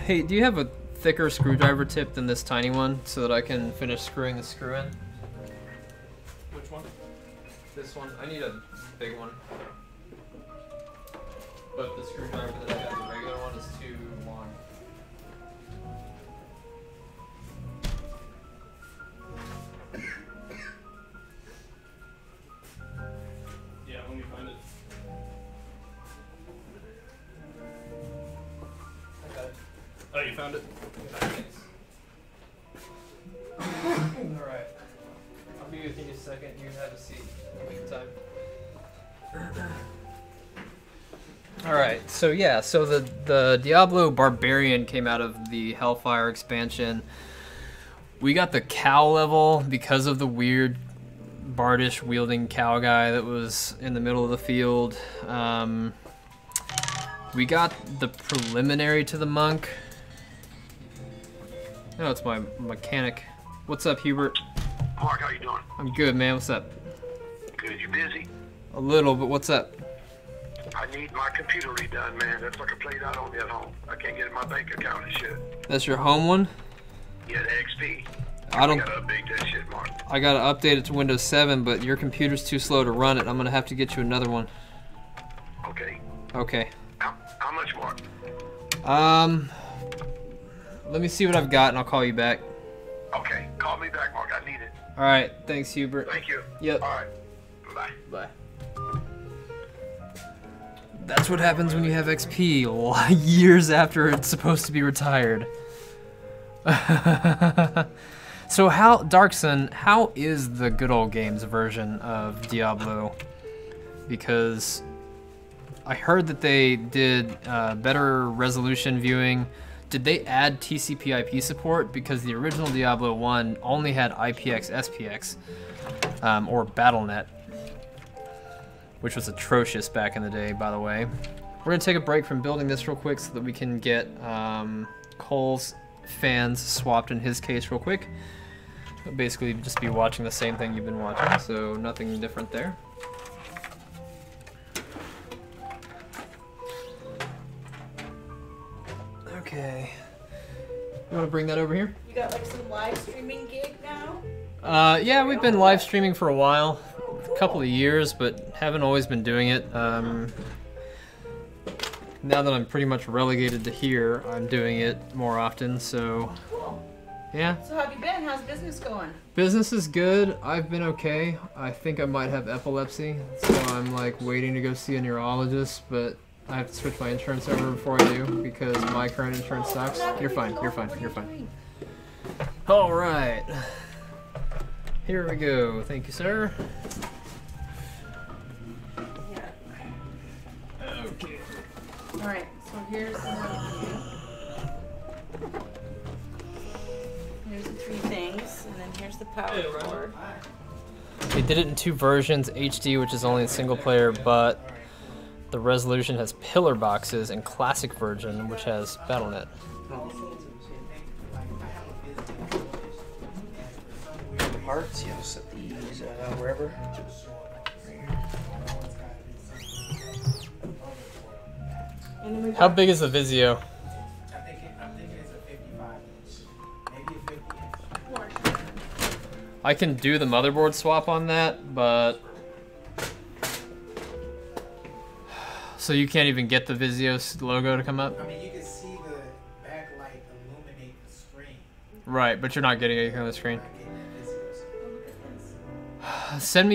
S1: Hey, do you have a thicker screwdriver tip than this tiny one so that I can finish screwing the screw in?
S2: Which one?
S1: This one. I need a big one. But the screwdriver that I got, the regular one, is too long.
S2: Yeah, let me find it.
S1: I got it.
S2: Oh, you found it?
S1: Thanks. Alright. I'll be with you in a second. You have a seat. Take your time. Alright, so yeah, so the Diablo Barbarian came out of the Hellfire expansion. We got the cow level because of the weird Bardish wielding cow guy that was in the middle of the field. We got the preliminary to the monk. Oh, it's my mechanic. What's up, Hubert?
S6: Mark, how you doing?
S1: I'm good, man. What's up?
S6: Good. You busy?
S1: A little, but what's up?
S6: I need my computer redone, man. That's like a played out on me at home. I can't get in my bank account and shit.
S1: That's your home one?
S6: Yeah, the XP.
S1: I don't.
S6: gotta update that shit, Mark.
S1: I gotta update it to Windows 7, but your computer's too slow to run it. I'm gonna have to get you another one.
S6: Okay.
S1: Okay.
S6: How much, Mark?
S1: Let me see what I've got, and I'll call you back.
S6: Okay, call me back, Mark. I need it.
S1: All right. Thanks, Hubert.
S6: Thank you.
S1: Yep.
S6: All right. Bye.
S1: Bye. That's what happens when you have XP years after it's supposed to be retired. So Darkson, how is the good old games version of Diablo? Because I heard that they did better resolution viewing. Did they add TCP/IP support? Because the original Diablo 1 only had IPX SPX, or BattleNet, which was atrocious back in the day, by the way. We're gonna take a break from building this real quick so that we can get Cole's fans swapped in his case real quick. He'll basically just be watching the same thing you've been watching, so nothing different there. Okay. You wanna bring that over here?
S4: You got like some live streaming gig now?
S1: Yeah, we've been live streaming for a while, a couple of years, but haven't always been doing it. Now that I'm pretty much relegated to here, I'm doing it more often, so
S4: Cool.
S1: yeah.
S4: So how have you been? How's business going?
S1: Business is good. I've been okay. I think I might have epilepsy, so I'm like waiting to go see a neurologist, but I have to switch my insurance over before I do because my current insurance sucks. You're fine, you're fine, you're fine. All right. Here we go. Thank you, sir. Okay.
S4: Alright, so here's the menu. Here's the three things, and then here's the power cord.
S1: They did it in two versions, HD, which is only in single player, but the resolution has pillar boxes, and classic version, which has BattleNet.
S7: Parts, you know, set these wherever.
S1: How big is the Vizio?
S7: I'm thinking it's a 55 inch, maybe a 50 inch.
S1: I can do the motherboard swap on that, but so you can't even get the Vizio logo to come up?
S7: I mean, you can see the backlight illuminate the screen.
S1: Right, but you're not getting anything on the screen.
S7: Not getting the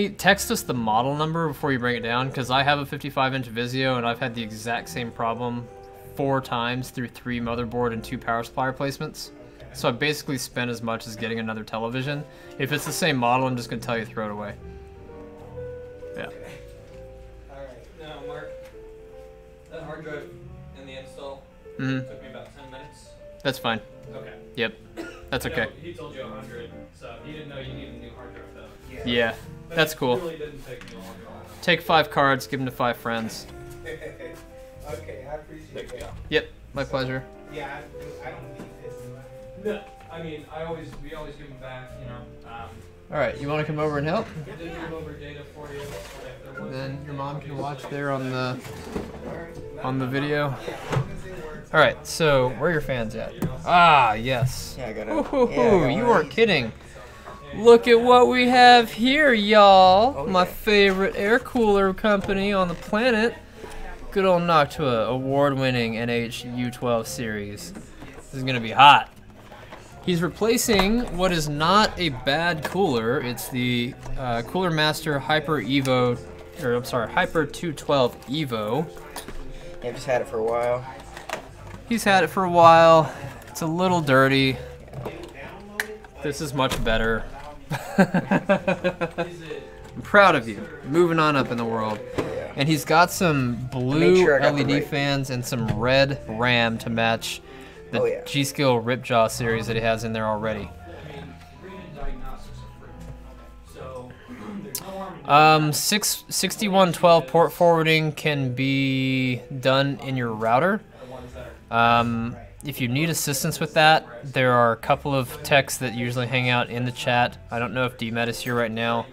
S7: visuals.
S1: Text us the model number before you bring it down, because I have a 55-inch Vizio and I've had the exact same problem 4 times through 3 motherboard and 2 power supply replacements. So I basically spent as much as getting another television. If it's the same model, I'm just going to tell you throw it away. Yeah.
S7: Alright.
S2: Now, Mark, that hard drive in the install
S1: Mm-hmm.
S2: took me about 10 minutes.
S1: That's fine.
S2: Okay.
S1: Yep. That's okay.
S2: No, he told you 100, so he didn't know you needed a new hard drive though.
S1: Yeah,
S2: But
S1: that's
S2: it
S1: cool.
S2: really didn't take me long at all.
S1: Take 5 cards, give them to 5 friends.
S7: Okay, I appreciate
S2: There you
S7: that.
S1: Yep, my pleasure.
S7: Yeah, I don't need this, do I?
S2: No, I mean, we always give them back, you know.
S1: Alright, you want to come over and help?
S2: I did give over data for you. If there was
S1: Then your mom can watch
S2: something
S1: there on the
S7: Alright.
S1: video.
S7: Yeah, as long as it works.
S1: Alright, so where are your fans at? Ah, yes.
S7: Yeah, I got
S1: Ooh, you weren't kidding. Look at what we have here, y'all.
S7: Oh,
S1: My
S7: yeah.
S1: favorite air cooler company on the planet. Good old Noctua, award-winning NH-U12 series. This is gonna be hot. He's replacing what is not a bad cooler. It's the Cooler Master Hyper 212 Evo.
S7: Yeah, I've just had it for a while.
S1: He's had it for a while. It's a little dirty. This is much better. I'm proud of you. Moving on up in the world. And he's got some blue
S7: sure I got the
S1: LED
S7: right-
S1: fans and some red RAM to match the
S7: Oh, yeah.
S1: G-Skill Ripjaw series that he has in there already.
S2: I mean, reading diagnostics are free. So there's no harm in
S1: 6112 port forwarding can be done in your router.
S2: the ones that are
S1: If you need assistance with that, there are a couple of techs that usually hang out in the chat. I don't know if DMET is here right now.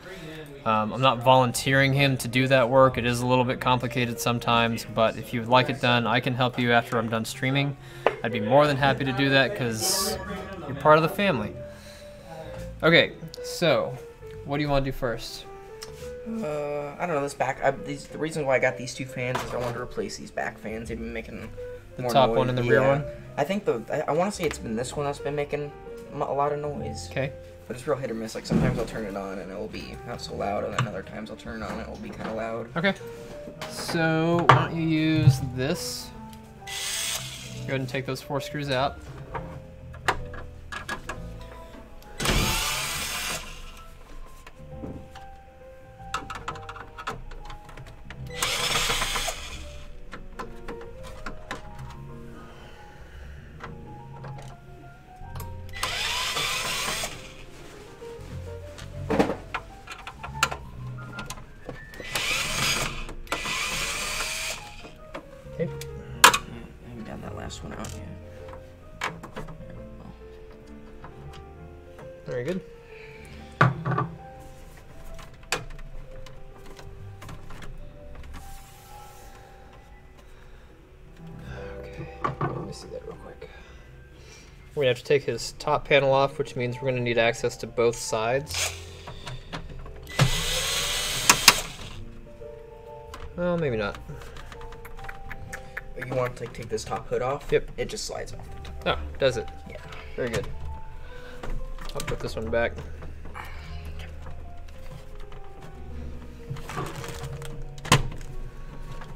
S1: I'm not volunteering him to do that work. It is a little bit complicated sometimes, but if you would like it done, I can help you after I'm done streaming. I'd be more than happy to do that because you're part of the family. Okay, so what do you want to do first?
S8: I don't know, this back, the reason why I got these two fans is I wanted to replace these back fans. They've been making
S1: The
S8: more
S1: top
S8: noise.
S1: one and the rear one?
S8: I think I want to say it's been this one that's been making a lot of noise.
S1: Okay.
S8: But it's real hit or miss. Like sometimes I'll turn it on and it will be not so loud, and then other times I'll turn it on and it will be kind of loud.
S1: Okay. So why don't you use this? Go ahead and take those 4 screws out. Okay.
S8: I haven't gotten that last one out yet.
S1: Very good. Okay, let me see that real quick. We're gonna have to take his top panel off, which means we're gonna need access to both sides. Well, maybe not.
S8: But you want to take this top hood off?
S1: Yep.
S8: It just slides off.
S1: Oh, does it?
S8: Yeah.
S1: Very good. I'll put this one back.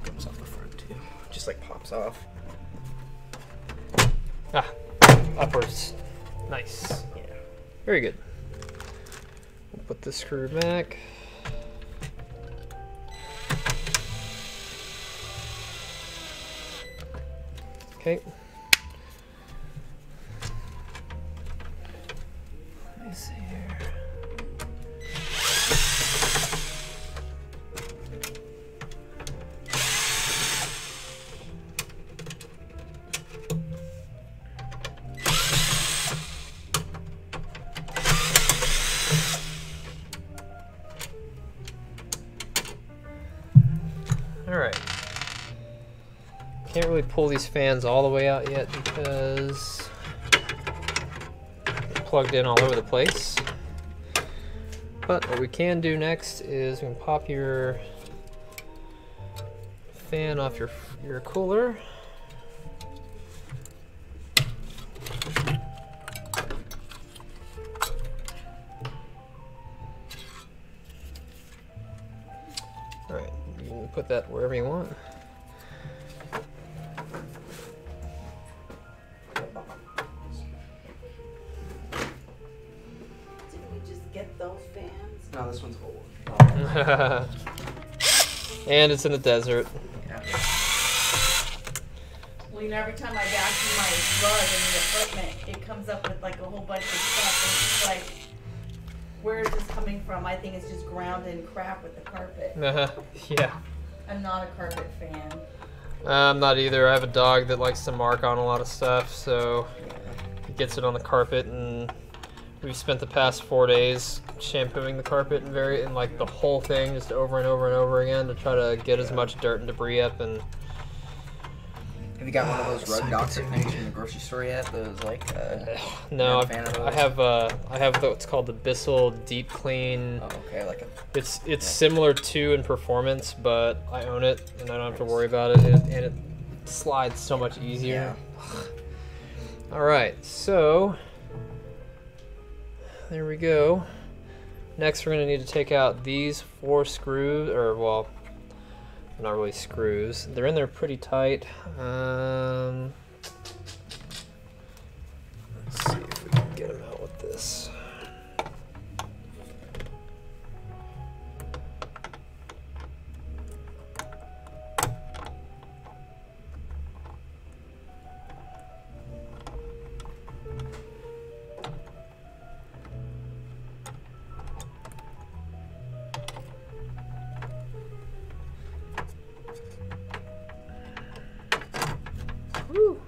S8: Comes off the front too. Just like pops off.
S1: Ah, upwards. Nice.
S8: Yeah.
S1: Very good. We'll put this screw back. Okay. Let me see here. All right. Can't really pull these fans all the way out yet because they're plugged in all over the place. But what we can do next is we can pop your fan off your cooler. All right, you can put that wherever you want.
S5: Did we just get those fans?
S8: No, this one's old.
S1: And it's in the desert.
S8: Yeah.
S5: Well, you know, every time I vacuum my rug in the equipment, it comes up with like a whole bunch of stuff, and it's like, where is this coming from? I think it's just ground in crap with the carpet.
S1: Yeah.
S5: I'm not a carpet fan.
S1: I'm not either. I have a dog that likes to mark on a lot of stuff, so he gets it on the carpet, and we've spent the past 4 days shampooing the carpet and like the whole thing just over and over and over again to try to get as much dirt and debris up. And
S8: Have you got one of those rug doctor things from the grocery store yet? Those like
S1: no,
S8: not a fan of
S1: I have what's called the Bissell Deep Clean.
S8: Oh, okay, like a
S1: It's similar to in performance, but I own it and I don't have to worry about it, and it slides so much easier. All right, so there we go. Next, we're gonna need to take out these 4 screws, or well, not really screws. They're in there pretty tight. Let's see if we can get them out with this. Woo.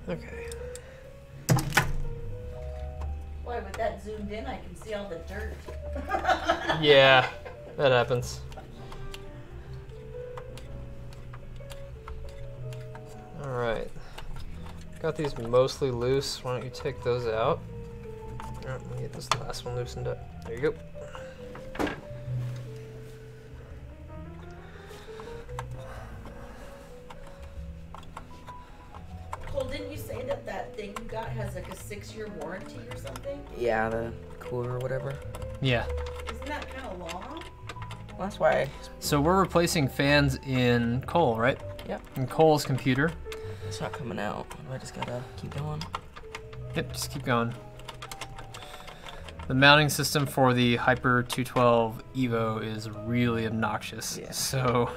S1: Okay.
S5: Boy, with that zoomed in, I can see all the dirt.
S1: Yeah, that happens. Alright. Got these mostly loose. Why don't you take those out? Alright, let me get this last one loosened up. There you go.
S5: Well, didn't you say that that thing you got has like a 6-year warranty or something?
S8: Yeah, the cooler or whatever.
S1: Yeah.
S5: Isn't that kind of long?
S8: Well, that's why.
S1: So we're replacing fans in Cole, right?
S8: Yep.
S1: In Cole's computer.
S8: It's not coming out. I just gotta keep going.
S1: Yep, just keep going. The mounting system for the Hyper 212 Evo is really obnoxious.
S8: Yeah.
S1: So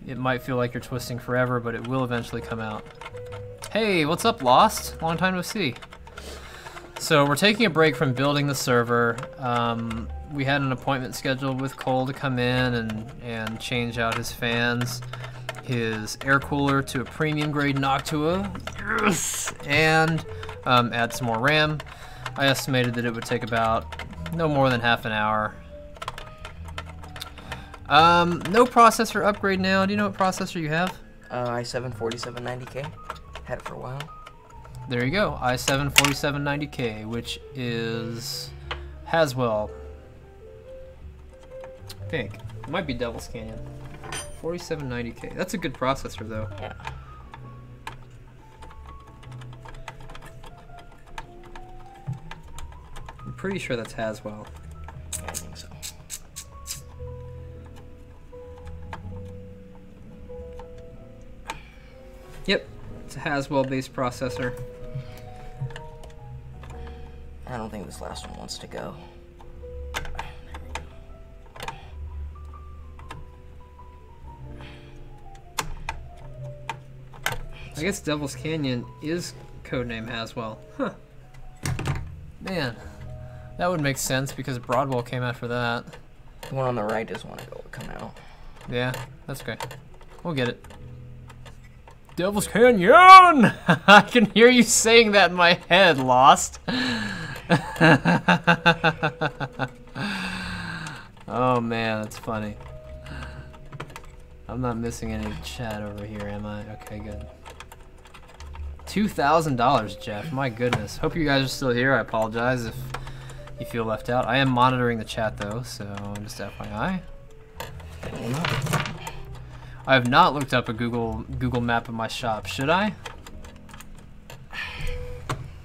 S1: it might feel like you're twisting forever, but it will eventually come out. Hey, what's up, Lost? Long time no see. So we're taking a break from building the server. We had an appointment scheduled with Cole to come in and change out his fans, his air cooler to a premium grade Noctua, yes, and add some more RAM. I estimated that it would take about no more than half an hour. No processor upgrade now. Do you know what processor you have?
S8: i7 4790K. Had it for a while.
S1: There you go, i7 4790K, which is Haswell. I think. It might be Devil's Canyon. 4790K. That's a good processor, though.
S8: Yeah.
S1: I'm pretty sure that's Haswell.
S8: Yeah, I think so.
S1: Yep, it's a Haswell-based processor.
S8: I don't think this last one wants to go.
S1: I guess Devil's Canyon is codename Haswell. Huh. Man, that would make sense because Broadwell came after that.
S8: The one on the right doesn't want to go come out.
S1: Yeah, that's okay. We'll get it. Devil's Canyon! I can hear you saying that in my head, Lost. Oh man, that's funny. I'm not missing any chat over here, am I? Okay, good. $2,000, Jeff. My goodness. Hope you guys are still here. I apologize if you feel left out. I am monitoring the chat though, so just FYI. I have not looked up a Google map of my shop. Should I?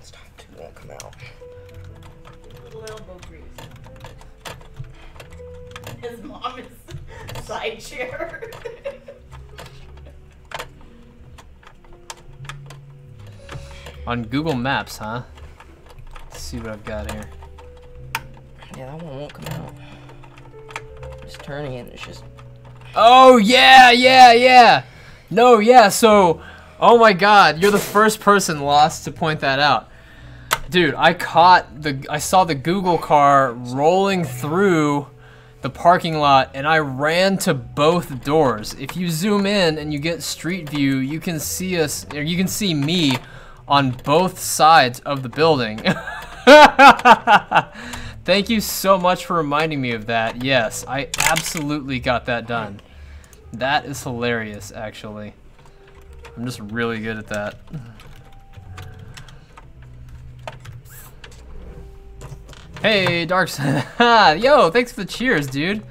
S8: Stop, it won't come out.
S5: Little elbow grease. His mom is side chair.
S1: On Google Maps, huh? Let's see what I've got here.
S8: Yeah, that one won't come out. Just turning it, it's just...
S1: Oh, yeah! No, yeah, so... Oh my god, you're the first person, Lost, to point that out. Dude, I saw the Google car rolling through the parking lot, and I ran to both doors. If you zoom in and you get street view, you can see us, or you can see me on both sides of the building. Thank you so much for reminding me of that. Yes, I absolutely got that done. That is hilarious, actually. I'm just really good at that. Hey, Darkside. Yo, thanks for the cheers, dude.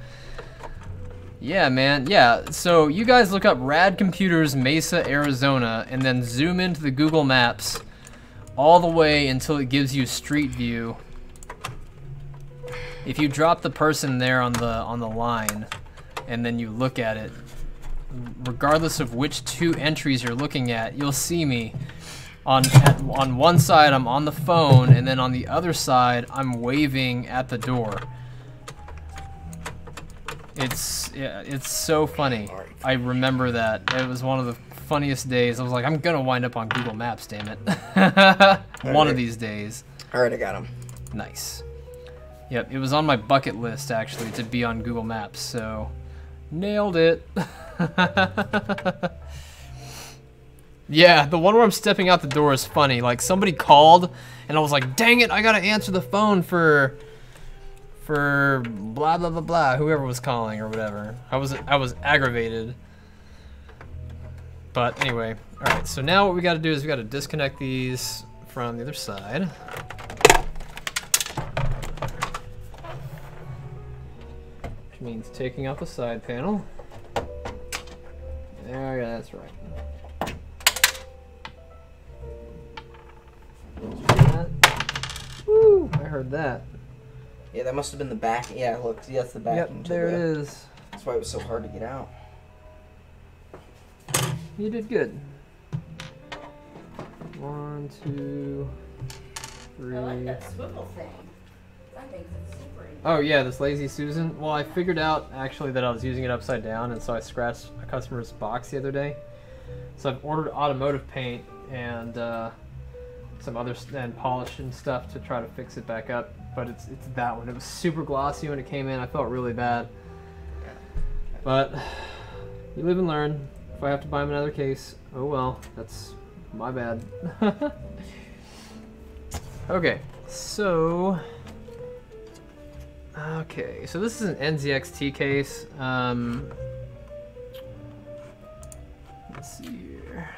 S1: Yeah, man. Yeah, so you guys look up Rad Computers Mesa, Arizona, and then zoom into the Google Maps all the way until it gives you street view. If you drop the person there on the line, and then you look at it, regardless of which two entries you're looking at, you'll see me. On one side, I'm on the phone, and then on the other side, I'm waving at the door. It's so funny. I remember that. It was one of the funniest days. I was like, I'm gonna wind up on Google Maps, damn it. One of these days.
S8: Alright, I got him.
S1: Nice. Yep, it was on my bucket list, actually, to be on Google Maps, so... Nailed it. Yeah, the one where I'm stepping out the door is funny. Like, somebody called, and I was like, dang it, I gotta answer the phone for blah, blah, blah, blah, whoever was calling or whatever. I was aggravated. But anyway, all right, so now what we got to do is we got to disconnect these from the other side. Which means taking out the side panel. There, yeah, that's right. Woo, I heard that.
S8: Yeah, that must have been the back. Yeah, look, see, that's the back.
S1: Yep, there it is.
S8: That's why it was so hard to get out.
S1: You did good. 1, 2, 3.
S5: I like that swivel thing. That makes it super easy.
S1: Oh yeah, this Lazy Susan. Well, I figured out actually that I was using it upside down, and so I scratched a customer's box the other day. So I've ordered automotive paint and some other and polish and stuff to try to fix it back up. But it's that one. It was super glossy when it came in. I felt really bad. But you live and learn. If I have to buy him another case, oh well, that's my bad. Okay, so this is an NZXT case. Let's see here.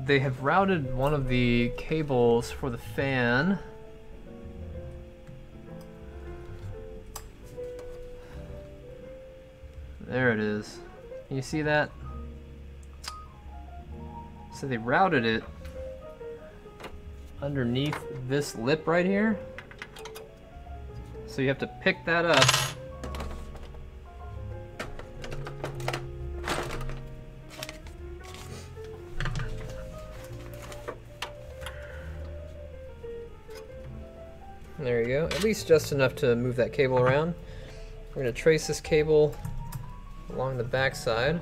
S1: They have routed one of the cables for the fan. There it is. Can you see that? So they routed it underneath this lip right here. So you have to pick that up. There you go. At least just enough to move that cable around. We're going to trace this cable along the back side.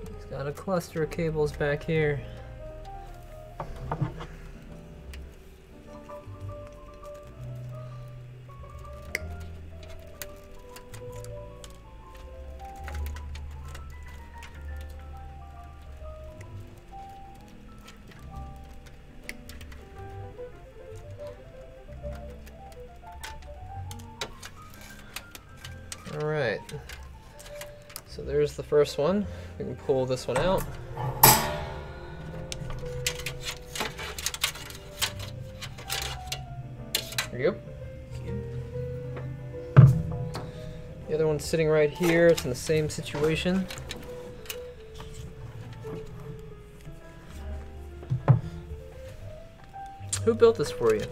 S1: It's got a cluster of cables back here. Alright, so there's the first one. We can pull this one out. There you go. The other one's sitting right here. It's in the same situation. Who built this for you?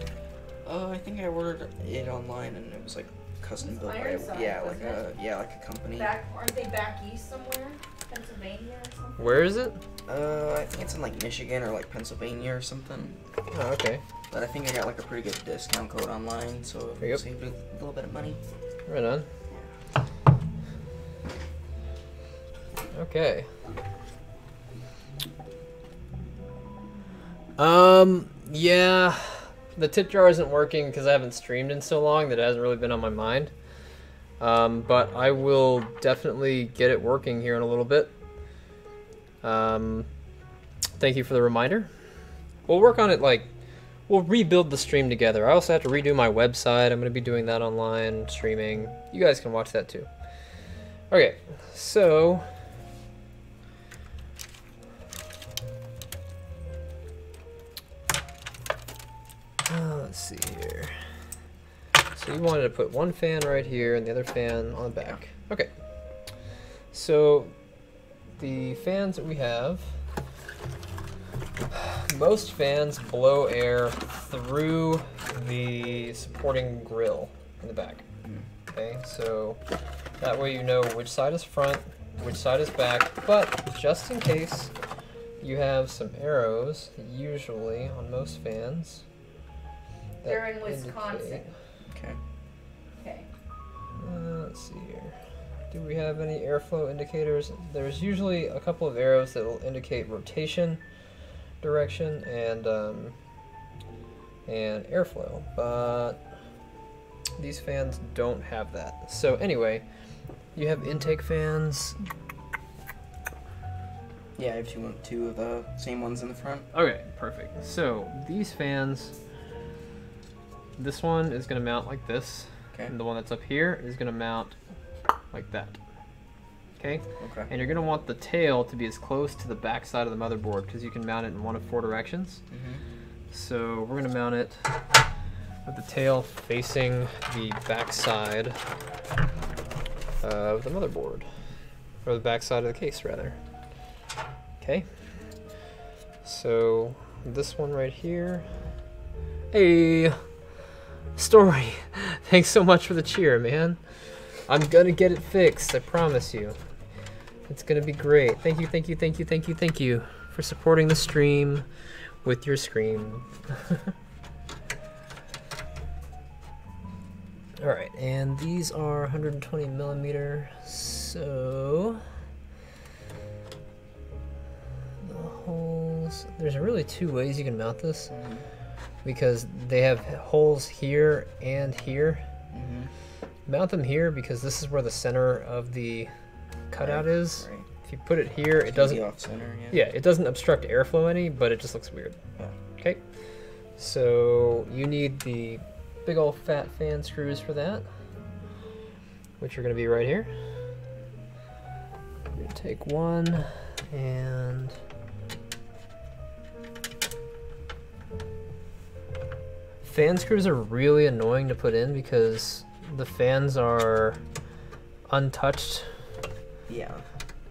S8: I think I ordered it online and it was like custom built by
S5: Ironside,
S8: like a company.
S5: Aren't they back east somewhere? Pennsylvania or something?
S1: Where is it?
S8: I think it's in like Michigan or like Pennsylvania or something.
S1: Oh, okay.
S8: But I think I got like a pretty good discount code online, so
S1: There you
S8: it
S1: go.
S8: saved a little bit of money.
S1: Right on. Okay. Yeah, the tip jar isn't working because I haven't streamed in so long that it hasn't really been on my mind. But I will definitely get it working here in a little bit. Thank you for the reminder. We'll work on it, we'll rebuild the stream together. I also have to redo my website. I'm going to be doing that online, streaming. You guys can watch that too. Okay, so let's see here. So you wanted to put one fan right here and the other fan on the back. Okay. So the fans that we have, most fans blow air through the supporting grill in the back. Okay, so that way you know which side is front, which side is back, but just in case you have some arrows, usually on most fans, that
S5: They're in Wisconsin.
S1: indicate-
S8: Okay.
S5: Okay.
S1: let's see here. Do we have any airflow indicators? There's usually a couple of arrows that will indicate rotation, direction, and airflow, but these fans don't have that. So anyway, you have intake fans.
S8: Yeah, I have two of the same ones in the front.
S1: Okay, perfect. So these fans this one is going to mount like this,
S8: Okay.
S1: and the one that's up here is going to mount like that. Okay?
S8: Okay.
S1: And you're going to want the tail to be as close to the back side of the motherboard because you can mount it in one of 4 directions. So we're going to mount it with the tail facing the back side of the motherboard, or the back side of the case rather. Okay, so this one right here. Hey, Story, thanks so much for the cheer, man. I'm gonna get it fixed, I promise you. It's gonna be great. Thank you, thank you, thank you, thank you, thank you for supporting the stream with your scream. All right, and these are 120 millimeter, so the holes, there's really 2 ways you can mount this because they have holes here and here. Mount them here because this is where the center of the cutout is.
S8: Right.
S1: If you put it here, it doesn't.
S8: Off center,
S1: Yeah, it doesn't obstruct airflow any, but it just looks weird.
S8: Yeah.
S1: Okay, so you need the big old fat fan screws for that, which are going to be right here. I'm going to take one and fan screws are really annoying to put in because the fans are untouched.
S8: Yeah.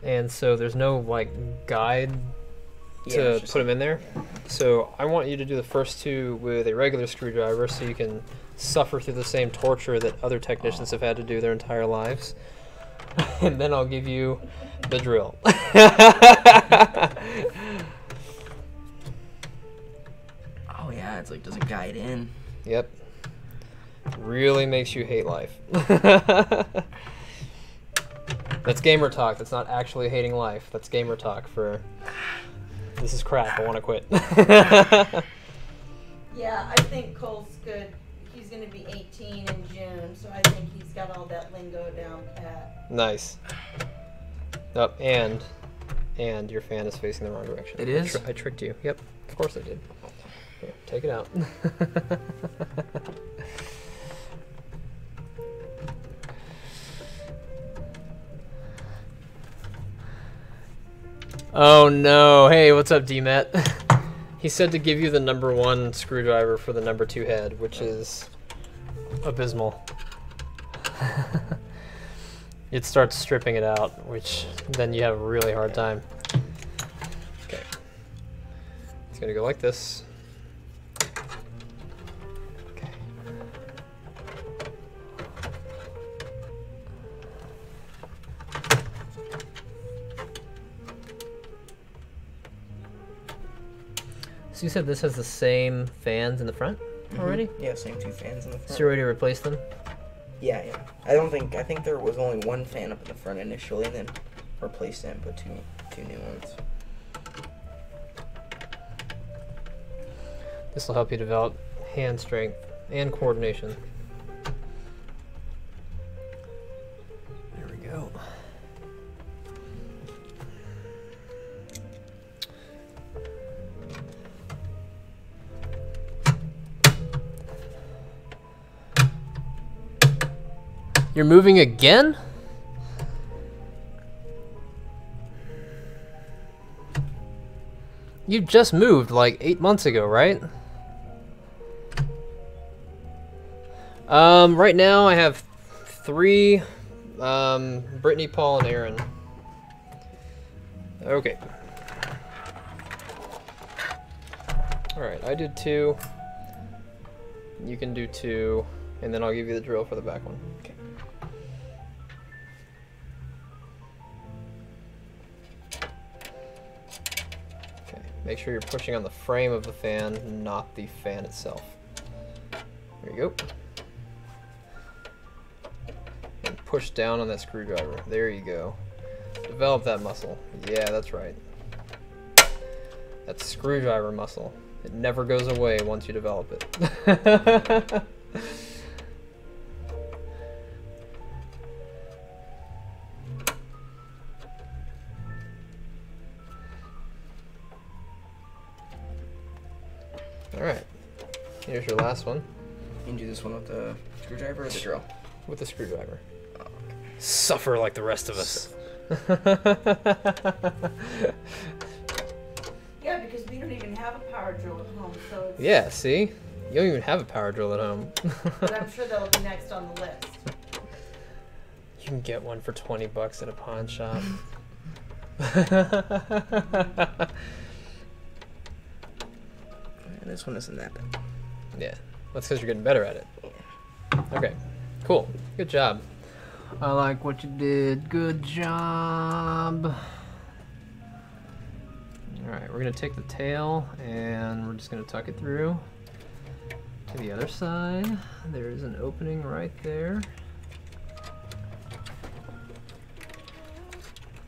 S1: And so there's no like guide to put them in there. So I want you to do the first 2 with a regular screwdriver so you can suffer through the same torture that other technicians have had to do their entire lives. And then I'll give you the drill.
S8: Oh yeah, it's like, does it guide in?
S1: Yep. Really makes you hate life. That's gamer talk. That's not actually hating life. That's gamer talk for, this is crap, I want to quit.
S5: Yeah, I think Cole's good. He's gonna be 18 in June, so I think he's got all that lingo down pat.
S1: Nice. Oh, and your fan is facing the wrong direction.
S8: It is?
S1: I tricked you. Yep, of course I did. Here, take it out. Oh no, hey, what's up, D-Met? He said to give you the number 1 screwdriver for the number 2 head, which is abysmal. It starts stripping it out, which then you have a really hard time. Okay. It's gonna go like this. Okay. So you said this has the same fans in the front already?
S8: Yeah, same 2 fans in the front.
S1: So you already replaced them?
S8: Yeah, yeah. I think there was only 1 fan up in the front initially, and then replaced it and put two new ones.
S1: This will help you develop hand strength and coordination. There we go. You're moving again? You just moved like 8 months ago, right? Right now I have 3, Brittany, Paul, and Aaron. Okay. Alright, I did 2. You can do 2, and then I'll give you the drill for the back one. Okay. Okay, make sure you're pushing on the frame of the fan, not the fan itself. There you go. And push down on that screwdriver. There you go. Develop that muscle. Yeah, that's right. That's screwdriver muscle. It never goes away once you develop it. Alright, here's your last one.
S8: You can do this one with the screwdriver or the drill?
S1: With the screwdriver.
S8: Oh, okay.
S1: Suffer like the rest of us.
S5: Yeah, because we don't even have a power drill at home, so it's,
S1: Yeah, see? You don't even have a power drill at home.
S5: but I'm sure that'll be next on the list.
S1: You can get one for $20 at a pawn shop.
S8: This one isn't that bad.
S1: Yeah, that's because you're getting better at it. Okay, cool. Good job. I like what you did. Good job. Alright, we're going to take the tail and we're just going to tuck it through to the other side. There's an opening right there.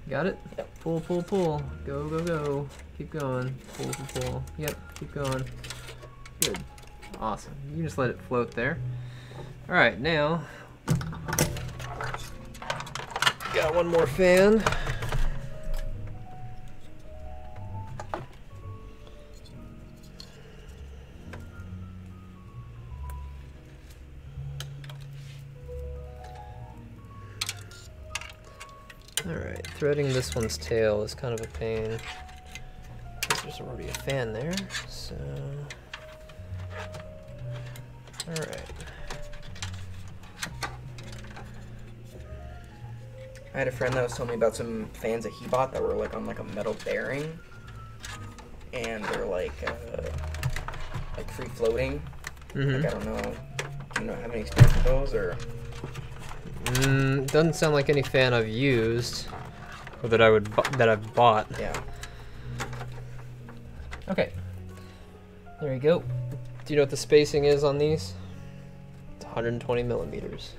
S1: Got it?
S8: Yep.
S1: Pull, pull, pull. Go, go, go. Keep going. Pull, pull, pull. Yep, keep going. Good. Awesome. You can just let it float there. Alright, now got one more fan. Alright, threading this one's tail is kind of a pain. There's already a fan there, so... Alright.
S8: I had a friend that was telling me about some fans that he bought that were like on like a metal bearing, and they're like free floating.
S1: Mm-hmm.
S8: Like I don't know. Do you know have any experience with those or?
S1: Doesn't sound like any fan I've used, or that I've bought.
S8: Yeah.
S1: Okay. There you go. Do you know what the spacing is on these? It's 120 millimeters.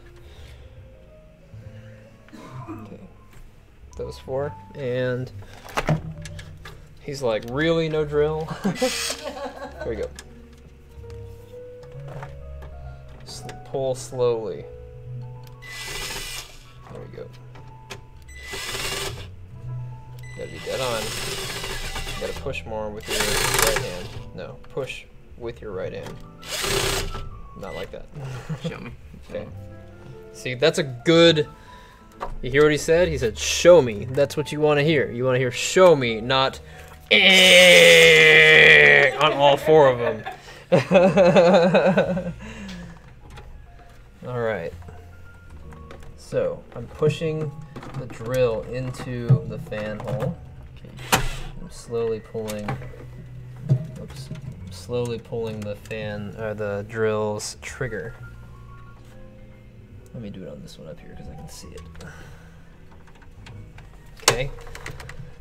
S1: Okay. Those four. And he's like, really? No drill? There we go. Pull slowly. There we go. Gotta be dead on. You gotta push more with your right hand. No, push with your right hand. Not like that.
S8: Show me.
S1: Okay. See, that's a good... You hear what he said? He said, show me. That's what you want to hear. You want to hear show me, not on all four of them. All right. So, I'm pushing the drill into the fan hole. Okay. I'm slowly pulling... Oops. Slowly pulling the fan, or the drill's trigger. Let me do it on this one up here because I can see it. Okay.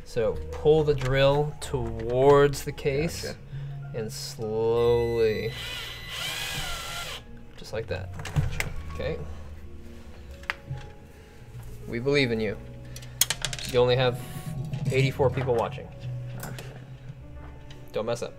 S1: So pull the drill towards the case.
S8: Gotcha.
S1: And slowly, just like that. Okay. We believe in you. You only have 84 people watching. Don't mess up.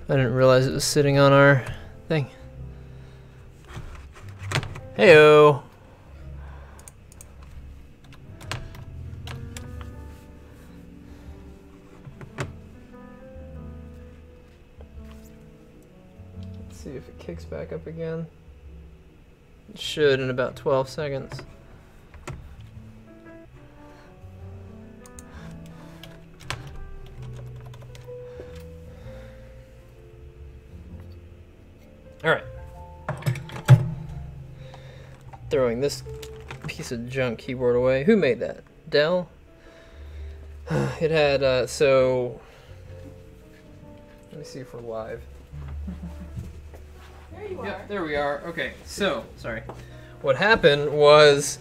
S1: I didn't realize it was sitting on our thing. Heyo. Let's see if it kicks back up again. It should in about 12 seconds. Alright. Throwing this piece of junk keyboard away. Who made that? Dell? It had, so... Let me see if we're live.
S5: There you are.
S1: Yep, there we are. Okay, so, sorry. What happened was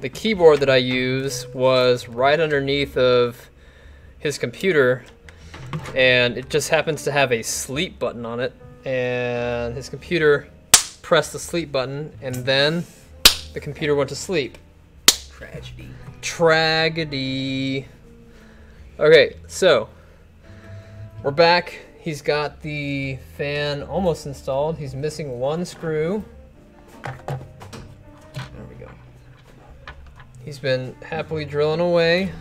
S1: the keyboard that I use was right underneath of his computer, and it just happens to have a sleep button on it, and his computer pressed the sleep button, and then the computer went to sleep.
S8: Tragedy.
S1: Tragedy. Okay, so we're back. He's got the fan almost installed. He's missing one screw.
S8: There we go.
S1: He's been happily drilling away.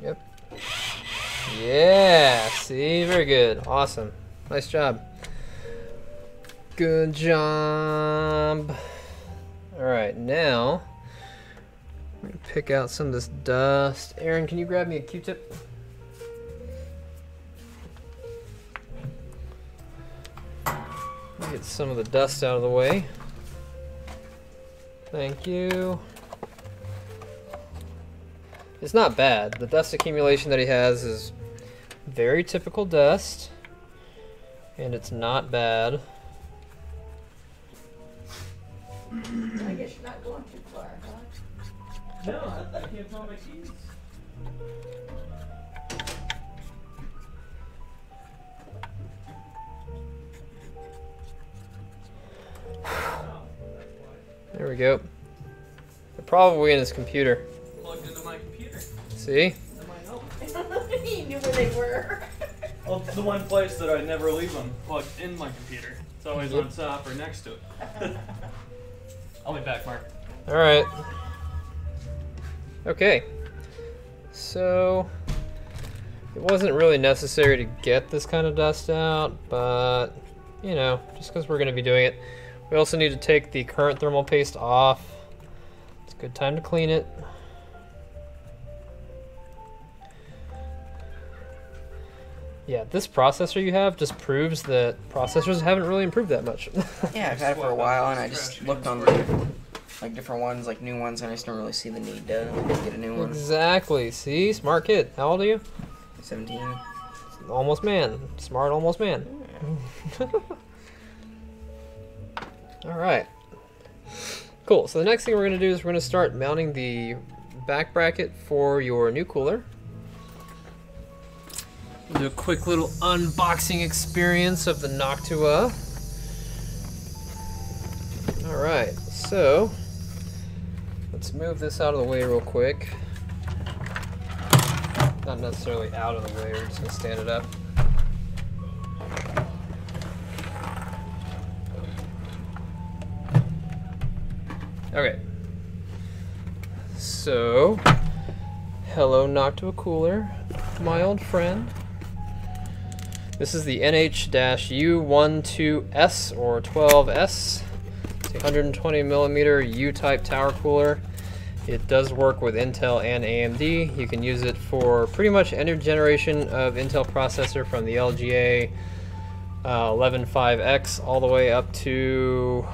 S1: Yep. Yeah, see, very good. Awesome. Nice job. Good job. Alright, now I'm gonna pick out some of this dust. Aaron, can you grab me a Q-tip? Get some of the dust out of the way. Thank you. It's not bad. The dust accumulation that he has is very typical dust, and it's not bad.
S5: I guess you're not going too far, huh?
S2: No, I can't find my keys.
S1: There we go. They're probably in his computer.
S2: Plugged into my computer.
S1: See?
S2: That might help.
S5: He knew where they were.
S2: Well, it's the one place that I never leave them plugged in my computer. It's always on top or next to it. I'll be back, Mark.
S1: Alright. Okay. So, it wasn't really necessary to get this kind of dust out, but, you know, just because we're going to be doing it. We also need to take the current thermal paste off. It's a good time to clean it. Yeah, this processor you have just proves that processors haven't really improved that much.
S8: Yeah, I've had it for a while, and I just looked on like different ones, like new ones, and I just don't really see the need to get a new one.
S1: Exactly. See? Smart kid. How old are you?
S8: 17.
S1: Almost man. Smart almost man. Alright. Cool. So the next thing we're going to do is we're going to start mounting the back bracket for your new cooler. Do a quick little unboxing experience of the Noctua. Alright, so let's move this out of the way real quick. Not necessarily out of the way, we're just going to stand it up. Okay. So, hello Noctua Cooler, my old friend. This is the NH-U12S or 12S. It's a 120 millimeter U-type tower cooler. It does work with Intel and AMD. You can use it for pretty much any generation of Intel processor from the LGA 115X all the way up to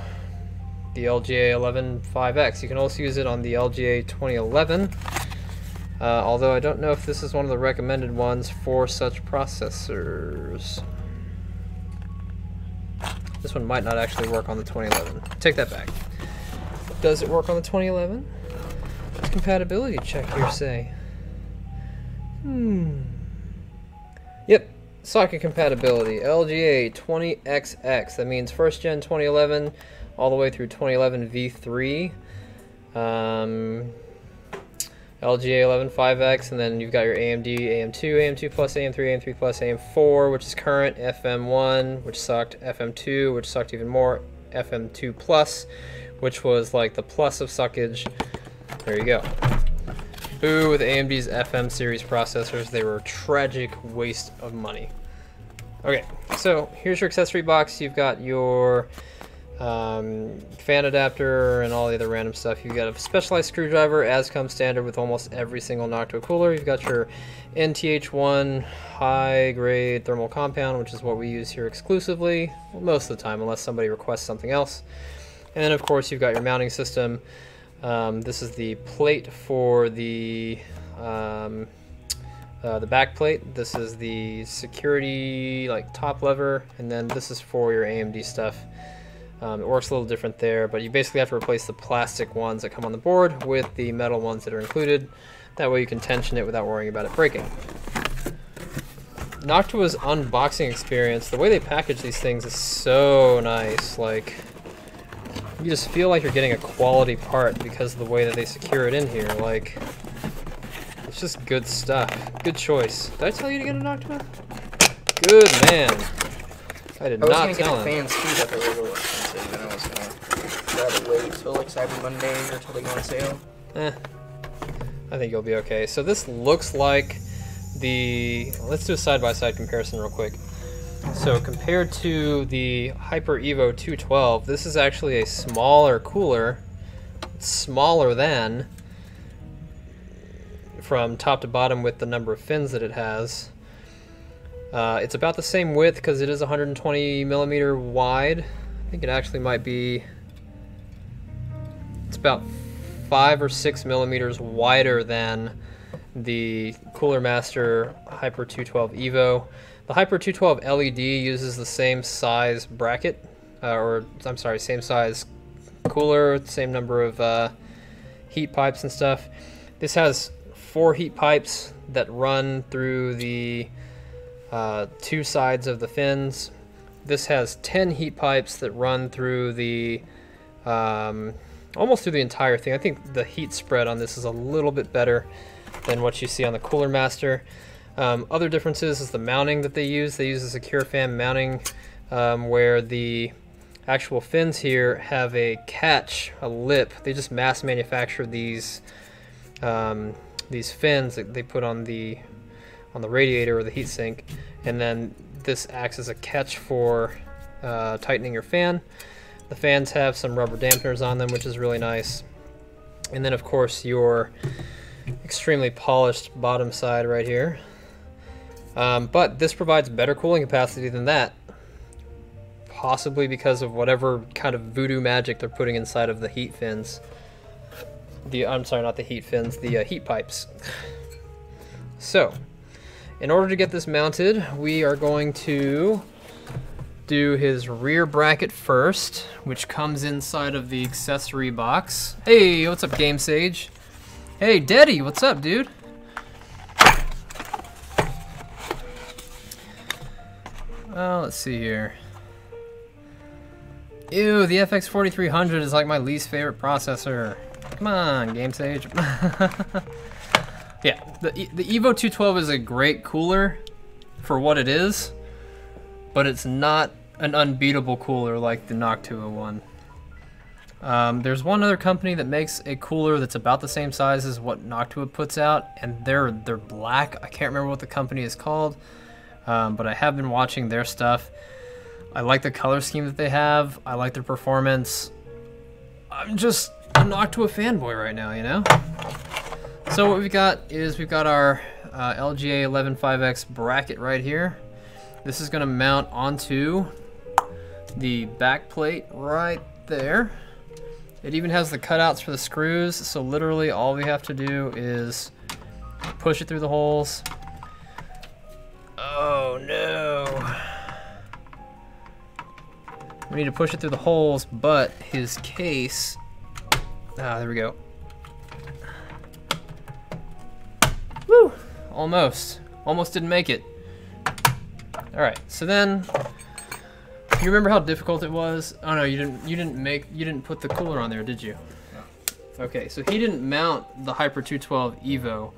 S1: the LGA 115X. You can also use it on the LGA 2011. Although I don't know if this is one of the recommended ones for such processors. This one might not actually work on the 2011. Take that back. Does it work on the 2011? What's compatibility check here say? Yep, socket compatibility. LGA 20XX. That means first gen 2011 all the way through 2011 V3. LGA 115X, and then you've got your AMD, AM2, AM2 Plus, AM3, AM3 Plus, AM4, which is current, FM1, which sucked, FM2, which sucked even more, FM2 Plus, which was like the plus of suckage. There you go. Boo with AMD's FM series processors. They were a tragic waste of money. Okay, so here's your accessory box. You've got your fan adapter and all the other random stuff. You've got a specialized screwdriver, as comes standard with almost every single Noctua cooler. You've got your NTH1 high grade thermal compound, which is what we use here exclusively, well, most of the time, unless somebody requests something else. And then of course you've got your mounting system. This is the plate for the back plate. This is the security like top lever, and then this is for your AMD stuff. It works a little different there, but you basically have to replace the plastic ones that come on the board with the metal ones that are included. That way you can tension it without worrying about it breaking. Noctua's unboxing experience, the way they package these things is so nice. Like, you just feel like you're getting a quality part because of the way that they secure it in here. Like, it's just good stuff. Good choice. Did I tell you to get a Noctua? Good man. I did not tell him.
S8: I was gonna get the fans too, but they were a little expensive, and I was gonna rather wait till like Cyber Monday or till they go on sale.
S1: I think you'll be okay. So this looks like the, let's do a side-by-side comparison real quick. So compared to the Hyper Evo 212, this is actually a smaller cooler, smaller than from top to bottom with the number of fins that it has. It's about the same width because it is 120 millimeter wide. I think it actually might be, it's about 5 or 6 millimeters wider than the Cooler Master Hyper 212 Evo. The Hyper 212 LED uses the same size bracket, same size cooler, same number of heat pipes and stuff. This has 4 heat pipes that run through the 2 sides of the fins. This has 10 heat pipes that run through the almost through the entire thing. I think the heat spread on this is a little bit better than what you see on the Cooler Master. Other differences is the mounting that they use. They use a Secure Fan mounting where the actual fins here have a catch, a lip. They just mass manufacture these fins that they put on the radiator or the heatsink, and then this acts as a catch for tightening your fan. The fans have some rubber dampeners on them, which is really nice. And then of course your extremely polished bottom side right here. But this provides better cooling capacity than that, possibly because of whatever kind of voodoo magic they're putting inside of the heat fins. I'm sorry, not the heat fins, the heat pipes. So, in order to get this mounted, we are going to do his rear bracket first, which comes inside of the accessory box. Hey, what's up, Game Sage? Hey, Deddy, what's up, dude? Let's see here. Ew, the FX 4300 is like my least favorite processor. Come on, Game Sage. Yeah, the Evo 212 is a great cooler for what it is, but it's not an unbeatable cooler like the Noctua one. There's one other company that makes a cooler that's about the same size as what Noctua puts out, and they're black. I can't remember what the company is called, but I have been watching their stuff. I like the color scheme that they have. I like their performance. I'm just a Noctua fanboy right now, you know? So what we've got is we've got our LGA 115X bracket right here. This is going to mount onto the back plate right there. It even has the cutouts for the screws, so literally all we have to do is push it through the holes. Oh no. We need to push it through the holes, but his case, there we go. Woo, almost didn't make it. All right, so then, you remember how difficult it was? Oh no, you didn't put the cooler on there, did you? No. Okay, so he didn't mount the Hyper 212 Evo.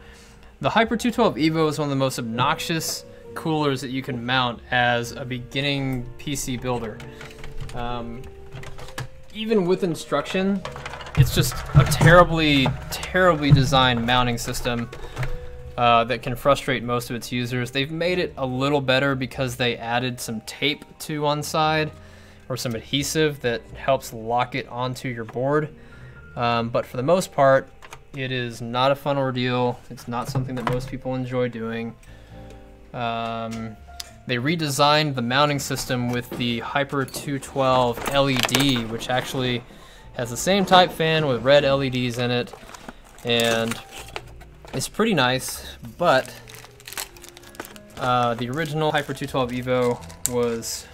S1: The Hyper 212 Evo is one of the most obnoxious coolers that you can mount as a beginning PC builder. Even with instruction, it's just a terribly designed mounting system that can frustrate most of its users. They've made it a little better because they added some tape to one side or some adhesive that helps lock it onto your board. But for the most part, it is not a fun ordeal. It's not something that most people enjoy doing. They redesigned the mounting system with the Hyper 212 LED, which actually has the same type fan with red LEDs in it, and it's pretty nice, but the original Hyper 212 Evo was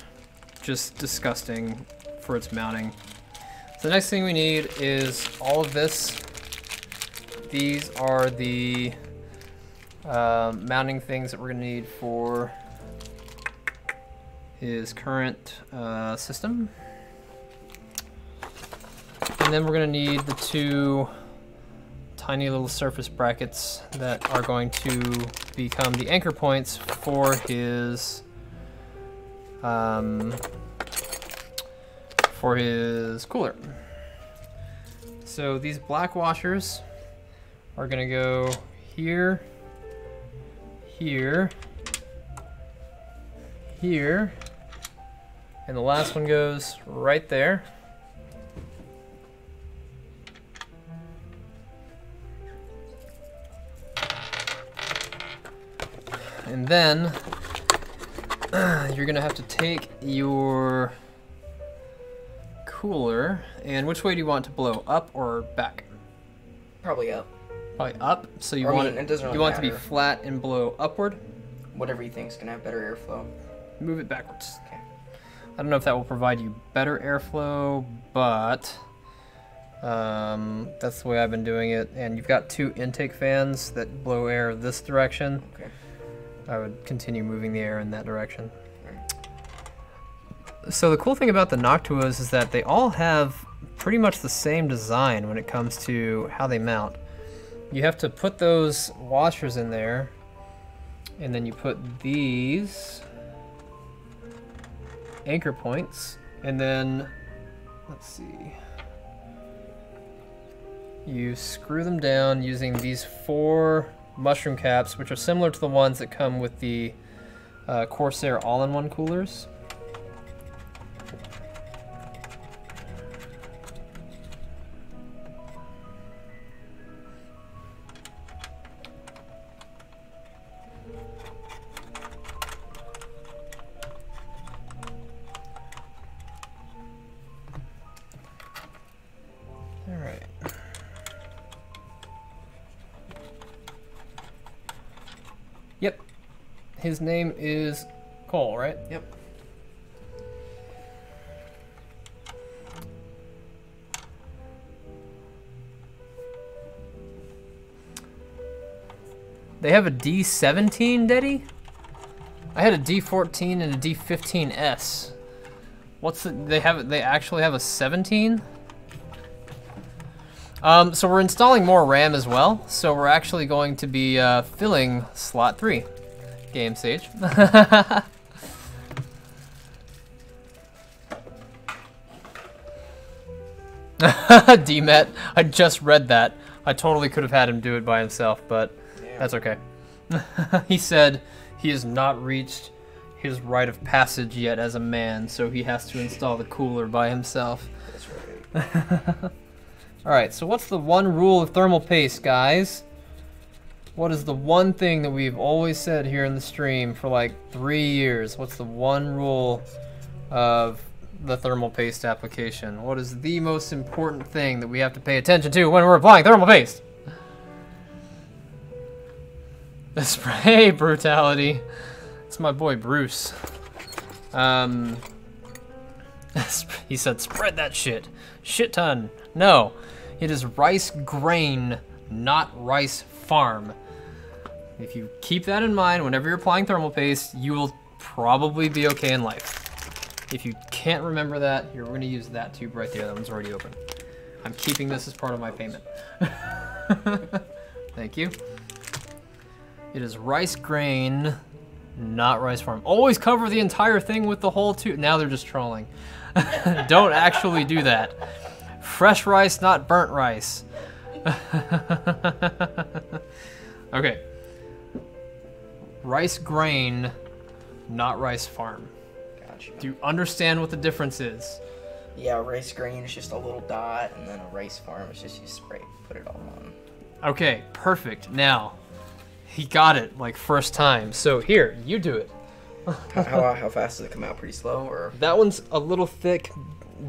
S1: just disgusting for its mounting. So the next thing we need is all of this. These are the mounting things that we're going to need for his current system. And then we're going to need the 2 tiny little surface brackets that are going to become the anchor points for his cooler. So these black washers are going to go here, here, here, and the last one goes right there. And then you're gonna have to take your cooler, and which way do you want it to blow, up or back?
S8: Probably up.
S1: Probably up. So you
S8: Or, I
S1: want
S8: mean, it doesn't really
S1: you want it to be
S8: matter.
S1: flat and blow upward.
S8: Whatever you think's gonna have better airflow.
S1: Move it backwards.
S8: Okay.
S1: I don't know if that will provide you better airflow, but that's the way I've been doing it. And you've got 2 intake fans that blow air this direction.
S8: Okay.
S1: I would continue moving the air in that direction. So the cool thing about the Noctuas is that they all have pretty much the same design when it comes to how they mount. You have to put those washers in there, and then you put these anchor points, and then, let's see, you screw them down using these 4 mushroom caps, which are similar to the ones that come with the Corsair all-in-one coolers. All right. Yep. His name is Cole, right?
S8: Yep.
S1: They have a D17, Daddy? I had a D14 and a D15S. What's the, they actually have a 17? So we're installing more RAM as well. So we're actually going to be filling slot 3. Game Sage. DMet, I just read that. I totally could have had him do it by himself, but that's okay. He said he has not reached his rite of passage yet as a man, so he has to install the cooler by himself.
S8: That's right.
S1: Alright, so what's the one rule of thermal paste, guys? What is the one thing that we've always said here in the stream for like 3 years? What's the one rule of the thermal paste application? What is the most important thing that we have to pay attention to when we're applying thermal paste? The spray brutality. It's my boy Bruce. He said, spread that shit. Shit ton. No, it is rice grain, not rice farm. If you keep that in mind whenever you're applying thermal paste, you will probably be okay in life. If you can't remember that, here, we're gonna use that tube right there. That one's already open. I'm keeping this as part of my payment. Thank you. It is rice grain, not rice farm. Always cover the entire thing with the whole tube. Now they're just trolling. Don't actually do that. Fresh rice, not burnt rice. Okay. Rice grain, not rice farm.
S8: Gotcha.
S1: Do you understand what the difference is?
S8: Yeah, rice grain is just a little dot, and then a rice farm is just you spray, put it all on.
S1: Okay, perfect. Now, he got it like first time. So here, you do it.
S8: How fast does it come out? Pretty slow, or?
S1: That one's a little thick.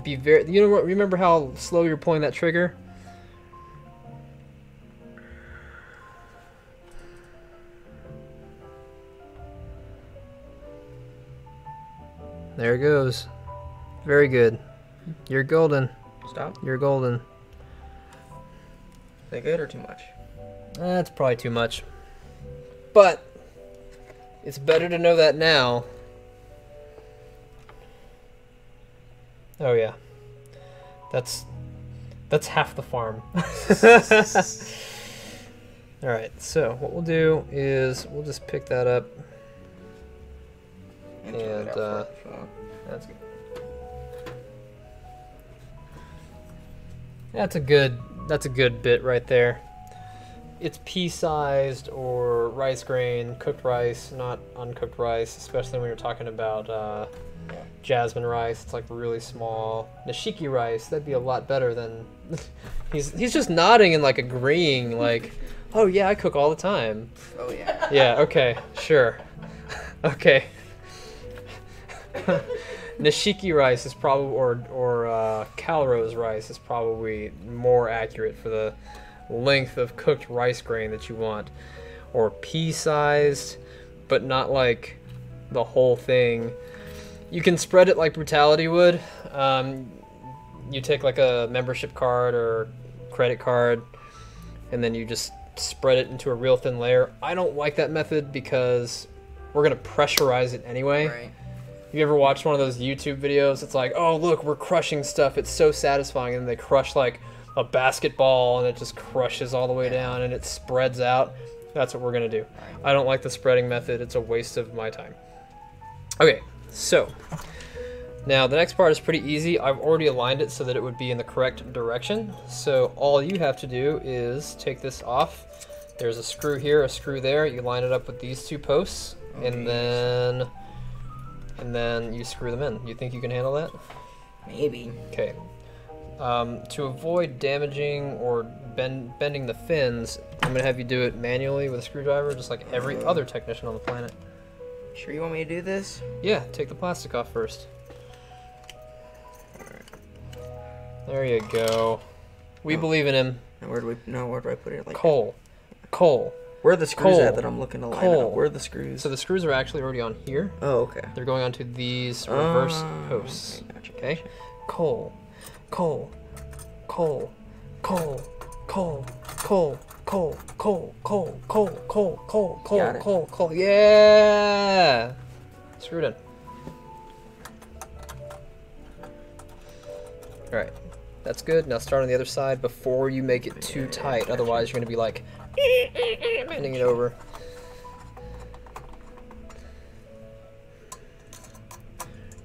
S1: Be very. You know what? Remember how slow you're pulling that trigger? There it goes. Very good. You're golden.
S8: Stop.
S1: You're golden.
S8: Is that good or too much?
S1: That's probably too much. But it's better to know that now. Oh yeah. That's half the farm. Alright, so what we'll do is we'll just pick that up. And that's good. That's a good bit right there. It's pea-sized or rice grain, cooked rice, not uncooked rice, especially when you're talking about jasmine rice. It's like really small. Nishiki rice, that'd be a lot better than... he's just nodding and like agreeing like, oh yeah, I cook all the time.
S8: Oh yeah.
S1: Yeah, okay, sure. Okay. Nishiki rice is probably, or Calrose rice is probably more accurate for the length of cooked rice grain that you want. Or pea-sized, but not like the whole thing. You can spread it like Brutality would. You take like a membership card or credit card, and then you just spread it into a real thin layer. I don't like that method because we're gonna pressurize it anyway.
S8: Right.
S1: You ever watched one of those YouTube videos? It's like, oh look, we're crushing stuff. It's so satisfying, and they crush like a basketball, and it just crushes all the way down, and it spreads out. That's what we're gonna do. I don't like the spreading method. It's a waste of my time. Okay, so now the next part is pretty easy. I've already aligned it so that it would be in the correct direction. So all you have to do is take this off. There's a screw here, a screw there. You line it up with these two posts, and then you screw them in. You think you can handle that?
S8: Maybe.
S1: Okay. To avoid damaging or bending the fins, I'm gonna have you do it manually with a screwdriver, just like every other technician on the planet.
S8: Sure you want me to do this?
S1: Yeah, take the plastic off first. There you go. We believe in him.
S8: Now where do I put it? Like
S1: Cole.
S8: Where are the screws
S1: Cole.
S8: at that I'm looking to line it
S1: Cole.
S8: up? Where are the screws?
S1: So the screws are actually already on here.
S8: Oh, okay.
S1: They're going onto these reverse posts.
S8: Okay, gotcha.
S1: Okay? Cole. Yeah! Screwed in. Alright. That's good. Now start on the other side before you make it too tight. Otherwise, you're going to be like bending it over.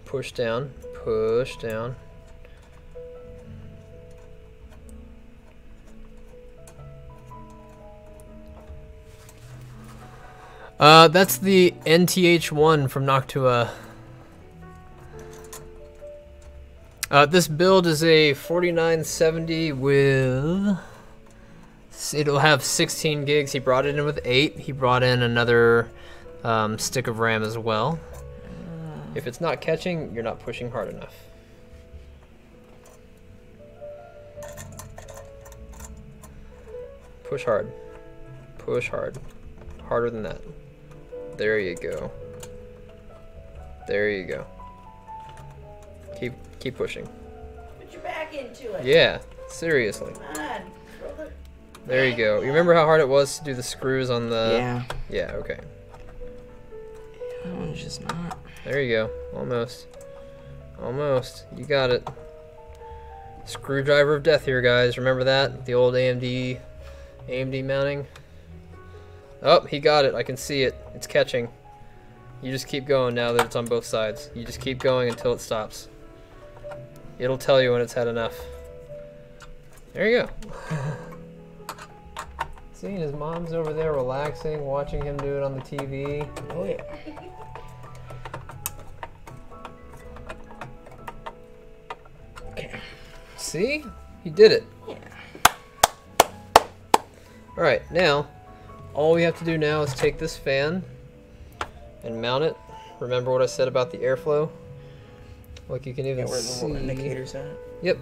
S1: Push down. Push down. That's the NTH1 from Noctua. This build is a 4970 with... It'll have 16 gigs. He brought it in with 8. He brought in another stick of RAM as well. If it's not catching, you're not pushing hard enough. Push hard. Push hard. Harder than that. There you go. There you go. Keep pushing.
S5: Put your back into it.
S1: Yeah, seriously.
S5: Come on.
S1: There you go. You remember how hard it was to do the screws on the...
S8: Yeah.
S1: Yeah, okay.
S8: That one's just not.
S1: There you go. Almost. Almost. You got it. Screwdriver of death here, guys. Remember that? The old AMD mounting. Oh, he got it. I can see it. It's catching. You just keep going now that it's on both sides. You just keep going until it stops. It'll tell you when it's had enough. There you go. See, his mom's over there relaxing, watching him do it on the TV.
S8: Oh yeah. Okay.
S1: See? He did it.
S8: Yeah.
S1: Alright, now, all we have to do now is take this fan and mount it. Remember what I said about the airflow? Like you can even
S8: Where the
S1: see...
S8: little indicators at?
S1: Yep.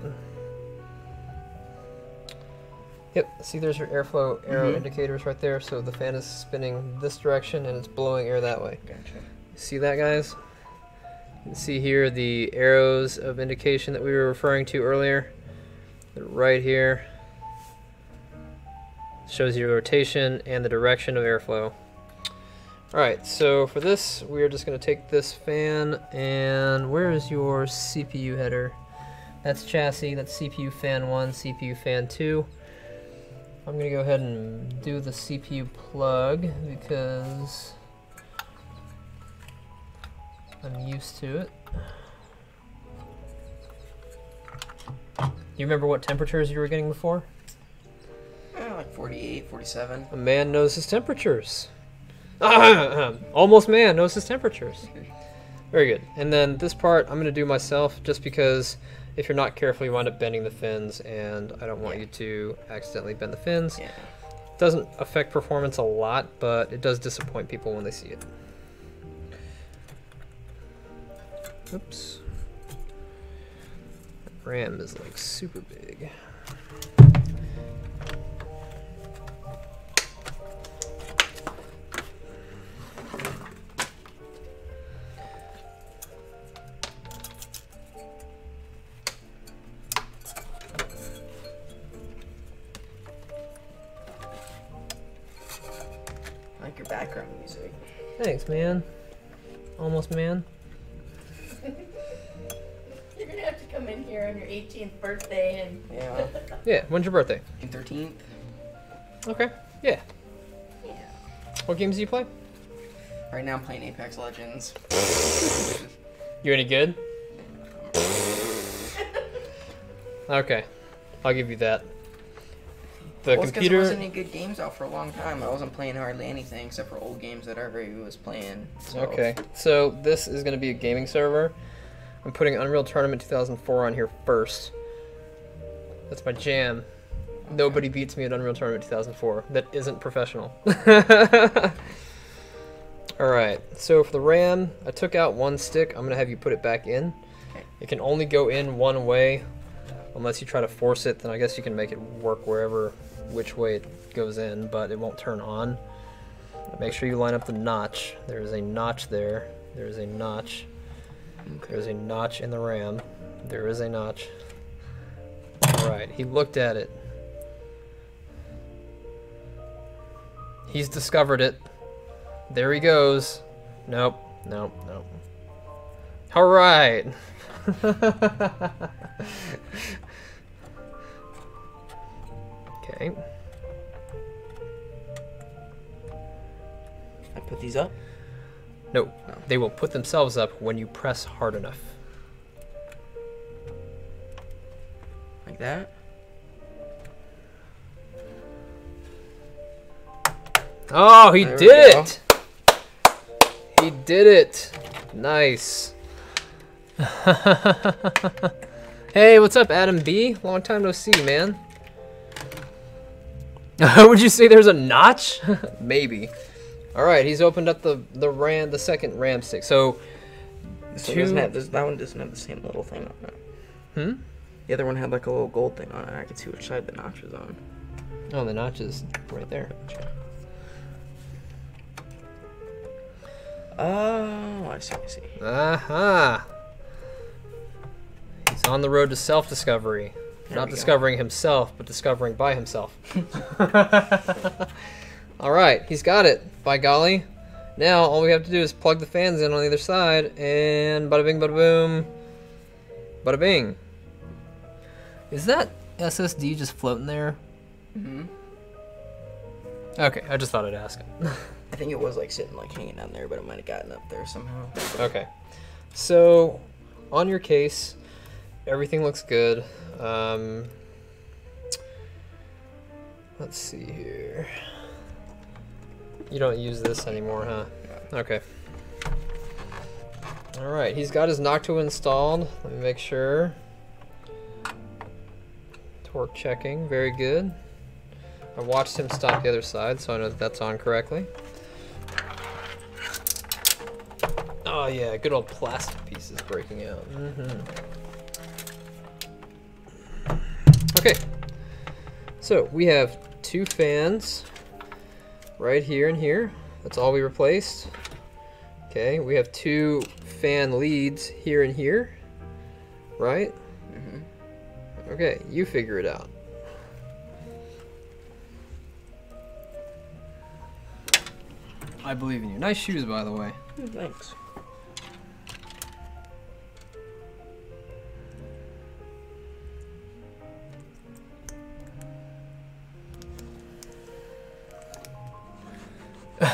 S1: Yep, see there's your airflow arrow indicators right there, so the fan is spinning this direction and it's blowing air that way.
S8: Gotcha.
S1: See that, guys? You can see here the arrows of indication that we were referring to earlier. They're right here. Shows you rotation and the direction of airflow. Alright, so for this, we're just going to take this fan, and where is your CPU header? That's chassis, that's CPU fan 1, CPU fan 2. I'm going to go ahead and do the CPU plug because I'm used to it. Do you remember what temperatures you were getting before?
S8: Like 48, 47.
S1: A man knows his temperatures. Almost man knows his temperatures. Very good. And then this part I'm going to do myself just because if you're not careful you wind up bending the fins, and I don't want you to accidentally bend the fins.
S8: Yeah.
S1: It doesn't affect performance a lot, but it does disappoint people when they see it. Oops. That RAM is like super big.
S8: I like your background music.
S1: Thanks, man. Almost man.
S5: You're gonna have to come in here on your 18th birthday and.
S8: Yeah.
S1: Yeah, when's your birthday?
S8: 13th.
S1: Okay, yeah.
S5: Yeah.
S1: What games do you play?
S8: Right now I'm playing Apex Legends.
S1: You any good? Okay, I'll give you that. The
S8: Well, it's 'cause
S1: computer.
S8: there wasn't any good games out for a long time. I wasn't playing hardly anything except for old games that everybody was playing. So.
S1: Okay, so this is going to be a gaming server. I'm putting Unreal Tournament 2004 on here first. That's my jam. Nobody beats me at Unreal Tournament 2004. That isn't professional. Alright, so for the RAM, I took out one stick. I'm going to have you put it back in.
S8: Okay.
S1: It can only go in one way. Unless you try to force it, then I guess you can make it work wherever, which way it goes in, but it won't turn on. Make sure you line up the notch. There is a notch there. There is a notch.
S8: Okay.
S1: There's a notch in the RAM. There is a notch. Alright, he looked at it. He's discovered it. There he goes. Nope, nope, nope. Alright. Okay.
S8: I put these up?
S1: No, they will put themselves up when you press hard enough.
S8: Like that?
S1: Oh, he
S8: There we
S1: did
S8: go.
S1: it! He did it. Nice. Hey, what's up, Adam B? Long time no see, man. Would you say there's a notch? Maybe. All right, he's opened up the second RAM stick. So,
S8: So that one doesn't have the same little thing on it.
S1: Hmm?
S8: The other one had like a little gold thing on it. I could see which side the notch was on.
S1: Oh, the notch is right there.
S8: Oh, I see, I see.
S1: Aha. He's on the road to self-discovery. Not
S8: we go.
S1: discovering himself, but discovering by himself. All right, he's got it. By golly. Now, all we have to do is plug the fans in on either side, and bada bing, bada boom, bada bing. Is that SSD just floating there?
S8: Mm-hmm.
S1: Okay, I just thought I'd ask.
S8: I think it was like sitting like hanging down there, but it might have gotten up there somehow.
S1: Okay, so on your case, everything looks good. Let's see here. You don't use this anymore, huh? Okay. Alright, he's got his Noctua installed. Let me make sure. Torque checking, very good. I watched him stop the other side, so I know that that's on correctly. Oh yeah, good old plastic pieces breaking out. Okay, so we have two fans right here and here. That's all we replaced. Okay, we have 2 fan leads here and here, right?
S8: Mm-hmm.
S1: Okay, you figure it out. I believe in you. Nice shoes, by the way.
S8: Thanks.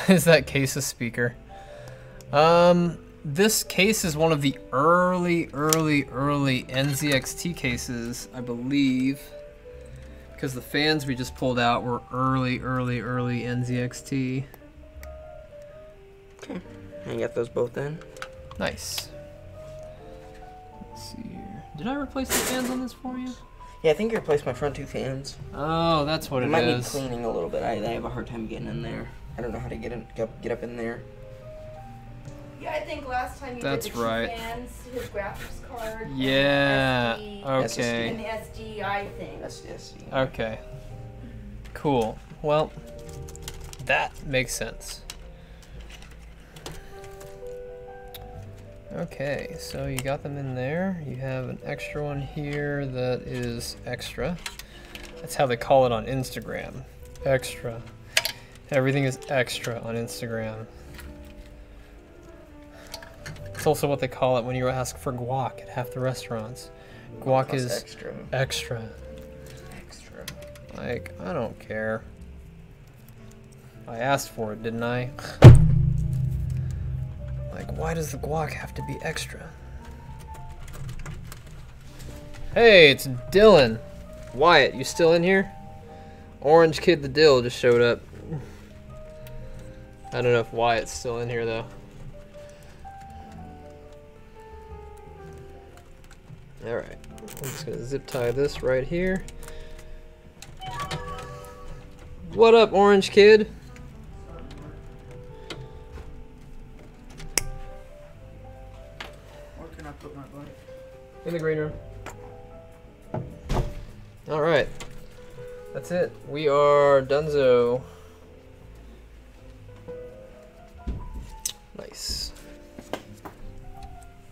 S1: Is that case a speaker? This case is one of the early NZXT cases, I believe. Because the fans we just pulled out were early NZXT.
S8: Okay. I got those both in.
S1: Nice. Let's see here. Did I replace the fans on this for you?
S8: Yeah, I think you replaced my front 2 fans.
S1: Oh, that's what
S8: It
S1: it
S8: might need
S1: is.
S8: cleaning a little bit. I have a hard time getting in there. I don't know how to get up in there.
S5: Yeah, I think last time you
S1: That's
S5: did the
S1: right.
S5: two fans, his graphics card.
S1: Yeah.
S5: And
S1: Okay.
S5: the SDI thing.
S8: That's yes.
S1: Okay. Cool. Well, that makes sense. Okay, so you got them in there. You have an extra one here that is extra. That's how they call it on Instagram. Extra. Everything is extra on Instagram. It's also what they call it when you ask for guac at half the restaurants. Guac
S8: Plus
S1: is
S8: extra.
S1: extra.
S8: Extra.
S1: Like, I don't care. I asked for it, didn't I? Like, why does the guac have to be extra? Hey, it's Dylan. Wyatt, you still in here? Orange Kid the Dill just showed up. I don't know if Wyatt's still in here, though. Alright, I'm just gonna zip tie this right here. What up, Orange Kid?
S7: Where can I put my bike?
S1: In the green room. Alright. That's it. We are donezo. Nice.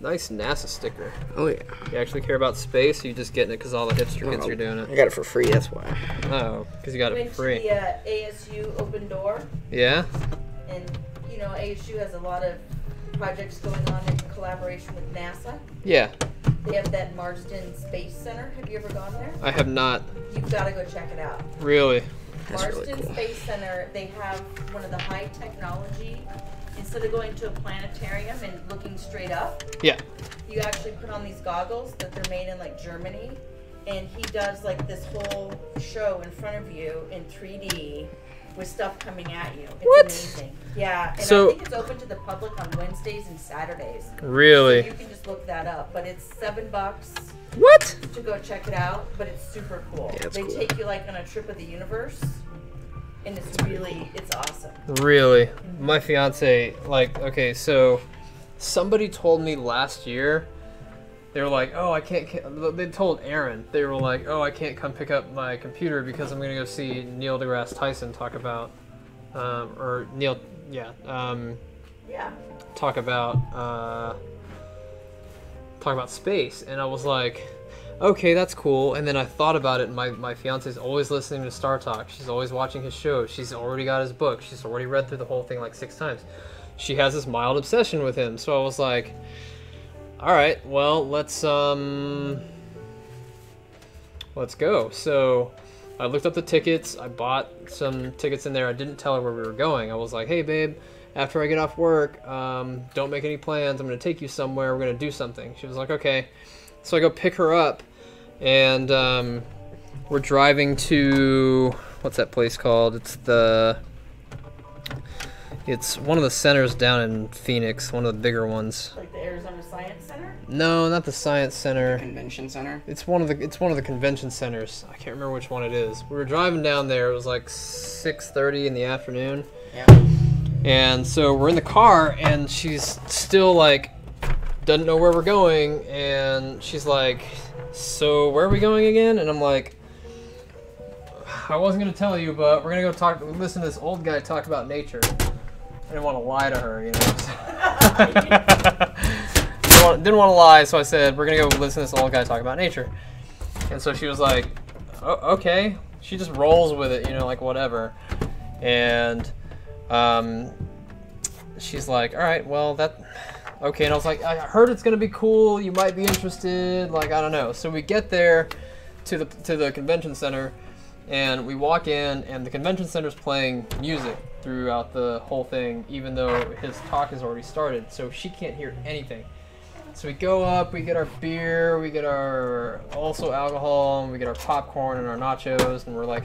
S1: Nice NASA sticker.
S8: Oh yeah.
S1: You actually care about space, or you just getting it because all the hipster kids are doing
S8: I
S1: it?
S8: got it for free. That's why.
S1: Oh, because you got it
S5: Went
S1: for free.
S5: to the ASU open door,
S1: Yeah?
S5: and you know ASU has a lot of projects going on in collaboration with NASA.
S1: Yeah.
S5: They have that Marsden Space Center. Have you ever gone there?
S1: I have not.
S5: You've got to go check it out.
S1: Really.
S8: That's
S5: Marsden
S8: really cool.
S5: Space Center, they have one of the high technology. Instead of going to a planetarium and looking straight up,
S1: Yeah.
S5: you actually put on these goggles that they're made in like Germany, and he does like this whole show in front of you in 3D with stuff coming at you. It's
S1: What?
S5: amazing. Yeah, and
S1: So-
S5: I think it's open to the public on Wednesdays and Saturdays.
S1: Really?
S5: You can just look that up, but it's $7
S1: What?
S5: to go check it out, but it's super cool.
S8: Yeah, it's
S5: They
S8: cool.
S5: take you like on a trip of the universe, and it's really, it's awesome.
S1: Really? My fiance, like, okay, so somebody told me last year, they were like, oh, I can't, they told Aaron, they were like, oh, I can't come pick up my computer because I'm going to go see Neil deGrasse Tyson talk about,
S5: Yeah.
S1: talk about space. And I was like, okay, that's cool. And then I thought about it, and my fiance's always listening to Star Talk. She's always watching his shows. She's already got his book. She's already read through the whole thing like 6 times. She has this mild obsession with him. So I was like, all right, well, let's go. So I looked up the tickets. I bought some tickets in there. I didn't tell her where we were going. I was like, hey, babe, after I get off work, don't make any plans. I'm going to take you somewhere. We're going to do something. She was like, okay. So I go pick her up, and we're driving to, what's that place called? It's one of the centers down in Phoenix, one of the bigger ones.
S5: Like the Arizona Science Center?
S1: No, not the Science Center.
S8: Convention center.
S1: It's one of the convention centers. I can't remember which one it is. We were driving down there. It was like 6:30 in the afternoon.
S8: Yeah.
S1: And so we're in the car, and she's still like doesn't know where we're going, and she's like, so where are we going again? And I'm like, I wasn't gonna tell you, but we're gonna go listen to this old guy talk about nature. I didn't want to lie to her, you know. Didn't want to lie, so I said, we're going to go listen to this old guy talk about nature. And so she was like, oh, okay. She just rolls with it, you know, like whatever. And she's like, all right, well, okay. And I was like, I heard it's going to be cool. You might be interested. Like, I don't know. So we get there to the convention center, and we walk in, and the convention center's playing music throughout the whole thing, even though his talk has already started. So she can't hear anything. So we go up, we get our beer, we get our also alcohol, and we get our popcorn and our nachos, and we're like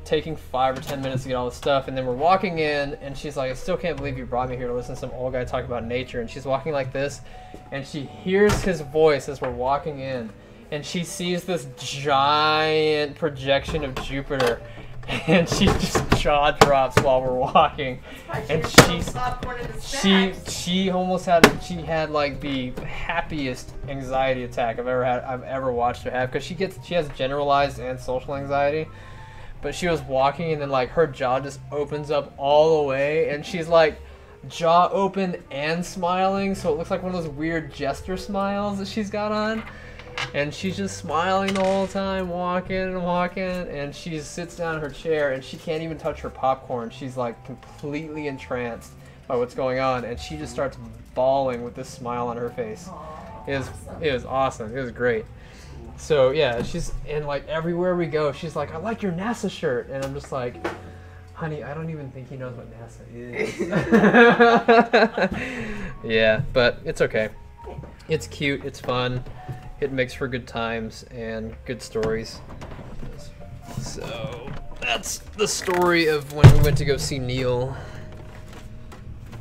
S1: taking 5 or 10 minutes to get all this stuff, and then we're walking in, and she's like, I still can't believe you brought me here to listen to some old guy talk about nature. And she's walking like this, and she hears his voice as we're walking in, and she sees this giant projection of Jupiter, and she just jaw drops while we're walking. And she almost had like the happiest anxiety attack I've ever watched her have, because she has generalized and social anxiety. But she was walking, and then like her jaw just opens up all the way, and she's like jaw open and smiling, so it looks like one of those weird jester smiles that she's got on. And she's just smiling the whole time, walking and walking, and she sits down in her chair, and she can't even touch her popcorn. She's like completely entranced by what's going on, and she just starts bawling with this smile on her face. It was awesome. It was great. So yeah, and like everywhere we go, she's like, I like your NASA shirt, and I'm just like, honey, I don't even think he knows what NASA is. Yeah, but it's okay. It's cute. It's fun. It makes for good times and good stories. So that's the story of when we went to go see Neil.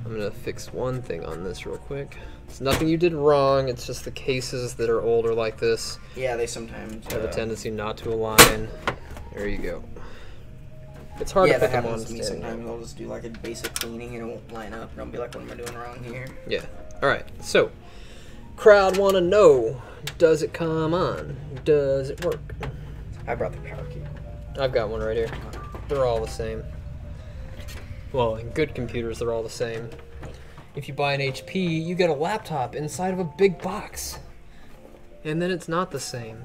S1: I'm gonna fix one thing on this real quick. It's nothing you did wrong, it's just the cases that are older like this.
S8: Yeah, they sometimes
S1: have a tendency not to align. There you go. It's hard to put them on.
S8: To me sometimes. I'll just do like a basic cleaning and it won't line up, and I'll be like, what am I doing wrong here?
S1: Yeah. Alright, so crowd wanna know, does it come on? Does it work?
S8: I brought the power key.
S1: I've got one right here. They're all the same. Well, in good computers, they're all the same. If you buy an HP, you get a laptop inside of a big box. And then it's not the same.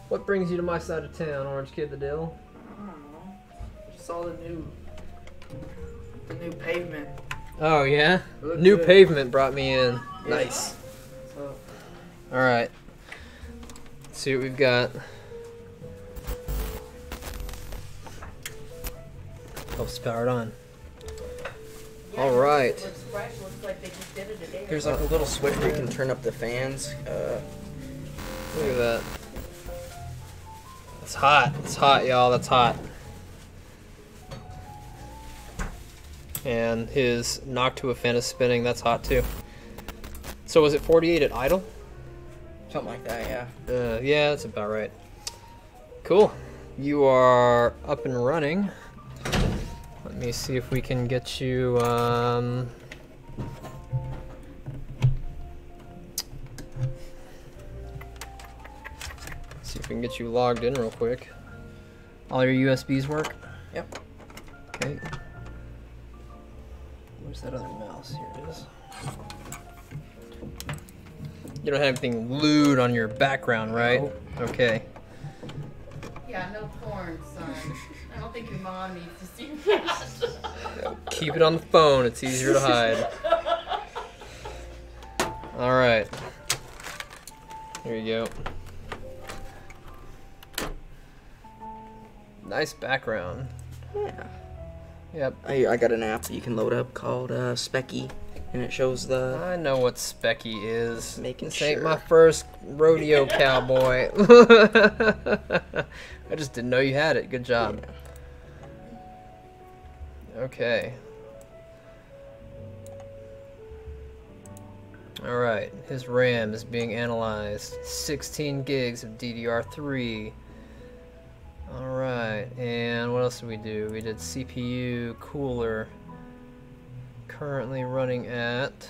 S1: What brings you to my side of town, Orange Kid the Dill?
S5: I don't know. Just saw the new pavement.
S1: Oh yeah? New
S5: good.
S1: Pavement brought me in.
S5: Yeah.
S1: Nice.
S5: So.
S1: Alright. Let's see what we've got. Helps power it on.
S5: Yeah,
S1: All right.
S5: It looks fresh. Looks like they just did it today.
S8: There's like a little switch where you can turn up the fans.
S1: Look at that. It's hot. It's hot, y'all. That's hot. And his Noctua fan is spinning. That's hot too. So was it 48 at idle?
S8: Something like that, yeah.
S1: Yeah, that's about right. Cool. You are up and running. Let me see if we can get you, see if we can get you logged in real quick. All your USBs work?
S8: Yep.
S1: Okay. Where's that other mouse? Here it is. You don't have anything lewd on your background, right?
S8: Nope.
S1: Okay.
S5: Yeah, no porn, son. I don't think your mom needs to see that.
S1: Keep it on the phone. It's easier to hide. All right. Here you go. Nice background.
S8: Yeah.
S1: Yep.
S8: I got an app that you can load up called Specky, and it shows the...
S1: I know what Specky is.
S8: Making
S1: this ain't
S8: sure.
S1: my first rodeo cowboy. I just didn't know you had it. Good job.
S8: Yeah.
S1: Okay. Alright, his RAM is being analyzed. 16 gigs of DDR3. Alright, and what else did we do? We did CPU, cooler. Currently running at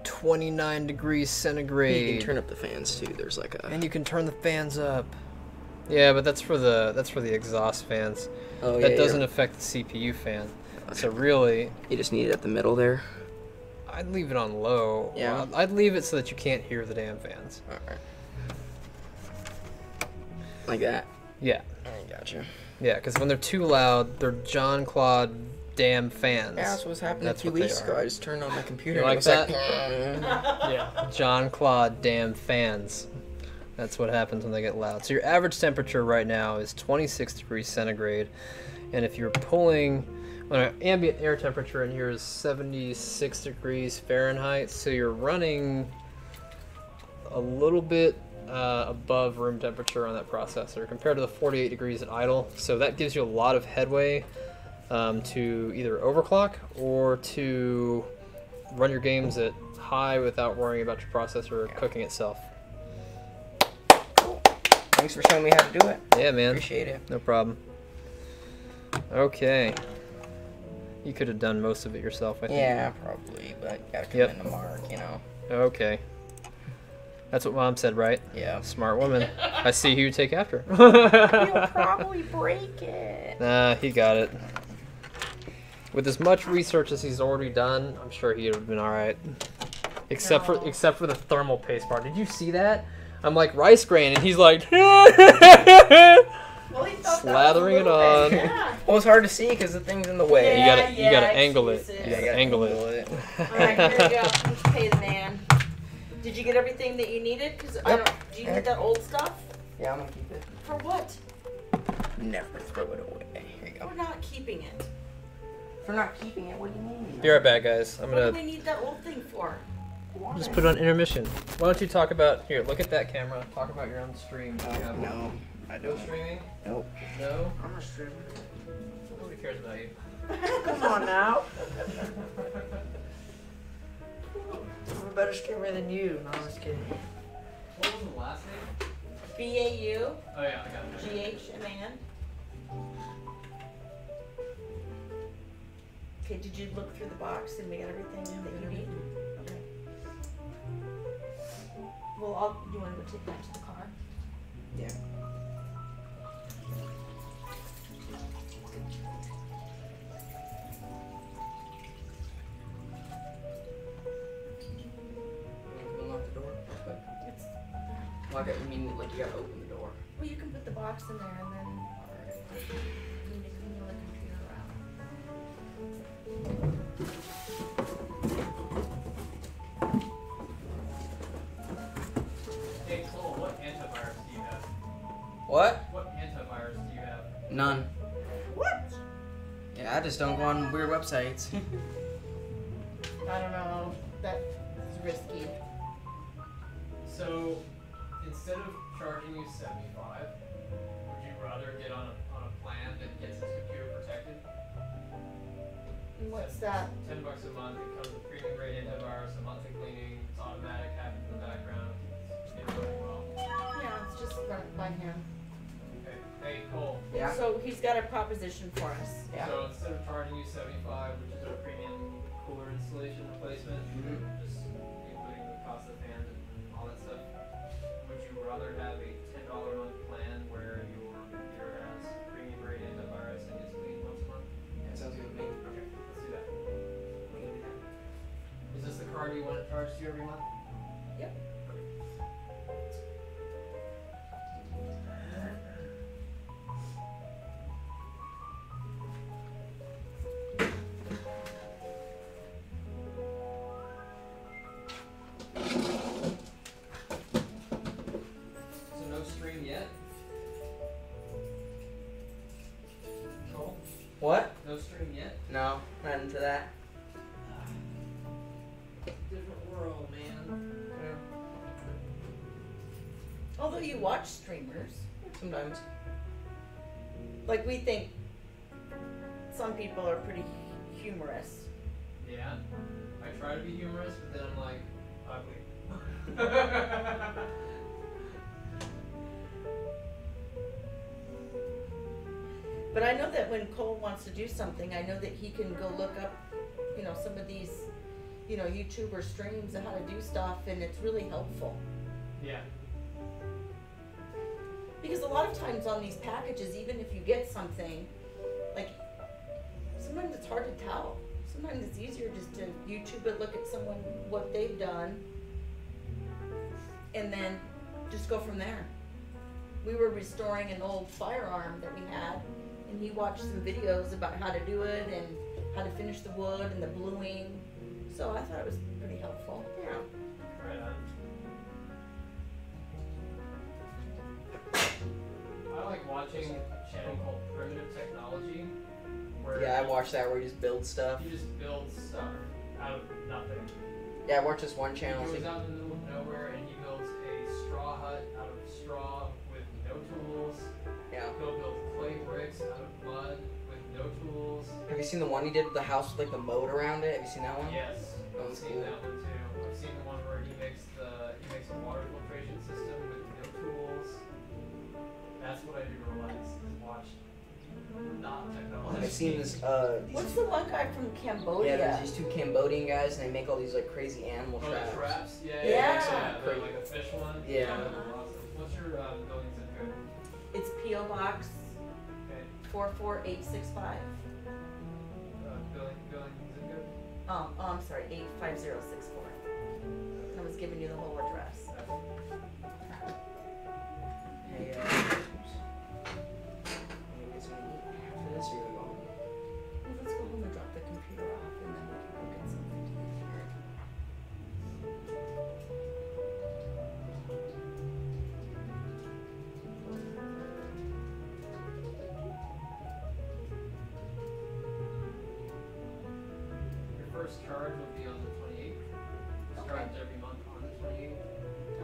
S1: 29 degrees centigrade.
S8: You can turn up the fans too. There's like a...
S1: And you can turn the fans up. Yeah, but that's for the exhaust fans.
S8: Oh,
S1: That
S8: yeah,
S1: doesn't
S8: yeah.
S1: affect the CPU fan. So really,
S8: You just need it at the middle there.
S1: I'd leave it on low.
S8: Yeah.
S1: Well, I'd leave it so that you can't hear the damn fans.
S8: Alright. Like that.
S1: Yeah.
S8: I gotcha.
S1: Yeah, because when they're too loud, they're John Claude damn fans.
S8: Yeah, that's what's happened
S1: That's
S8: a few
S1: what they
S8: weeks ago.
S1: are.
S8: I just turned on my computer
S1: You
S8: and
S1: like
S8: it was
S1: that?
S8: like,
S1: Yeah, John Claude damn fans. That's what happens when they get loud. So your average temperature right now is 26 degrees centigrade, and if you're pulling, when our ambient air temperature in here is 76 degrees Fahrenheit, so you're running a little bit above room temperature on that processor compared to the 48 degrees at idle. So that gives you a lot of headway to either overclock or to run your games at high without worrying about your processor cooking itself.
S8: Thanks for showing me how to do it.
S1: Yeah, man.
S8: Appreciate it.
S1: No problem. Okay. You could have done most of it yourself, I think.
S8: Yeah, probably, but you gotta come
S1: Yep.
S8: in the mark, you know.
S1: Okay. That's what Mom said, right?
S8: Yeah.
S1: Smart woman. I see who you take after.
S8: You'll probably break it.
S1: Nah, he got it. With as much research as he's already done, I'm sure he would have been all right. Except for the thermal paste part. Did you see that? I'm like rice grain, and he's like
S5: Well, he thought that was a
S1: slathering it
S5: little
S1: on.
S5: bit, yeah.
S8: Well, it's hard to see because the thing's in the way.
S1: You gotta
S5: Yeah,
S1: angle it.
S5: excuses.
S1: You
S8: Yeah,
S1: gotta angle it.
S5: Alright, here we go. Let's pay the man. Did you get everything that you needed? Cause I
S8: Yep.
S5: don't. Do you need that old stuff?
S8: Yeah, I'm gonna keep it.
S5: For what?
S8: Never throw it away. Here you go.
S5: We're not keeping it.
S8: For not keeping it, what do you mean?
S1: Be right back, guys. I'm
S5: What do
S1: gonna
S5: we need that old thing for?
S1: just put it on intermission. Why don't you talk about here? Look at that camera. Talk about your own stream. Do you have
S8: No, I
S1: no
S8: don't.
S1: streaming?
S8: Nope.
S1: No.
S8: I'm a streamer.
S1: Nobody cares about you.
S8: Come on now. I'm a better streamer than you. No, I'm just kidding.
S1: What was the last name?
S5: BAU
S1: Oh yeah, I got it.
S5: GHMAN. Okay, did you look through the box and we got everything that you need? Okay. Well, you want to go take that to the car?
S8: Yeah. Unlock the door.
S5: It's,
S8: Lock it. You mean like you gotta open the door?
S5: well, you can put the box in there and then you need to clean the computer around.
S1: Hey Cole, what antivirus do you have?
S8: What?
S1: What antivirus do you have?
S8: None.
S5: What?
S8: Yeah, I just don't go on weird websites.
S5: I don't know. That is risky.
S1: So instead of charging you $75, would you rather get on a plan that gets his computer protected?
S5: What's that?
S1: $10 a month. It comes with premium grade antivirus, a monthly cleaning. It's automatic, happens in the background. It's running well.
S5: Yeah, it's just run it by him.
S1: Okay. Hey Cole.
S8: Yeah.
S5: So he's got a proposition for us.
S8: Yeah.
S1: So instead of charging you $75, which is our premium cooler installation replacement, just including the cost of fans and all that stuff, would you rather have a $10 a month plan where your computer has premium grade antivirus and gets cleaned once a month?
S8: That sounds good to me.
S1: Okay, let's do that. Is this the card you want it charged to every month?
S5: Yep.
S1: So no stream yet? Cole?
S8: What?
S1: No stream yet?
S8: No, not into that.
S1: Different world, man.
S5: Although you watch streamers,
S8: Sometimes.
S5: like we think some people are pretty humorous.
S1: Yeah. I try to be humorous, but then I'm like, ugly.
S5: But I know that when Cole wants to do something, I know that he can go look up, some of these, YouTuber streams of how to do stuff, and it's really helpful.
S1: Yeah.
S5: Because a lot of times on these packages, even if you get something, like sometimes it's hard to tell. Sometimes it's easier just to YouTube it, look at someone, what they've done, and then just go from there. We were restoring an old firearm that we had, and he watched some videos about how to do it and how to finish the wood and the bluing. So I thought it was pretty helpful. Yeah.
S2: Right on. I like watching a channel called Primitive Technology, where
S8: Yeah, I watched that where he just builds stuff.
S2: he just builds stuff out of nothing.
S8: Yeah, I watched this one
S2: He
S8: channel.
S2: goes out in the middle of nowhere and he builds a straw hut out of straw with no tools.
S8: Yeah.
S2: He'll build clay bricks out of mud with no tools.
S8: Have you seen the one he did with the house with like the moat around it? Have you seen that one?
S2: Yes,
S8: That
S2: I've
S8: was
S2: seen
S8: cool.
S2: that one too. I've seen the one where he makes a water filtration system with no tools. That's what I do to relax, is watch not technology.
S8: I've seen this.
S5: What's the one guy from Cambodia?
S8: Yeah, there's these two Cambodian guys, and they make all these like crazy animal
S2: Oh,
S8: traps.
S2: the traps? Yeah,
S5: Yeah.
S2: yeah, they're like a fish one.
S8: Yeah.
S2: They're awesome. What's your building zip code?
S5: It's P.O. Box
S2: Okay.
S5: 44865.
S2: Building zip code?
S5: Oh, I'm sorry, 85064. I was giving you the whole address.
S8: Hey, oops. Wanna get something to eat after this, or you wanna go home?
S5: Well, let's go home and drop the computer off, and then we can go get something to eat.
S2: Your first charge will be on the 28th. It's
S5: Okay.
S2: charged every month on the 28th.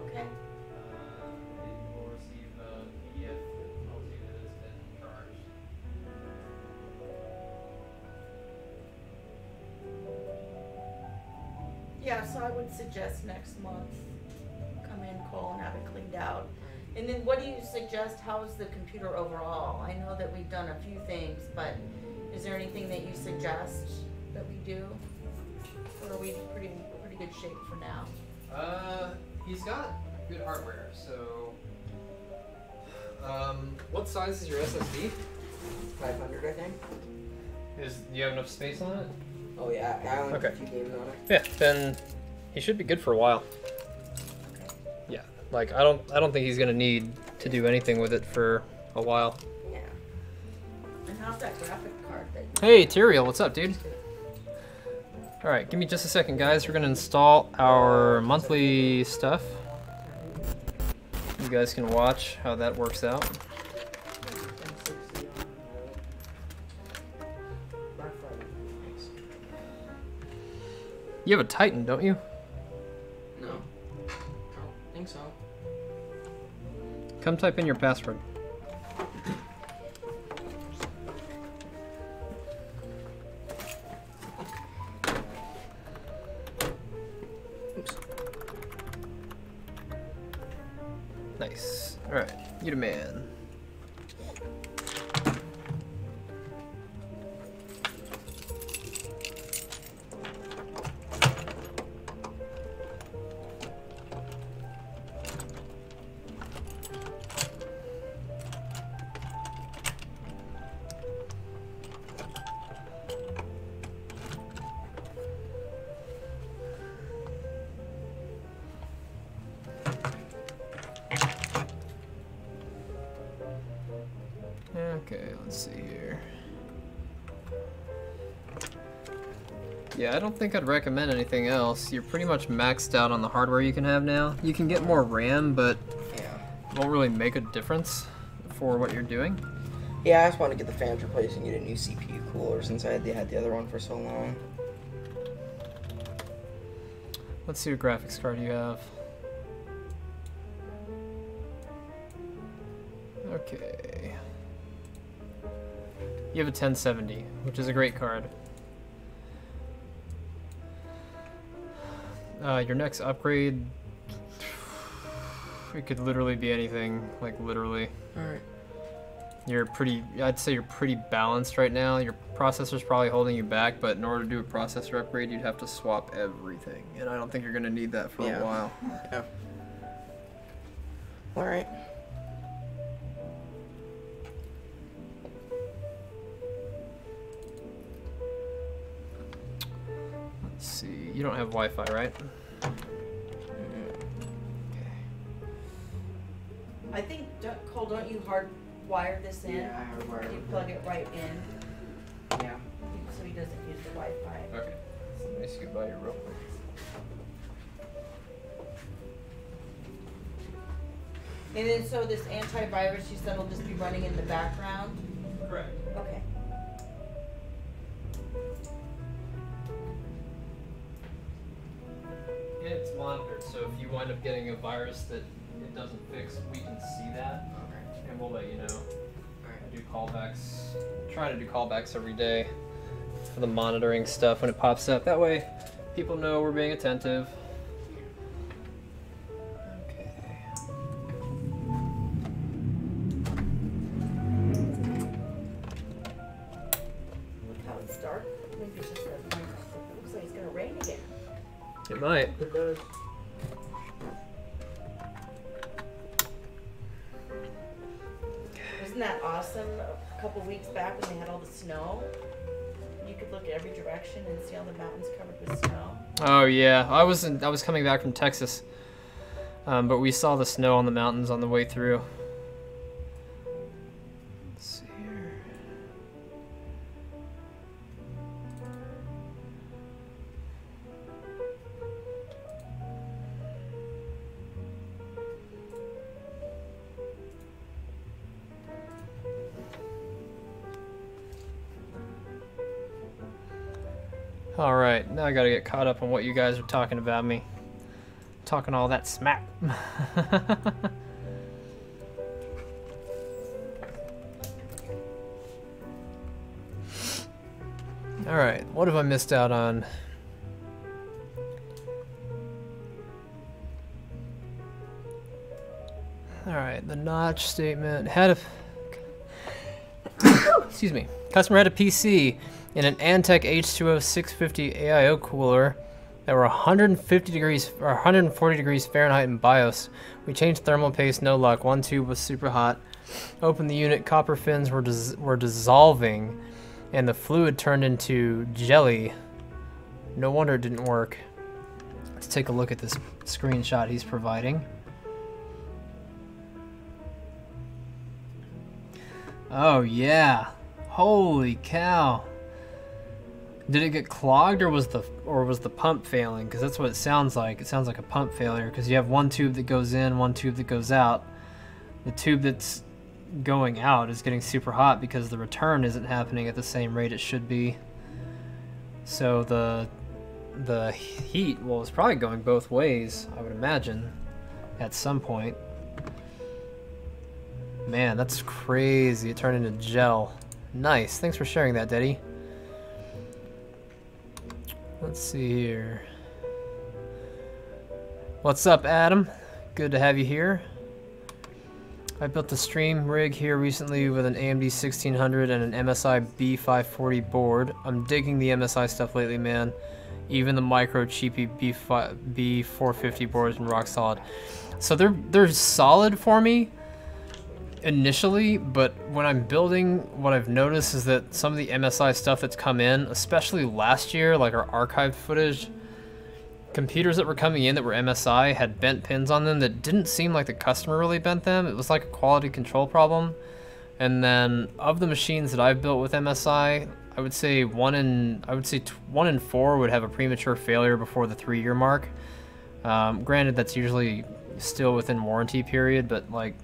S5: Okay.
S2: And you will receive a PDF that tells you that it's been charged.
S5: Yeah, so I would suggest next month, come in, Cole, and have it cleaned out. And then what do you suggest, how's the computer overall? I know that we've done a few things, but is there anything that you suggest that we do? Or are we pretty good shape for now?
S1: He's got good hardware, so. What size is your SSD?
S8: 500, I think.
S1: Do you have enough space on it?
S8: Oh yeah, I only
S1: Okay.
S8: have a few games on it.
S1: Yeah, then he should be good for a while.
S5: Okay.
S1: Yeah, like I don't think he's gonna need to do anything with it for a while.
S5: Yeah. And how's that graphic card that you
S1: Hey, Tyrael, what's up, dude? All right, give me just a second, guys. We're gonna install our monthly stuff. You guys can watch how that works out. You have a Titan, don't you?
S8: No. I don't think so.
S1: Come type in your password.
S8: Oops.
S1: Nice. All right, you the man. Okay, let's see here. Yeah, I don't think I'd recommend anything else. You're pretty much maxed out on the hardware you can have now. You can get more RAM, but
S8: Yeah.
S1: it won't really make a difference for what you're doing.
S8: Yeah, I just want to get the fans replaced and get a new CPU cooler since I had the other one for so long.
S1: Let's see what graphics card you have. Okay. You have a 1070, which is a great card. Your next upgrade, it could literally be anything, like literally.
S8: Alright.
S1: I'd say you're pretty balanced right now. Your processor's probably holding you back, but in order to do a processor upgrade, you'd have to swap everything. And I don't think you're gonna need that for
S8: Yeah.
S1: a while.
S8: Yeah. Alright.
S1: see. You don't have Wi-Fi, right?
S5: I think, Cole, don't you hardwire this in?
S8: Yeah, I hardwired
S5: You
S8: it.
S5: plug it right in,
S8: Yeah.
S5: so he doesn't use the Wi-Fi.
S1: Okay. So let me scoot by you real quick.
S5: And then, so this antivirus, you said will just be running in the background?
S2: Correct.
S5: Okay.
S1: And it's monitored, so if you wind up getting a virus that it doesn't fix, we can see that,
S8: Okay.
S1: and we'll let you know.
S8: Alright.
S1: I do callbacks, try to do callbacks every day for the monitoring stuff when it pops up. That way, people know we're being attentive. Okay.
S5: Look how it's dark. Maybe it's just that it looks like it's gonna rain again.
S1: It might.
S8: It does.
S5: Wasn't that awesome a couple weeks back when they had all the snow? You could look at every direction and see all the mountains covered with snow.
S1: Oh yeah, I was coming back from Texas, but we saw the snow on the mountains on the way through. Let's see here. All right, now I gotta get caught up on what you guys are talking about me. Talking all that smack. All right, what have I missed out on? All right, the notch statement had a. Excuse me. Customer had a PC in an Antec H2O 650 AIO cooler that were 150 degrees or 140 degrees Fahrenheit in BIOS. We changed thermal paste, no luck. One tube was super hot. Opened the unit, copper fins were dissolving, and the fluid turned into jelly. No wonder it didn't work. Let's take a look at this screenshot he's providing. Oh yeah, holy cow! Did it get clogged, or was the pump failing? Because that's what it sounds like. It sounds like a pump failure because you have one tube that goes in, one tube that goes out. The tube that's going out is getting super hot because the return isn't happening at the same rate it should be. So the heat, well, it's probably going both ways, I would imagine, at some point. Man, that's crazy. It turned into gel. Nice. Thanks for sharing that, Daddy. Let's see here. What's up, Adam? Good to have you here. I built the stream rig here recently with an AMD 1600 and an MSI B540 board. I'm digging the MSI stuff lately, man. Even the micro cheapy B450 board has been rock solid. So they're solid for me initially, but when I'm building, what I've noticed is that some of the MSI stuff that's come in, especially last year, like our archived footage, computers that were coming in that were MSI had bent pins on them that didn't seem like the customer really bent them. It was like a quality control problem. And then of the machines that I've built with MSI, I would say one in four would have a premature failure before the 3-year mark. Granted, that's usually still within warranty period, but like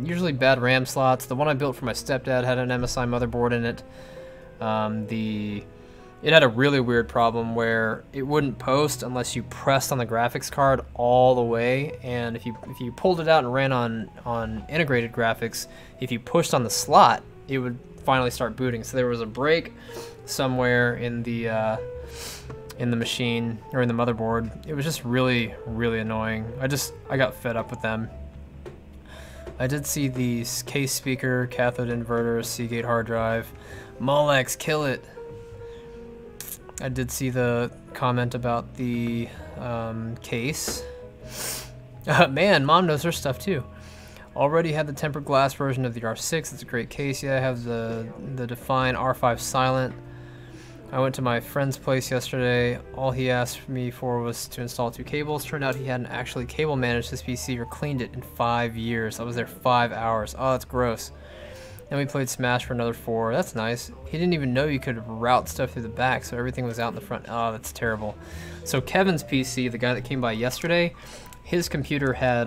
S1: usually bad RAM slots. The one I built for my stepdad had an MSI motherboard in it. It had a really weird problem where it wouldn't post unless you pressed on the graphics card all the way, and if you pulled it out and ran on integrated graphics, if you pushed on the slot, it would finally start booting. So there was a break somewhere in the machine or in the motherboard. It was just really, really annoying. I got fed up with them. I did see the case speaker, cathode inverter, Seagate hard drive. Molex, kill it. I did see the comment about the case. Man, Mom knows her stuff too. Already had the tempered glass version of the R6. It's a great case. Yeah, I have the Define R5 Silent. I went to my friend's place yesterday. All he asked me for was to install 2 cables. Turned out he hadn't actually cable managed his PC or cleaned it in 5 years. I was there 5 hours. Oh, that's gross. Then we played Smash for another 4. That's nice. He didn't even know you could route stuff through the back, so everything was out in the front. Oh, that's terrible. So Kevin's PC, the guy that came by yesterday, his computer had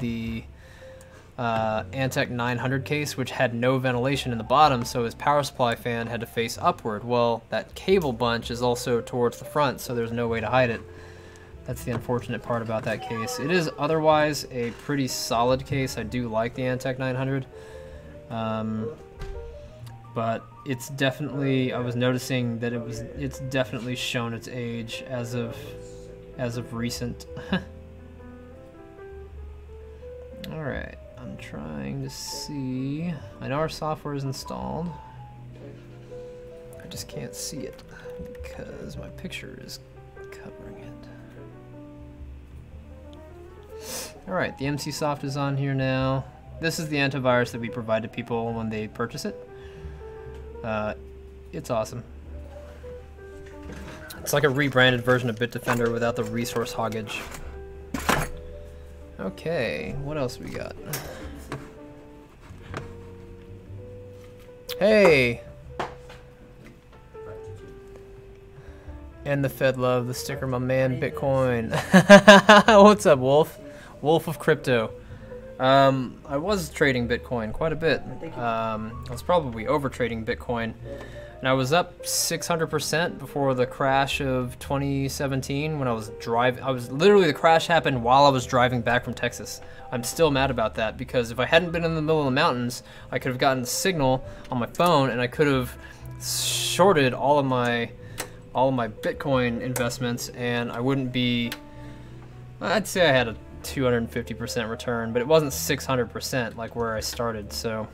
S1: the Antec 900 case, which had no ventilation in the bottom, so his power supply fan had to face upward. Well, that cable bunch is also towards the front, so there's no way to hide it. That's the unfortunate part about that case. It is otherwise a pretty solid case. I do like the Antec 900. But it's definitely, I was noticing that it's definitely shown its age as of recent. All right. I'm trying to see. I know our software is installed. I just can't see it because my picture is covering it. Alright, the MCSoft is on here now. This is the antivirus that we provide to people when they purchase it. It's awesome. It's like a rebranded version of Bitdefender without the resource hoggage. Okay, what else we got? Hey! And the Fed love the sticker, my man, Bitcoin. What's up, Wolf? Wolf of Crypto. I was trading Bitcoin quite a bit. I was probably over trading Bitcoin. And I was up 600% before the crash of 2017 when I was driving. The crash happened while I was driving back from Texas. I'm still mad about that because if I hadn't been in the middle of the mountains, I could have gotten a signal on my phone and I could have shorted all of my Bitcoin investments and I wouldn't be, I'd say I had a 250% return, but it wasn't 600% like where I started, so.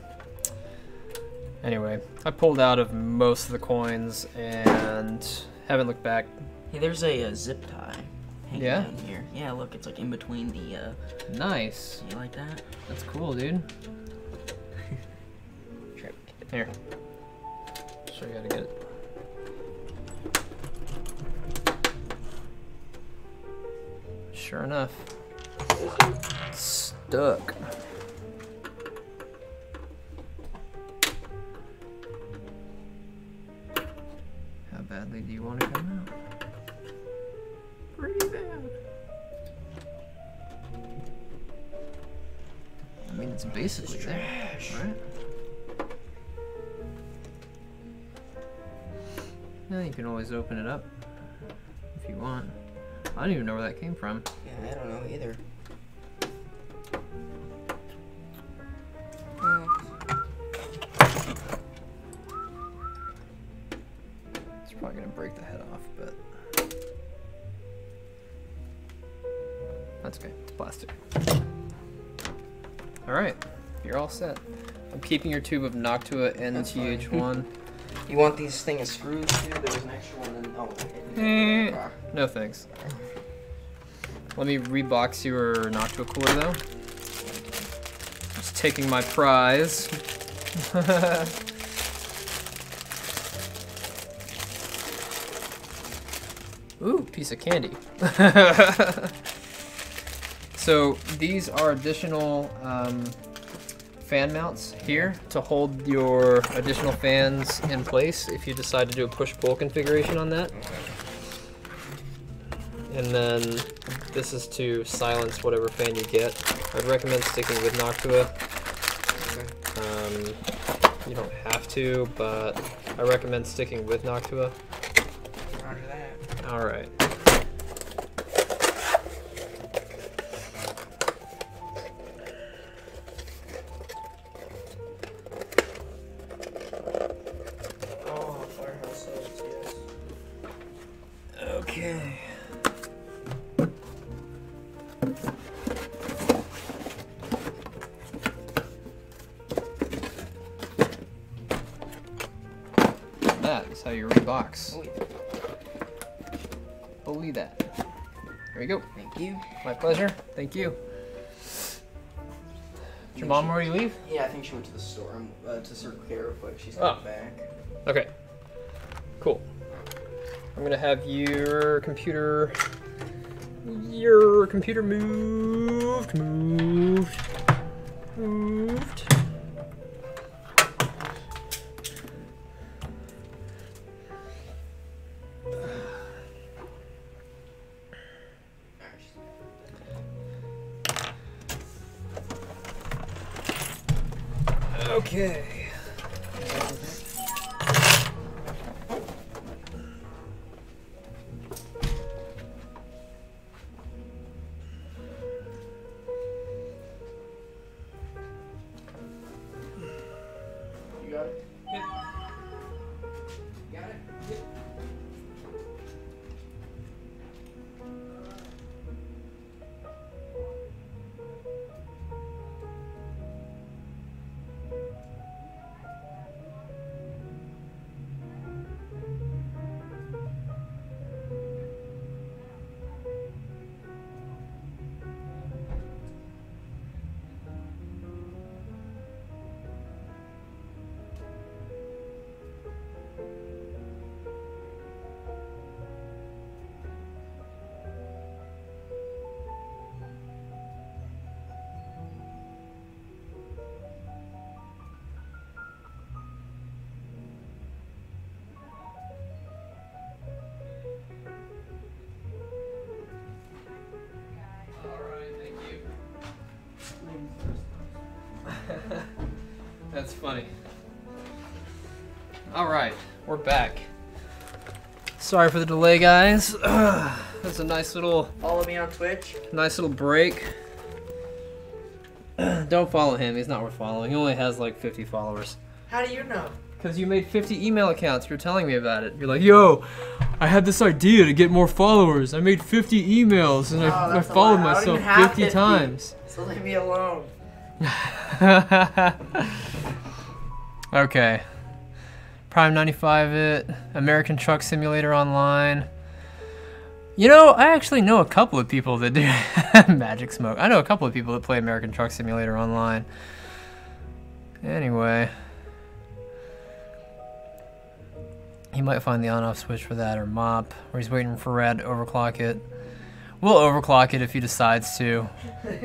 S1: Anyway, I pulled out of most of the coins and haven't looked back.
S8: Hey, there's a zip tie hanging
S1: Yeah?
S8: down here. Yeah, look, it's like in between the,
S1: Nice.
S8: you like that?
S1: That's cool, dude.
S8: Sure.
S1: Here. Show you how to get it. Sure enough. Stuck. How badly do you want to come out? Pretty bad. I mean, it's basically there, right? Yeah, you can always open it up if you want. I don't even know where that came from.
S8: Yeah, I don't know either.
S1: It's probably gonna break the head off, but that's okay. It's plastic. All right, you're all set. I'm keeping your tube of Noctua NTH1.
S8: You want these thing of screws too? There was an extra one in, oh, okay.
S1: No thanks. Let me rebox your Noctua cooler though. Just taking my prize. Ooh, piece of candy. So these are additional fan mounts here to hold your additional fans in place if you decide to do a push-pull configuration on that. And then this is to silence whatever fan you get. I'd recommend sticking with Noctua. You don't have to, but I recommend sticking with Noctua.
S8: Roger that.
S1: All right.
S8: Oh, firehouse soaps, yes.
S1: Okay. That is how you rebox.
S8: Oh, yeah.
S1: Believe that. There you go.
S8: Thank you.
S1: My pleasure. Thank you. Did your mom already leave?
S8: Yeah, I think she went to the store to Circle K real quick. She's
S1: Oh.
S8: coming back.
S1: Okay. Cool. I'm gonna have your computer moved. Okay.
S8: You got it?
S1: Yep.
S8: Got it?
S1: That's funny. Alright, we're back. Sorry for the delay, guys. That's a nice little
S8: Follow me on Twitch.
S1: break. Don't follow him, he's not worth following. He only has like 50 followers.
S8: How do you know?
S1: Because you made 50 email accounts, you're telling me about it. You're like, yo, I had this idea to get more followers. I made 50 emails and I
S8: that's a
S1: followed
S8: lie. I don't
S1: myself
S8: even have
S1: 50
S8: 50.
S1: times.
S8: So leave me alone.
S1: Okay. Prime 95 it. American Truck Simulator Online. You know, I actually know a couple of people that do Magic Smoke. I know a couple of people that play American Truck Simulator Online. Anyway. He might find the on-off switch for that, or Mop, or he's waiting for Rad to overclock it. We'll overclock it if he decides to.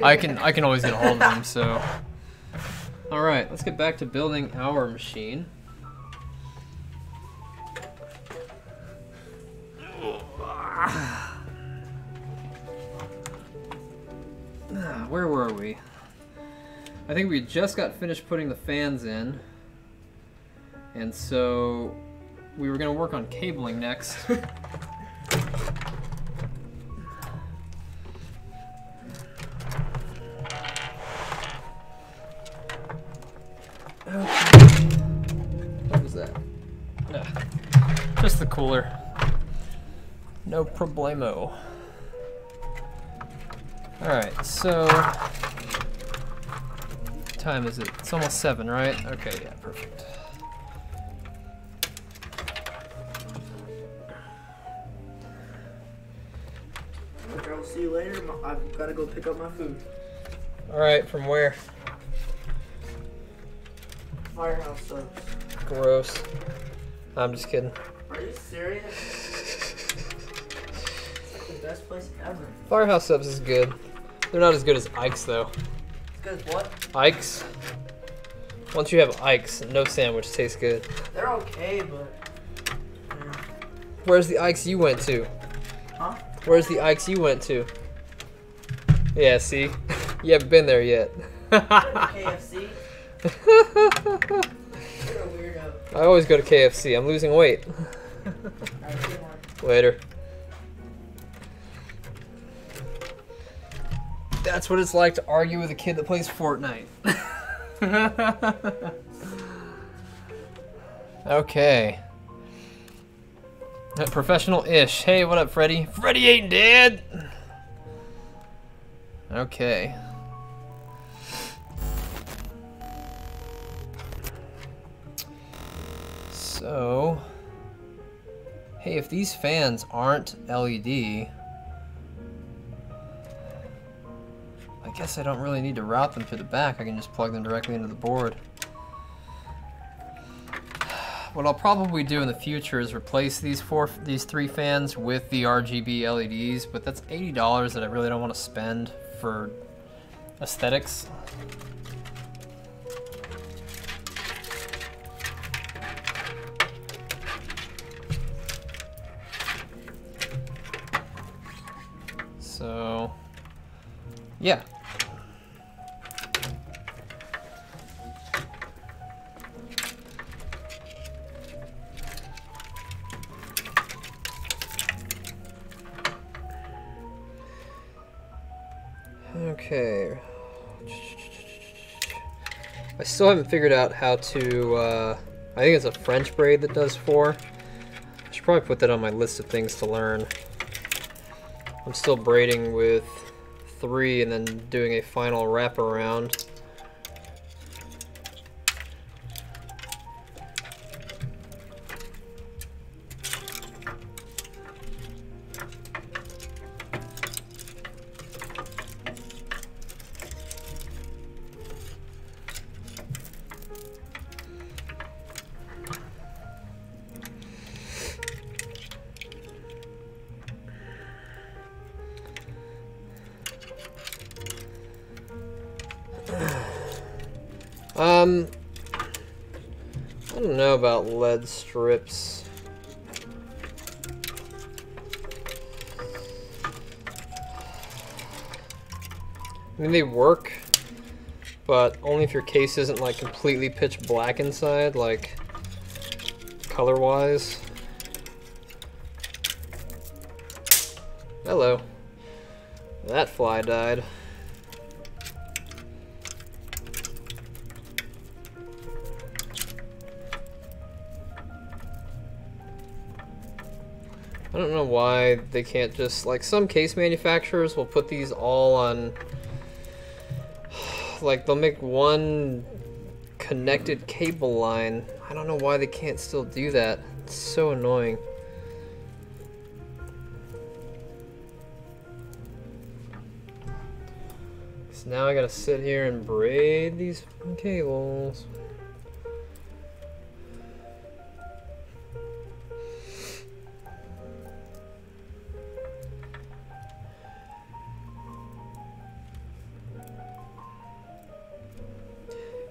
S1: I can always get a hold of him, so. Alright, let's get back to building our machine. Where were we? I think we just got finished putting the fans in. And so we were going to work on cabling next. What was that? Just the cooler. No problemo. Alright, so what time is it? It's almost 7, right? Okay, yeah, perfect.
S8: Okay, I'll see you later. I've got to go pick up my food.
S1: Alright, from where?
S8: Firehouse subs.
S1: Gross. I'm just kidding.
S8: Are you serious? It's like the best place ever.
S1: Firehouse subs is good. They're not as good as Ike's though.
S8: It's good as what?
S1: Ike's. Once you have Ike's, no sandwich tastes good.
S8: They're okay, but... yeah.
S1: Where's the Ike's you went to?
S8: Huh?
S1: Where's the Ike's you went to? Yeah, see? You haven't been there yet.
S8: KFC? You're a weirdo.
S1: I always go to KFC. I'm losing weight.
S8: Alright, good one.
S1: Later. That's what it's like to argue with a kid that plays Fortnite. Okay. Professional-ish. Hey, what up, Freddy? Freddy ain't dead! Okay. So... hey, if these fans aren't LED... I guess guess I don't really need to route them to the back. I can just plug them directly into the board. What I'll probably do in the future is replace these three fans with the RGB LEDs, but that's $80 that I really don't want to spend for aesthetics. So, yeah. Okay. I still haven't figured out how to, I think it's a French braid that does 4. I should probably put that on my list of things to learn. I'm still braiding with 3 and then doing a final wraparound. I don't know about lead strips. I mean, they work, but only if your case isn't like completely pitch black inside, like color-wise. Hello. That fly died. I don't know why they can't just, like, some case manufacturers will put these all on, like, they'll make one connected cable line. I don't know why they can't still do that. It's so annoying. So now I gotta sit here and braid these cables.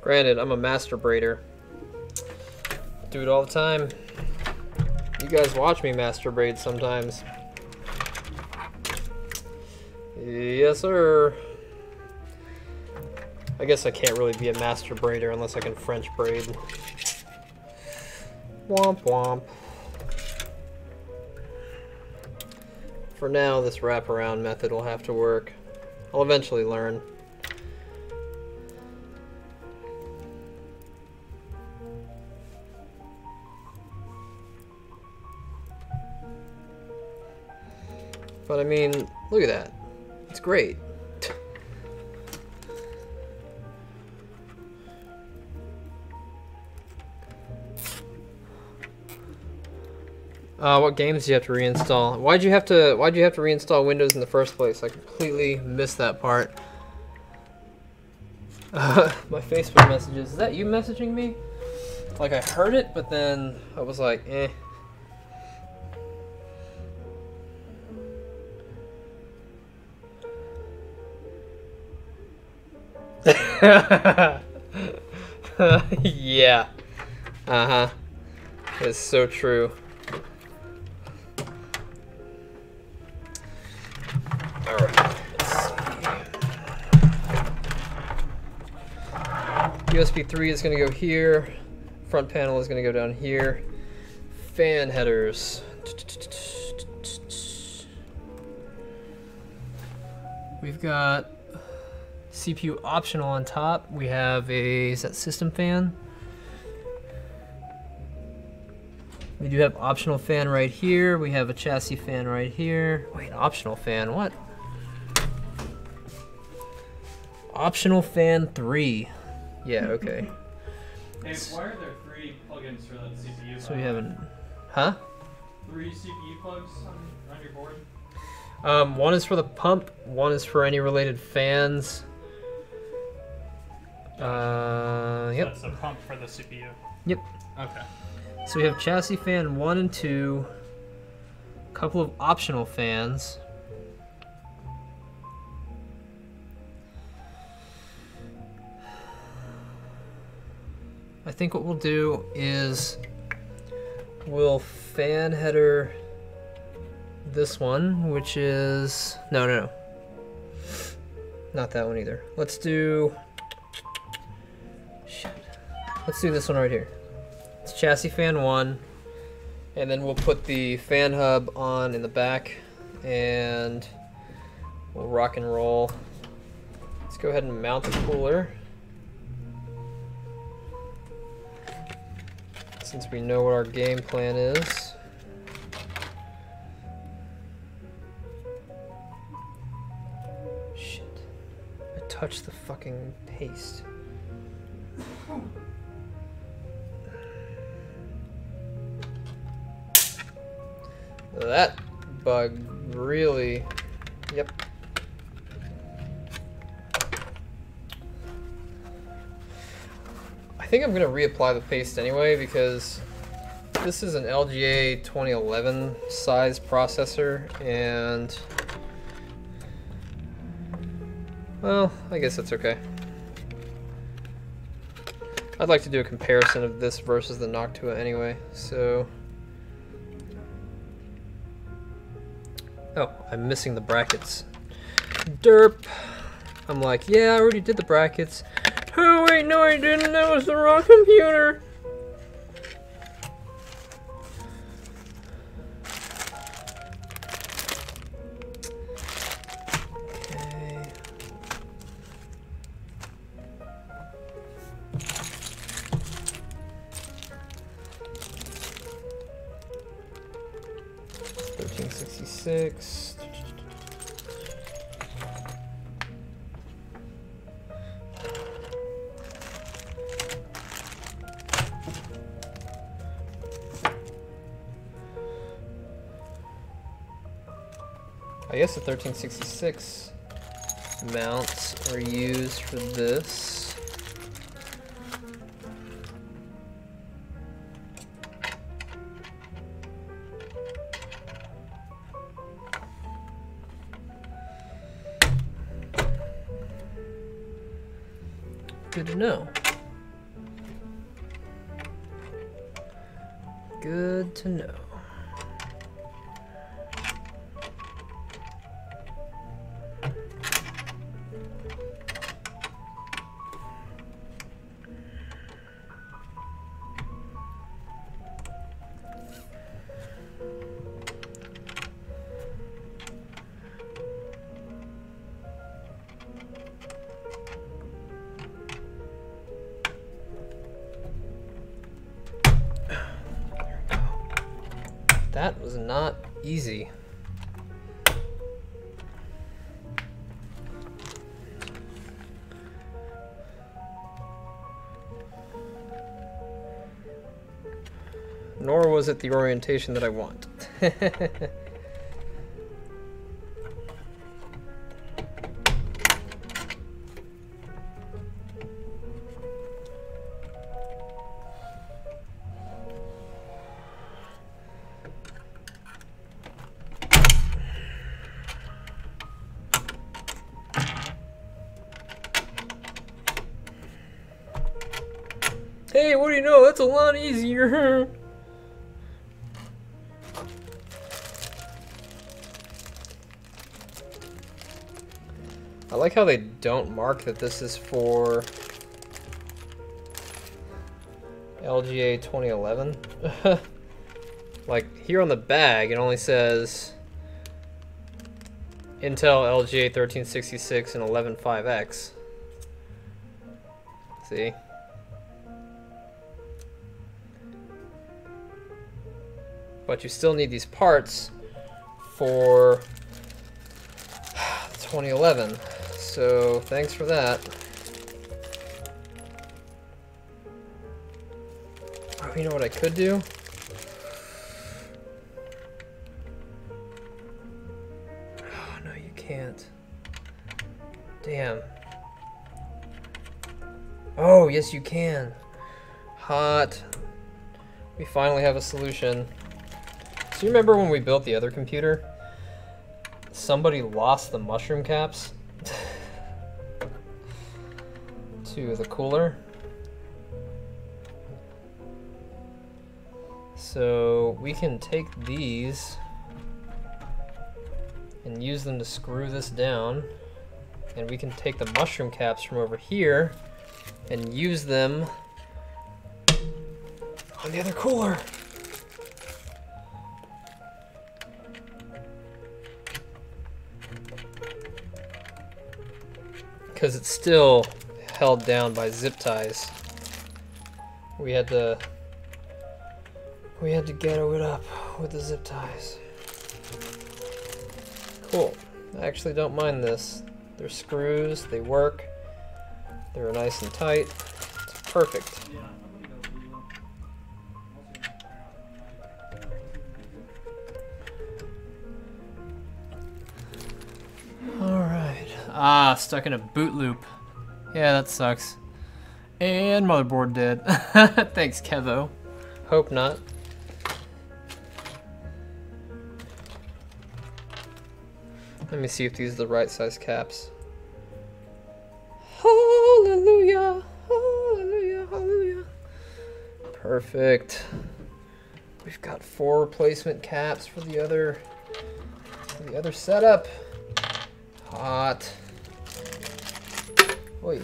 S1: Granted, I'm a master braider. Do it all the time. You guys watch me master braid sometimes. Yes, sir. I guess I can't really be a master braider unless I can French braid. Womp womp. For now, this wraparound method will have to work. I'll eventually learn. But I mean, look at that. It's great. What games do you have to reinstall? Why'd you have to reinstall Windows in the first place? I completely missed that part. My Facebook messages. Is that you messaging me? Like I heard it, but then I was like, eh. Yeah. Uh-huh. It's so true. Alright, let's see. USB 3 is going to go here. Front panel is going to go down here. Fan headers. We've got CPU optional on top. We have a, is that system fan? We do have optional fan right here. We have a chassis fan right here. Wait, optional fan, what? Optional fan 3. Yeah, okay.
S2: Hey, why are there 3 plugins for that CPU?
S1: So we haven't, huh?
S2: 3 CPU plugs on your board?
S1: One is for the pump, one is for any related fans, Yep.
S2: That's a pump for the CPU.
S1: Yep.
S2: Okay.
S1: So we have chassis fan 1 and 2, a couple of optional fans. I think what we'll do is we'll fan header this one, which is no, not that one either. Let's do this one right here. It's chassis fan 1, and then we'll put the fan hub on in the back, and we'll rock and roll. Let's go ahead and mount the cooler, since we know what our game plan is. Shit. I touched the fucking paste. That bug really... Yep. I think I'm going to reapply the paste anyway, because this is an LGA 2011 size processor, and well, I guess that's okay. I'd like to do a comparison of this versus the Noctua anyway, so... Oh, I'm missing the brackets. Derp! I'm like, yeah, I already did the brackets. Oh wait, no I didn't, that was the wrong computer! Okay. $1366. I guess the 1366 mounts are used for this. Good to know. Good to know. That was not easy. Nor was it the orientation that I want. Hey, what do you know? That's a lot easier. I like how they don't mark that this is for LGA 2011. Like here on the bag, it only says Intel LGA 1366 and 11.5X. See? But you still need these parts for 2011. So thanks for that. Oh, you know what I could do? Oh, no, you can't. Damn. yes you can. Hot. We finally have a solution. So you remember when we built the other computer? Somebody lost the mushroom caps to the cooler. So we can take these and use them to screw this down, and we can take the mushroom caps from over here and use them on the other cooler. Because it's still held down by zip ties. We had to ghetto it up with the zip ties. Cool. I actually don't mind this. They're screws, they work, they're nice and tight. It's perfect. Alright. Ah, stuck in a boot loop. Yeah, that sucks. And motherboard dead. Thanks, Kevo. Hope not. Let me see if these are the right size caps. Hallelujah, hallelujah, hallelujah. Perfect. We've got 4 replacement caps for the other setup. Hot. Wait.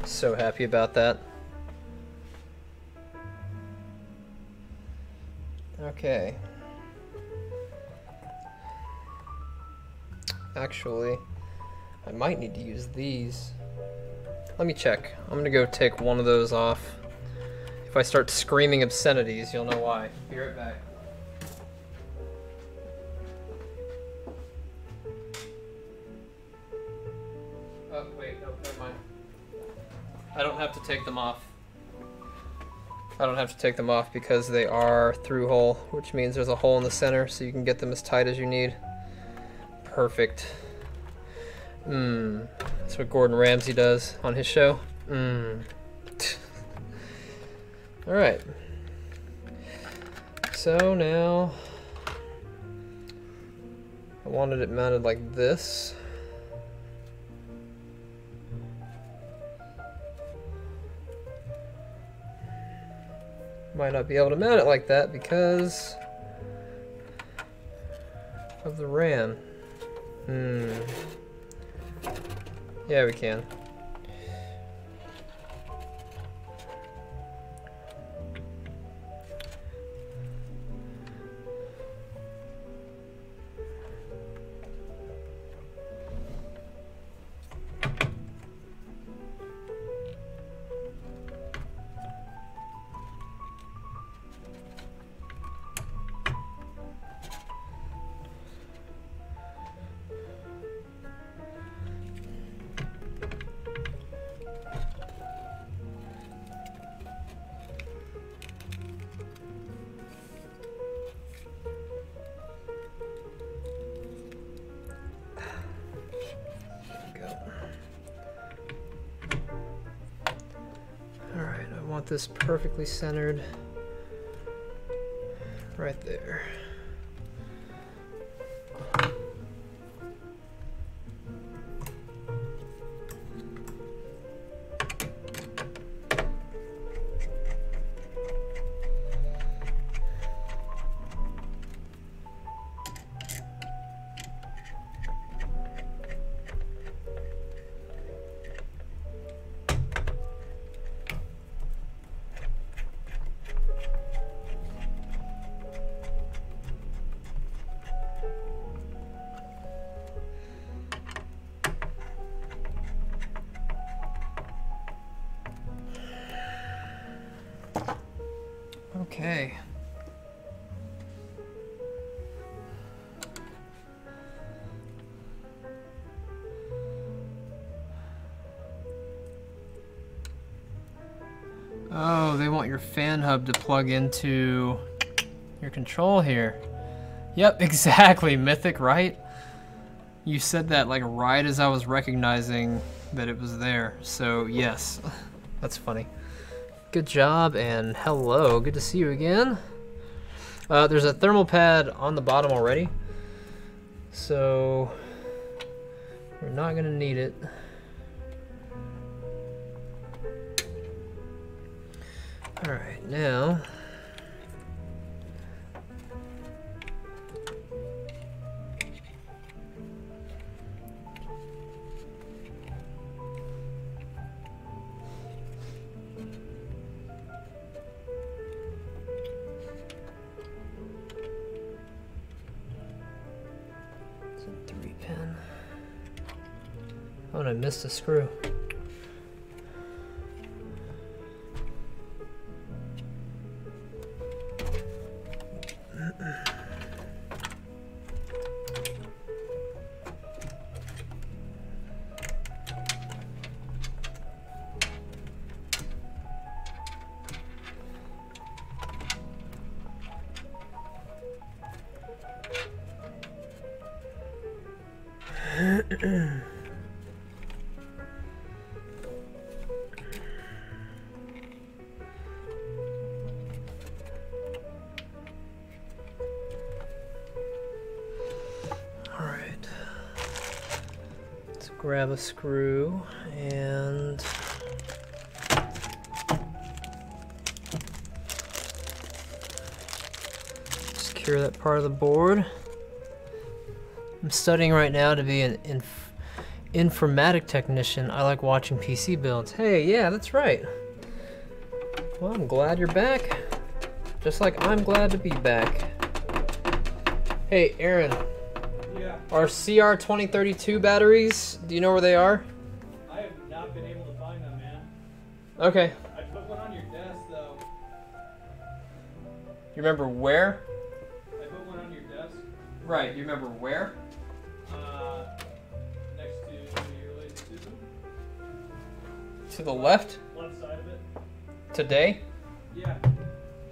S1: So happy about that. Okay. Actually, I might need to use these. Let me check. I'm gonna go take one of those off. If I start screaming obscenities, you'll know why. Be right back. Oh, wait, no, never mind. I don't have to take them off. I don't have to take them off because they are through hole, which means there's a hole in the center so you can get them as tight as you need. Perfect. That's what Gordon Ramsay does on his show. Alright. So now I wanted it mounted like this. Might not be able to mount it like that because of the RAM. Yeah, we can. This perfectly centered right there. Okay. Oh, they want your fan hub to plug into your control here. Yep, exactly, Mythic, right? You said that like right as I was recognizing that it was there. So yes, that's funny. Good job and hello, good to see you again. There's a thermal pad on the bottom already, so we're not gonna need it. All right, now it's a 3-pin. Oh, and I missed a screw. Alright, let's grab a screw and secure that part of the board. I'm studying right now to be an informatic technician. I like watching PC builds. Hey, yeah, that's right. Well, I'm glad you're back. Just like I'm glad to be back. Hey, Aaron.
S9: Yeah,
S1: Our CR2032 batteries, do you know where they are?
S9: I have not been able to find them, man.
S1: Okay.
S9: I put one on your desk, though.
S1: You remember where?
S9: I put one on your desk,
S1: Right, you remember where?
S9: next to your lazy Susan.
S1: To the left?
S9: Left side of it.
S1: Today?
S9: Yeah.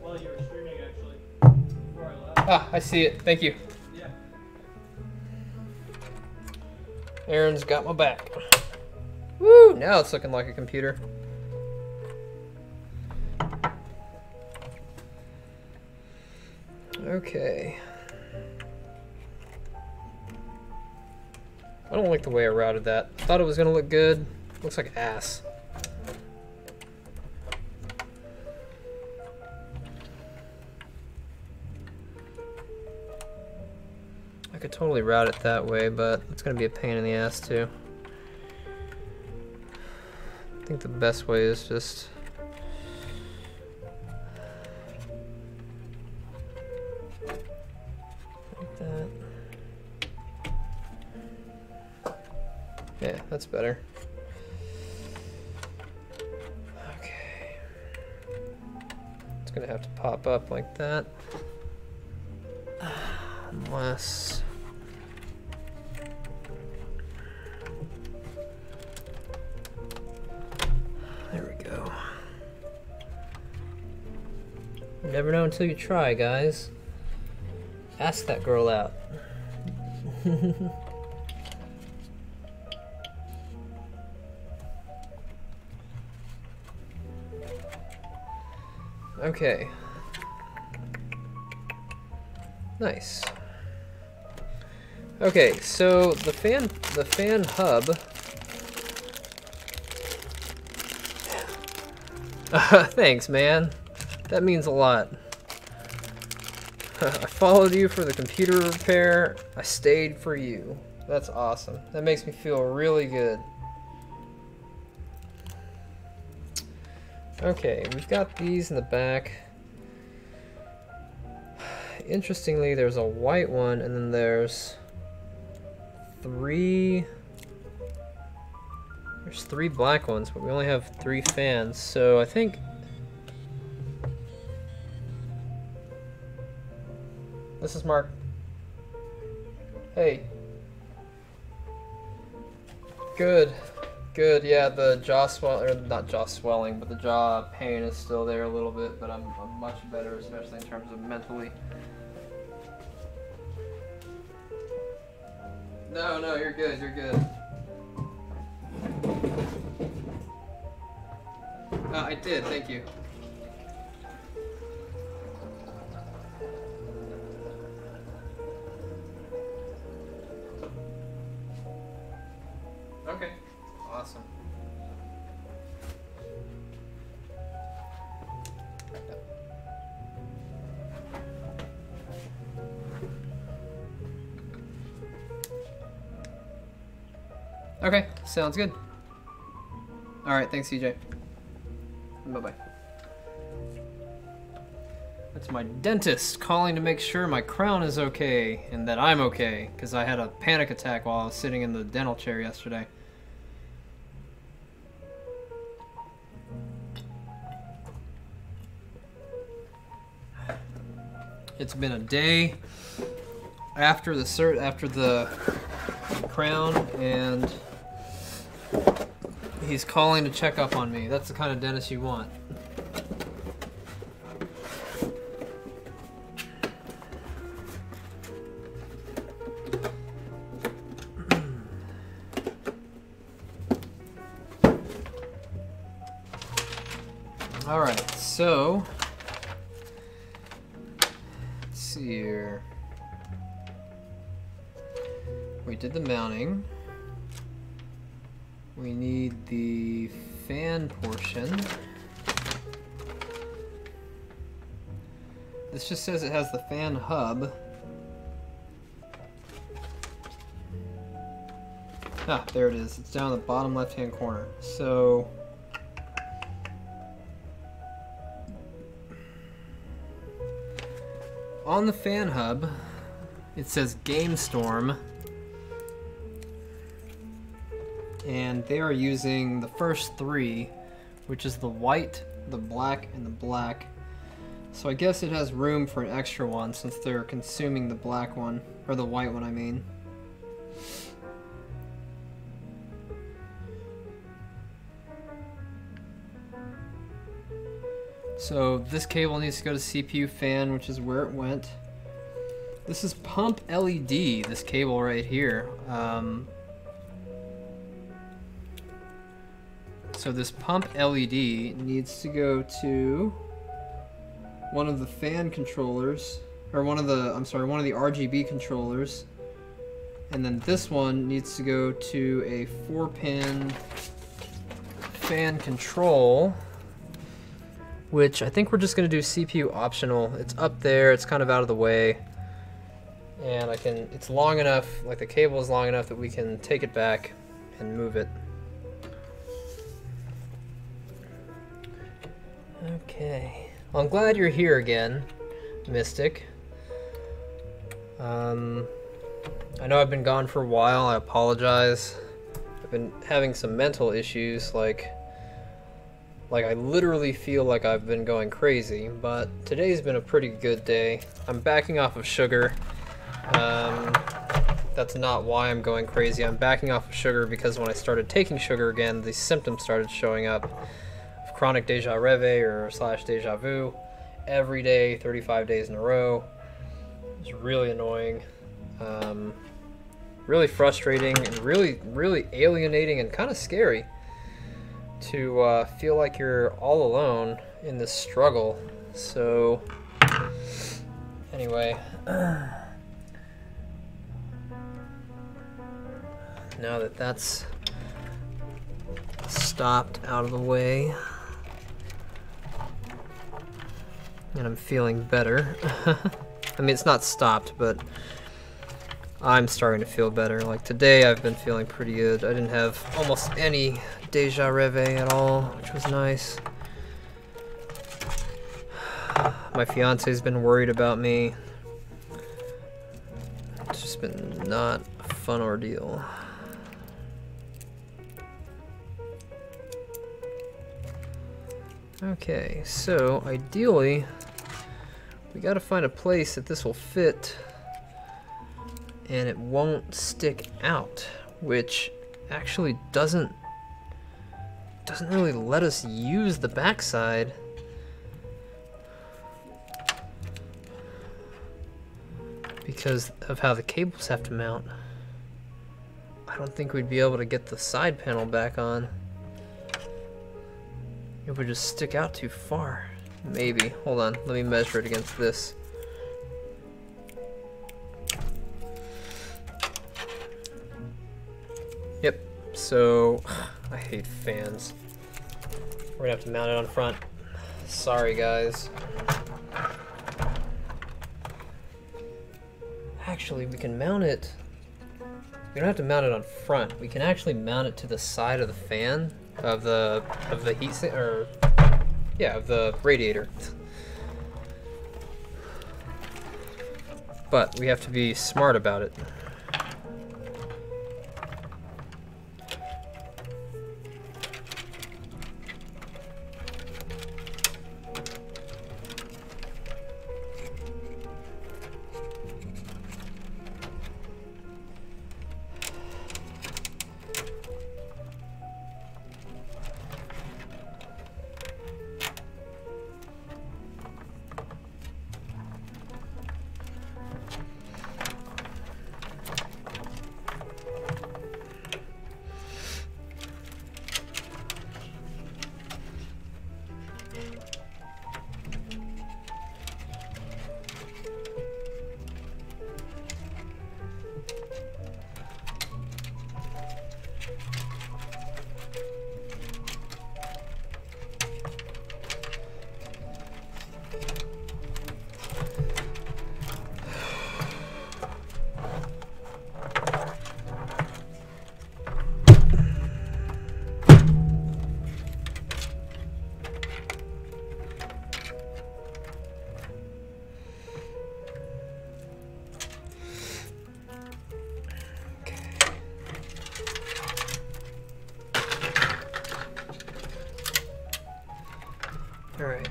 S9: Well, you were streaming, actually. Before I left.
S1: Ah, I see it. Thank you.
S9: Yeah.
S1: Aaron's got my back. Woo! Now it's looking like a computer. Okay. I don't like the way I routed that. Thought it was gonna look good. Looks like ass. I could totally route it that way, but it's gonna be a pain in the ass too. I think the best way is just like that. Yeah, that's better. Okay. It's gonna have to pop up like that. Unless... There we go. You never know until you try, guys. Ask that girl out. Okay. Nice. Okay, so the fan hub. Thanks, man. That means a lot. I followed you for the computer repair. I stayed for you. That's awesome. That makes me feel really good. Okay, we've got these in the back. Interestingly, there's a white one, and then there's three black ones, but we only have 3 fans, so I think this is Mark. Hey. Good. Good, yeah, the jaw swell, or not jaw swelling, but the jaw pain is still there a little bit, but I'm much better, especially in terms of mentally. No, you're good, you're good. I did, thank you. Okay, awesome. Okay, sounds good. Alright, thanks CJ. Bye-bye. That's my dentist calling to make sure my crown is okay and that I'm okay, because I had a panic attack while I was sitting in the dental chair yesterday. It's been a day after the crown, and he's calling to check up on me. That's the kind of dentist you want. All right, so let's see here. We did the mounting. We need the fan portion. This just says it has the fan hub. Ah, there it is. It's down in the bottom left-hand corner. So on the fan hub, it says GameStorm. And they are using the first three, which is the white, the black, and the black. So I guess it has room for an extra one since they're consuming the black one, or the white one I mean. So this cable needs to go to CPU fan, which is where it went. This is pump LED, this cable right here. So this pump LED needs to go to one of the fan controllers, or one of the RGB controllers. And then this one needs to go to a 4-pin fan control, which I think we're just gonna do CPU optional. It's up there, it's kind of out of the way. And it's long enough, like the cable is long enough that we can take it back and move it. Okay, well, I'm glad you're here again, Mystic. I know I've been gone for a while, I apologize. I've been having some mental issues, like I literally feel like I've been going crazy, but today's been a pretty good day. I'm backing off of sugar. That's not why I'm going crazy. I'm backing off of sugar because when I started taking sugar again, the symptoms started showing up. Chronic déjà rêve or / déjà vu every day, 35 days in a row. It's really annoying, really frustrating, and really alienating and kind of scary to feel like you're all alone in this struggle. So anyway, now that that's stopped out of the way, and I'm feeling better. I mean, it's not stopped, but I'm starting to feel better. Like today, I've been feeling pretty good. I didn't have almost any déjà rêve at all, which was nice. My fiance's been worried about me. It's just been not a fun ordeal. Okay, so ideally, we gotta find a place that this will fit and it won't stick out, which actually doesn't doesn't really let us use the backside. Because of how the cables have to mount. I don't think we'd be able to get the side panel back on. It would just stick out too far. Maybe. Hold on, let me measure it against this. Yep, so I hate fans. We're gonna have to mount it on front. Sorry guys. Actually, we can mount it. We don't have to mount it on front. We can actually mount it to the side of the fan of the heat sink, or yeah, of the radiator. But we have to be smart about it. Alright.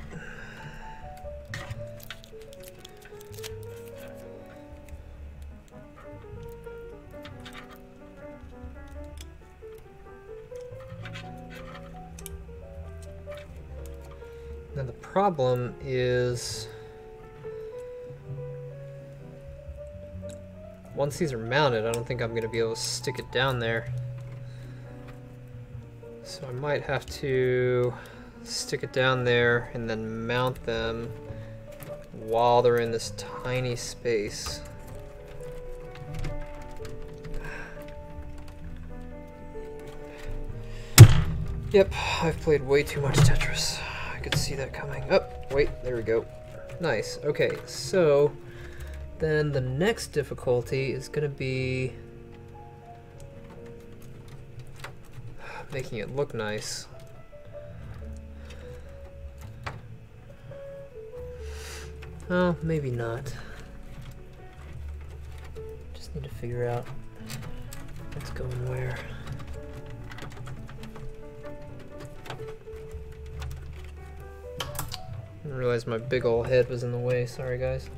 S1: Now the problem is, once these are mounted, I don't think I'm going to be able to stick it down there. So I might have to stick it down there and then mount them while they're in this tiny space. Yep, I've played way too much Tetris. I could see that coming. Oh, wait, there we go. Nice. Okay, so then the next difficulty is going to be making it look nice. Oh, maybe not. Just need to figure out what's going where. I didn't realize my big ol' head was in the way. Sorry, guys.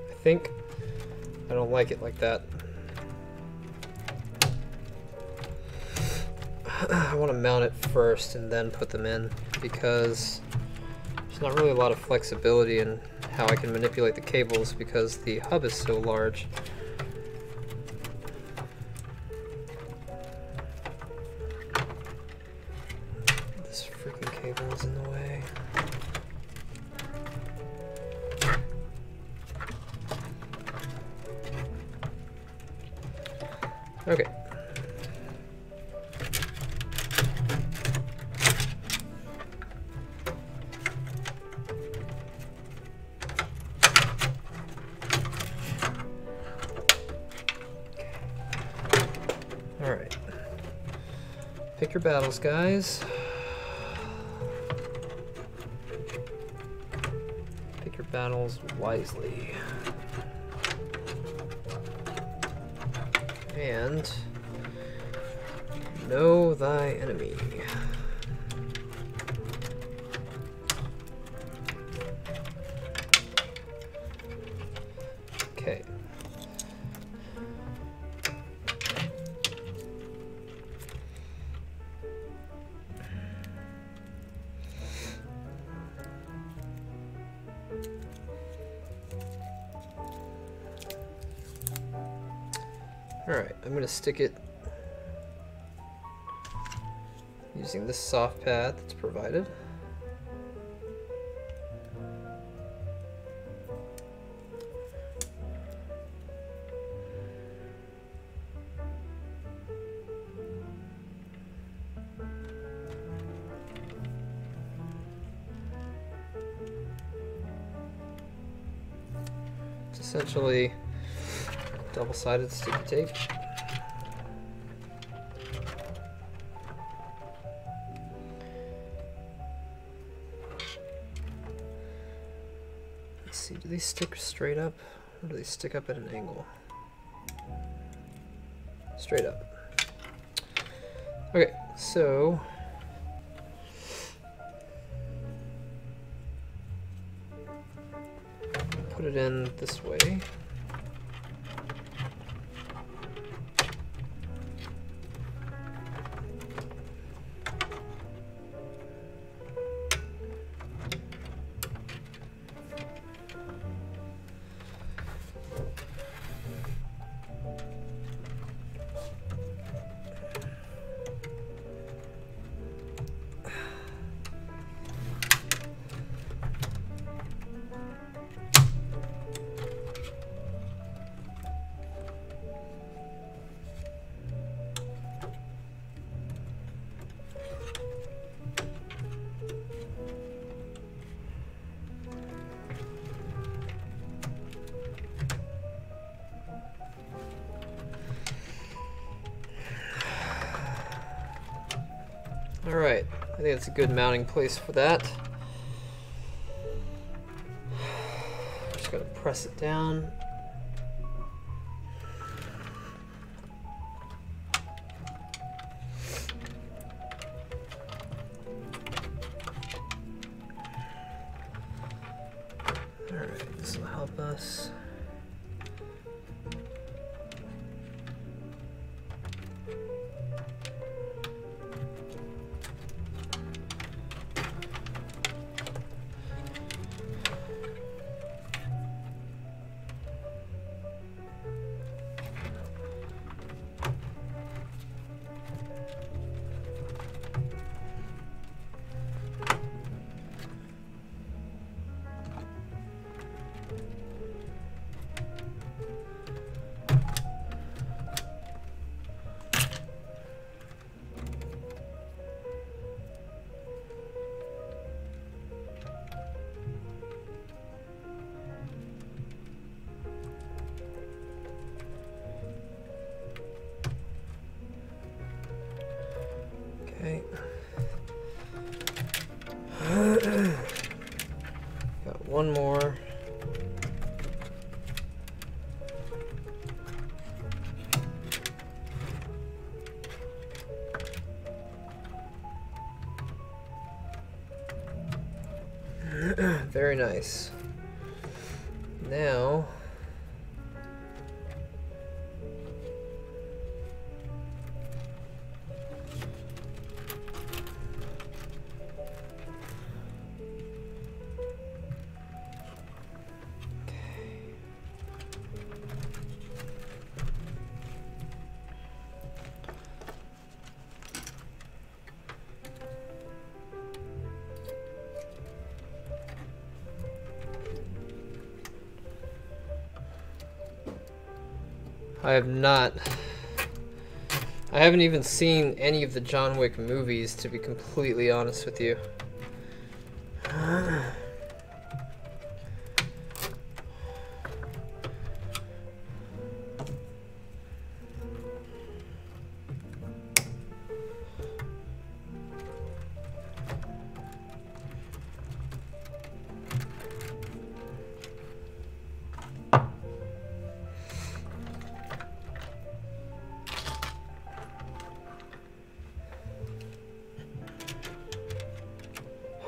S1: I think I don't like it like that. I want to mount it first and then put them in, because there's not really a lot of flexibility in how I can manipulate the cables because the hub is so large. This freaking cable is in the way. Okay. All right. Pick your battles, guys. Pick your battles wisely. And know thy enemy. Alright, I'm going to stick it using this soft pad that's provided. It's essentially double-sided sticky tape. Let's see, do these stick straight up or do they stick up at an angle? Straight up. Okay, so put it in this way. Alright, I think that's a good mounting place for that. Just gotta press it down. Alright, this will help us. Okay. Got one more. Very nice. Now I haven't even seen any of the John Wick movies, to be completely honest with you.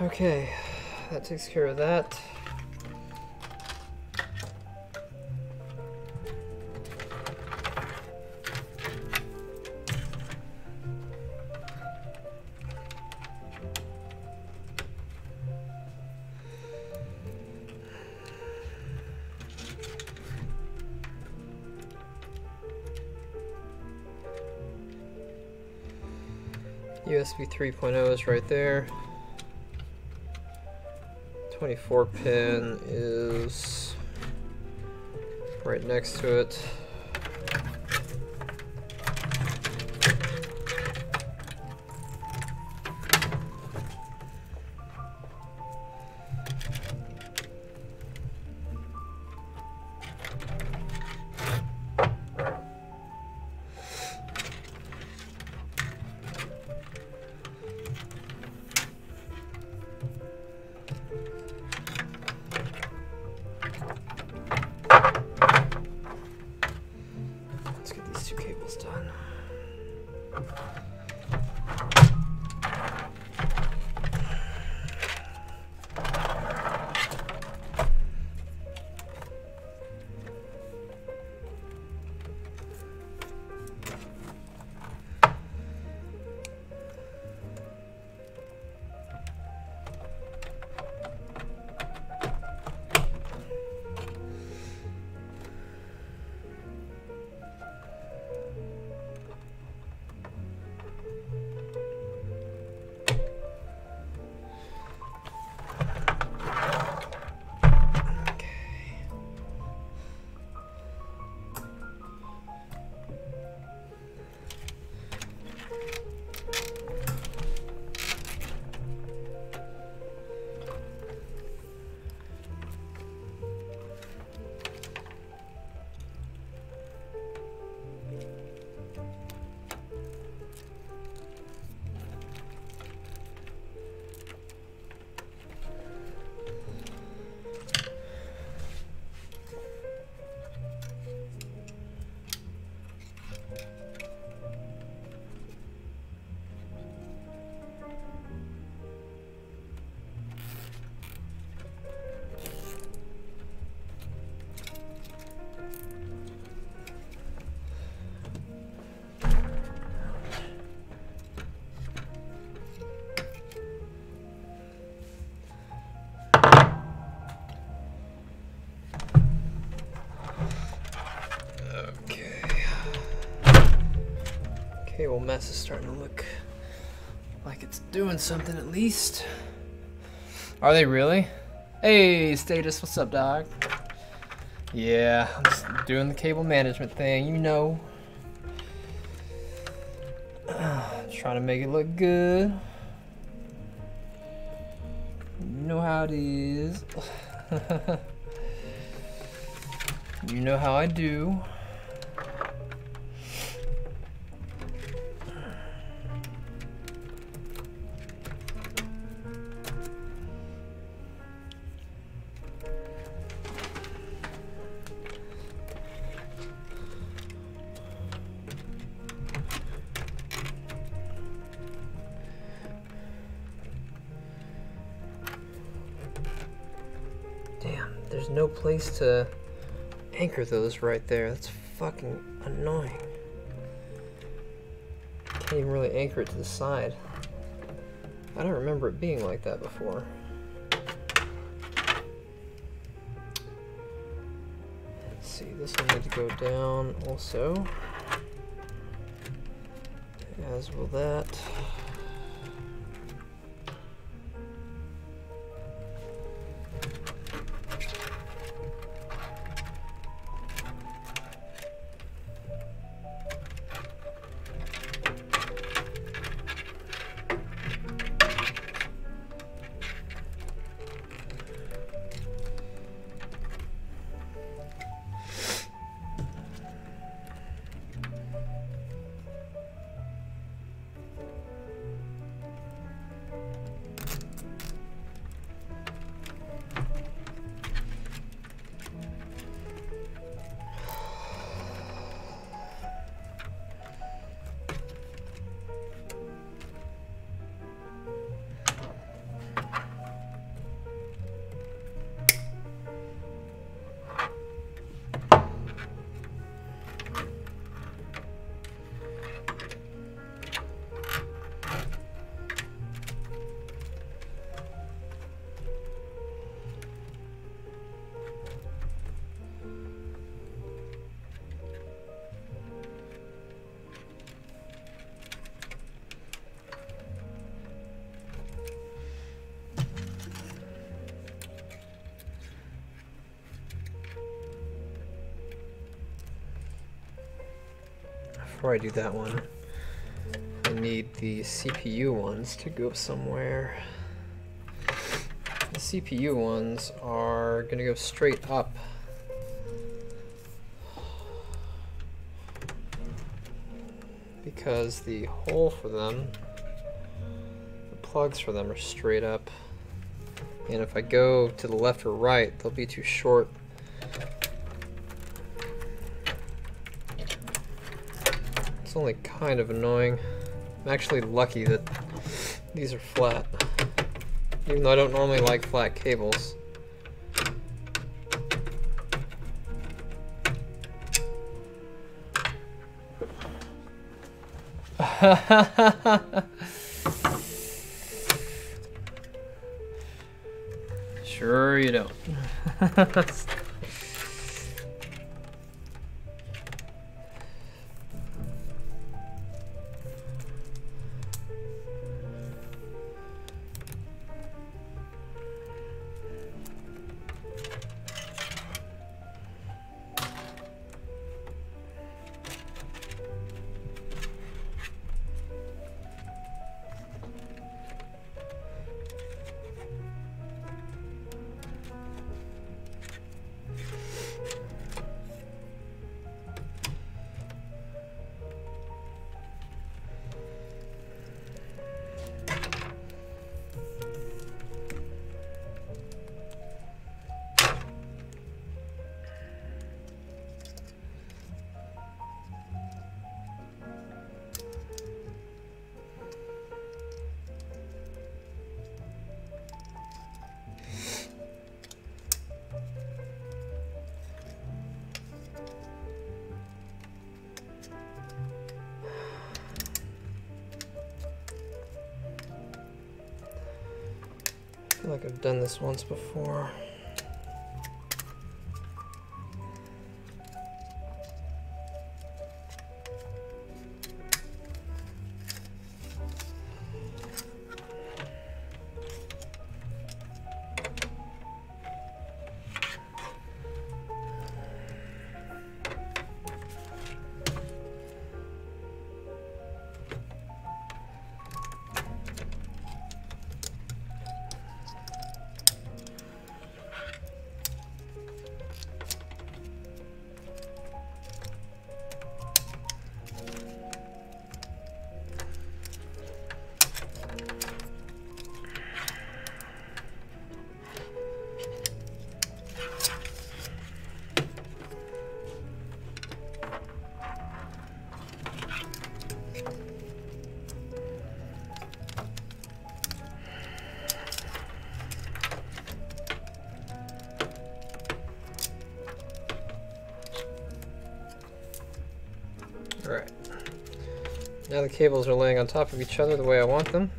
S1: Okay, that takes care of that. USB 3.0 is right there. 24 pin is right next to it. Let's get these two cables done. Cable mess is starting to look like it's doing something at least. Are they really? Hey, Status, what's up, dog? Yeah, I'm just doing the cable management thing, you know. Trying to make it look good. You know how it is. You know how I do. Damn, there's no place to anchor those right there. That's fucking annoying. Can't even really anchor it to the side. I don't remember it being like that before. Let's see, this will need to go down also. As will that. before I do that one, I need the CPU ones to go somewhere. The CPU ones are going to go straight up. Because the hole for them, the plugs for them are straight up. And if I go to the left or right, they'll be too short. It's only kind of annoying. I'm actually lucky that these are flat, even though I don't normally like flat cables. Sure you don't. I feel like I've done this once before. Alright. Now the cables are laying on top of each other the way I want them.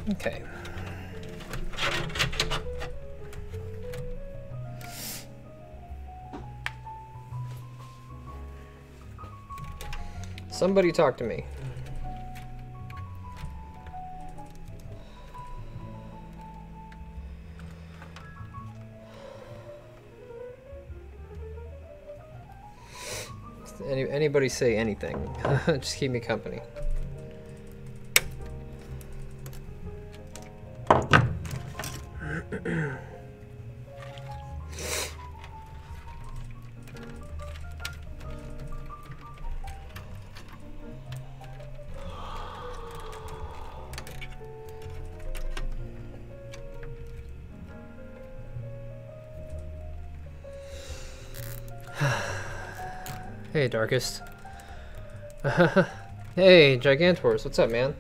S1: Okay. Somebody talk to me. Anybody say anything. Just keep me company. Hey, Darkest. Hey, Gigantors, what's up, man?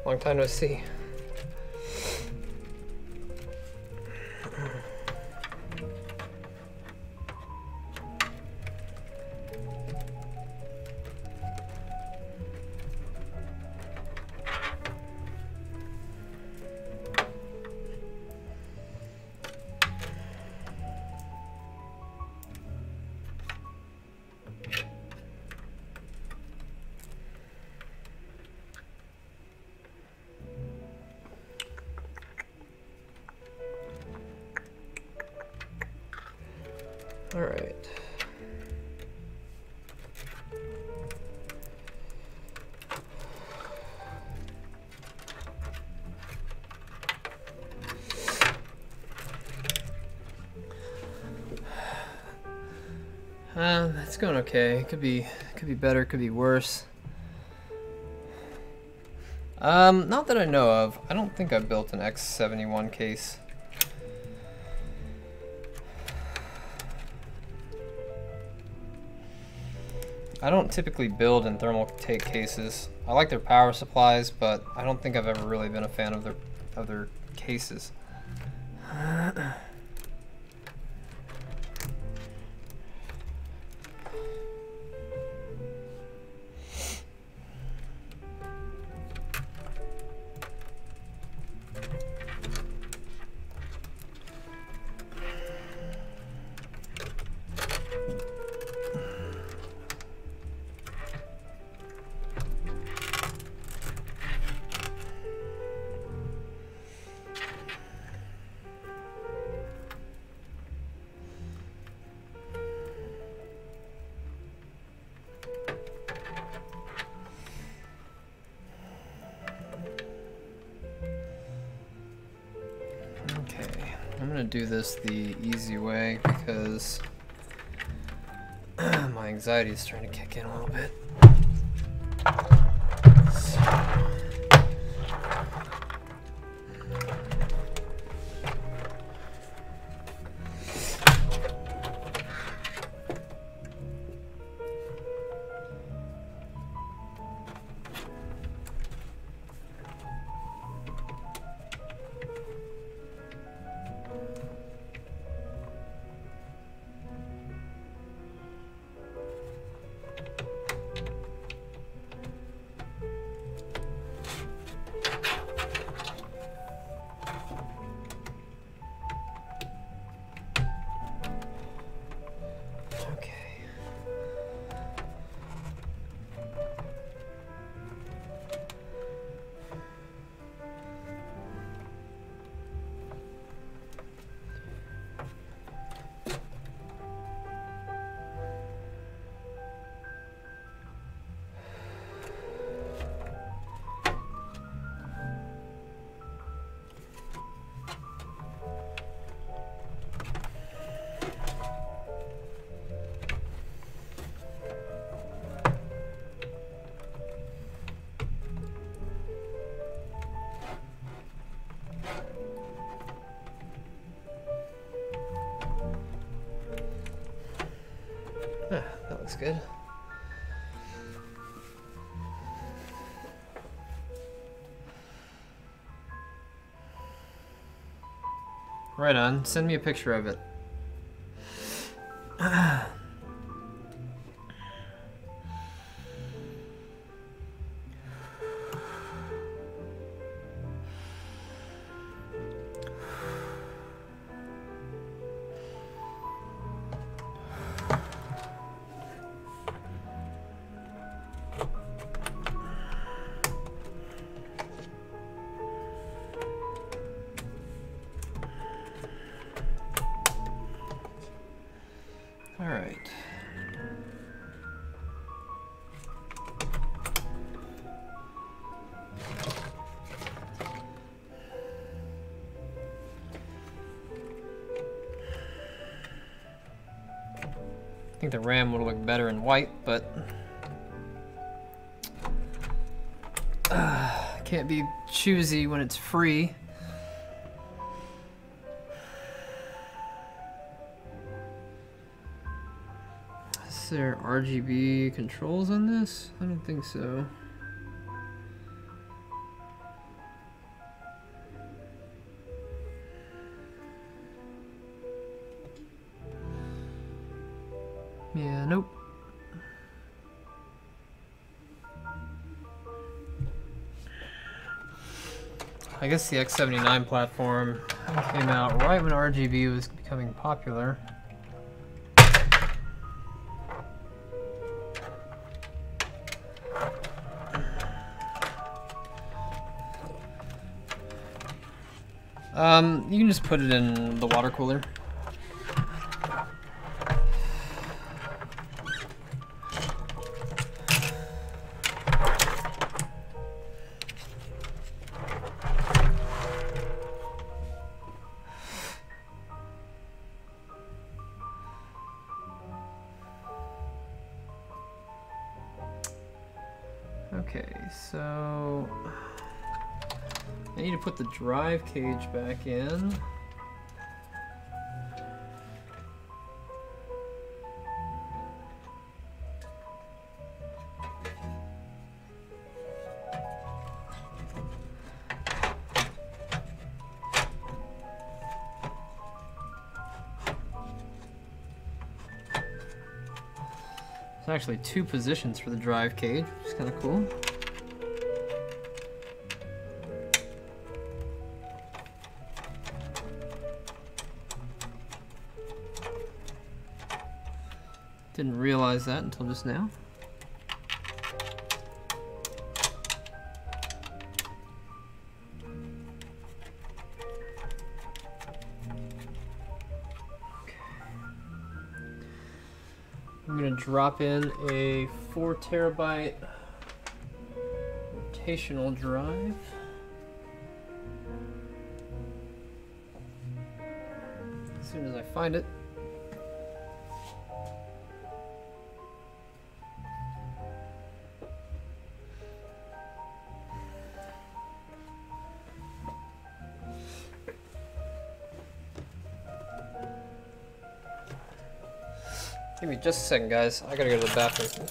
S1: Long time no see. All right. It's going okay. It could be better, could be worse. Not that I know of. I don't think I built an X71 case. I don't typically build in thermal take cases. I like their power supplies, but I don't think I've ever really been a fan of their cases. I'm gonna do this the easy way because my anxiety is trying to kick in a little bit. That looks good. Right on. Send me a picture of it. All right. think the RAM would look better in white, but can't be choosy when it's free. Is there RGB controls on this? I don't think so. Yeah, nope. I guess the X79 platform came out right when RGB was becoming popular. You can just put it in the water cooler. Okay, so I need to put the drive cage back in. There's actually 2 positions for the drive cage, which is kind of cool. Didn't realize that until just now. I'm going to drop in a 4 terabyte rotational drive. As soon as I find it. Give me just a second, guys. I gotta go to the bathroom.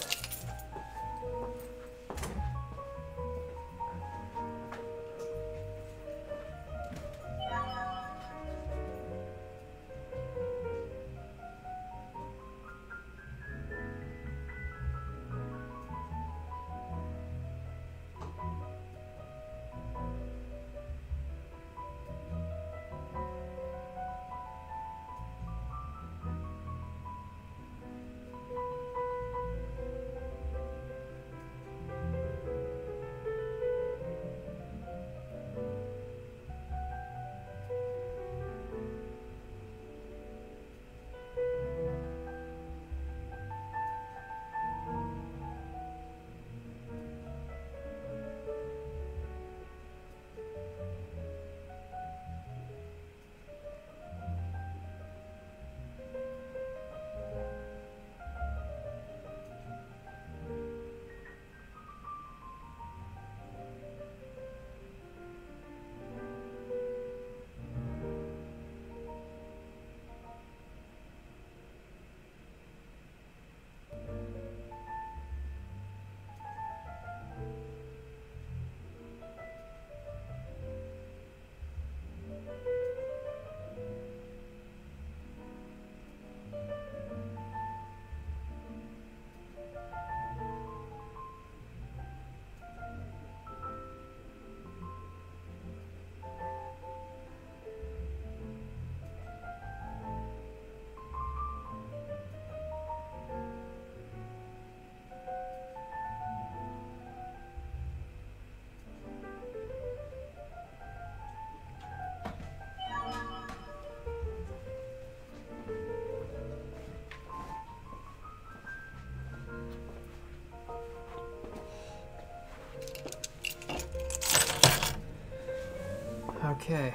S1: Okay.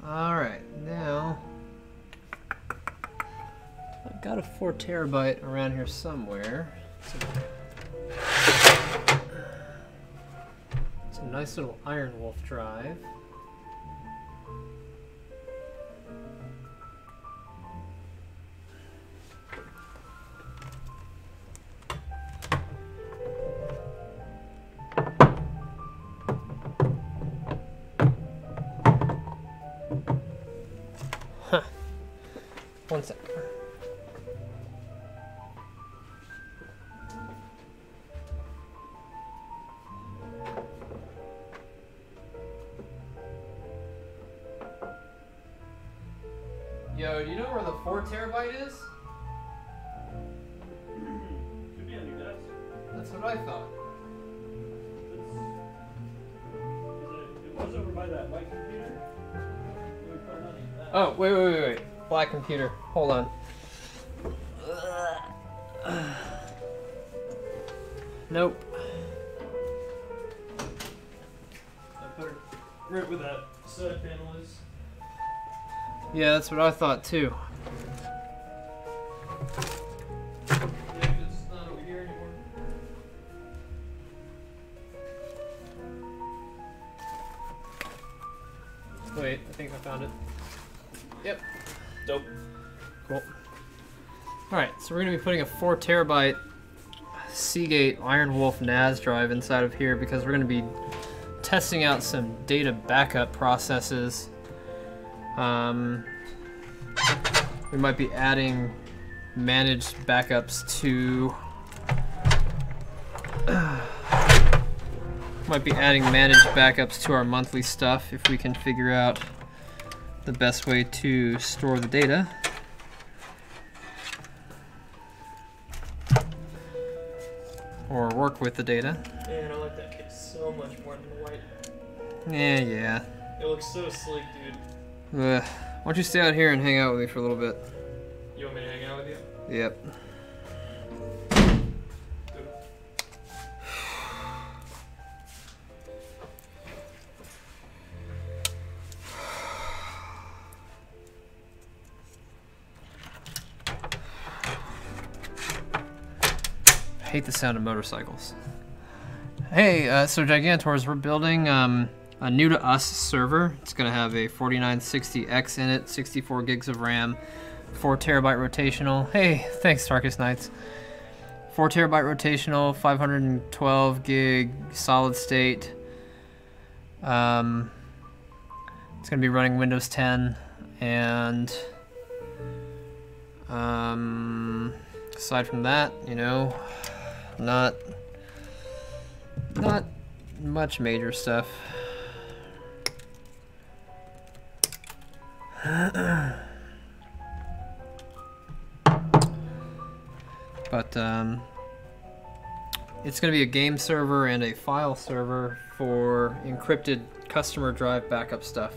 S1: All right. Now I've got a 4 terabyte around here somewhere. It's a nice little Iron Wolf drive. Huh. One sec. Yo, do you know where the 4 terabyte is?
S9: Should be on your desk.
S1: That's what I thought.
S9: It was over by that white computer. We probably not need that.
S1: Oh, wait. Black computer. Hold on. Nope.
S9: I put it right where that side panel is.
S1: Yeah, that's what I thought too.
S9: Yeah, 'cause it's not over here anymore.
S1: Wait, I think I found it. Yep.
S2: Dope.
S1: Cool. Alright, so we're going to be putting a 4 terabyte Seagate Iron Wolf NAS drive inside of here because we're going to be testing out some data backup processes. We might be adding managed backups to our monthly stuff if we can figure out the best way to store the data. Or work with the data.
S2: Man, I like that case so much more than the white.
S1: Yeah.
S2: It looks so sleek, dude.
S1: Why don't you stay out here and hang out with me for a little bit?
S2: You want me to hang out with you?
S1: Yep. I hate the sound of motorcycles. Hey, so Gigantors, we're building a new to us server. It's gonna have a 4960X in it, 64 gigs of RAM, 4 terabyte rotational. Hey, thanks Darkest Nights. 4 terabyte rotational, 512 gig solid state. It's gonna be running Windows 10 and aside from that, you know, not much major stuff. But it's going to be a game server and a file server for encrypted customer drive backup stuff.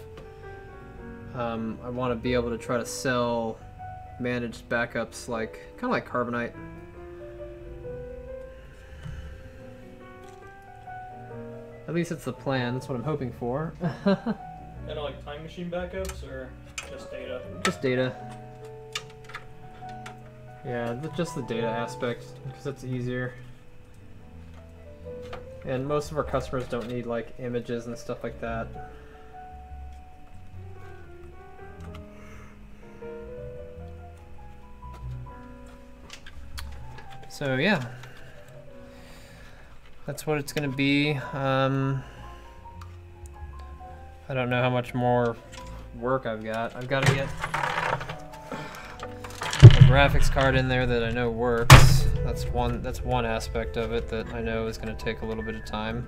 S1: I want to be able to try to sell managed backups like kind of like Carbonite. At least it's the plan. That's what I'm hoping for.
S2: And like time machine backups or just data?
S1: Just data. Yeah, just the data aspect, because that's easier. And most of our customers don't need like images and stuff like that. So yeah, that's what it's gonna be. I don't know how much more work I've got. I've got to get a graphics card in there that I know works. That's one aspect of it that I know is going to take a little bit of time.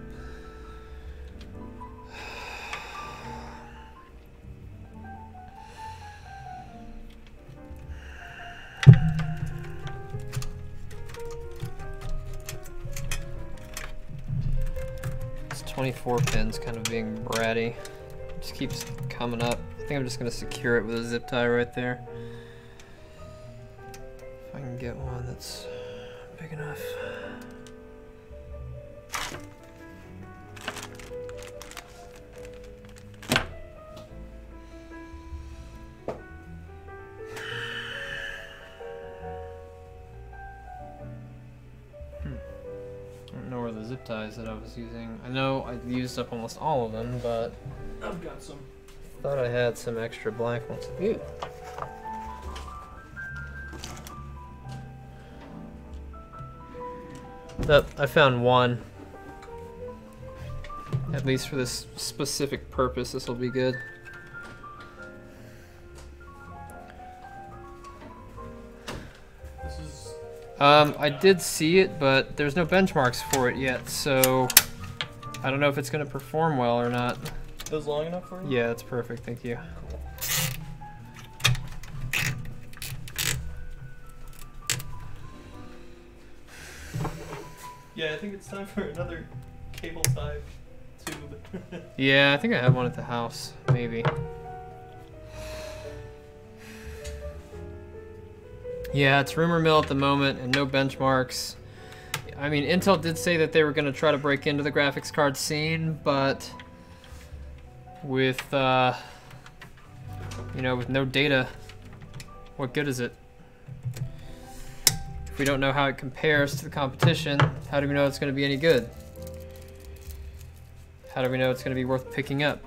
S1: This 24 pin's kind of being bratty. Just keeps coming up. I think I'm just going to secure it with a zip tie right there. If I can get one that's big enough. dies that I was using. I know I used up almost all of them, but
S2: I've got some.
S1: thought I had some extra black ones. Ew. But I found one. At least for this specific purpose, this will be good.
S2: This is.
S1: I did see it, but there's no benchmarks for it yet, so I don't know if it's going to perform well or not.
S2: Those long enough for you?
S1: Yeah, that's perfect, thank you.
S2: Yeah, I think it's time for another cable tie tube.
S1: Yeah, I think I have one at the house, maybe. Yeah, it's rumor mill at the moment and no benchmarks. I mean, Intel did say that they were going to try to break into the graphics card scene, but with, you know, with no data, what good is it? If we don't know how it compares to the competition, how do we know it's going to be any good? How do we know it's going to be worth picking up?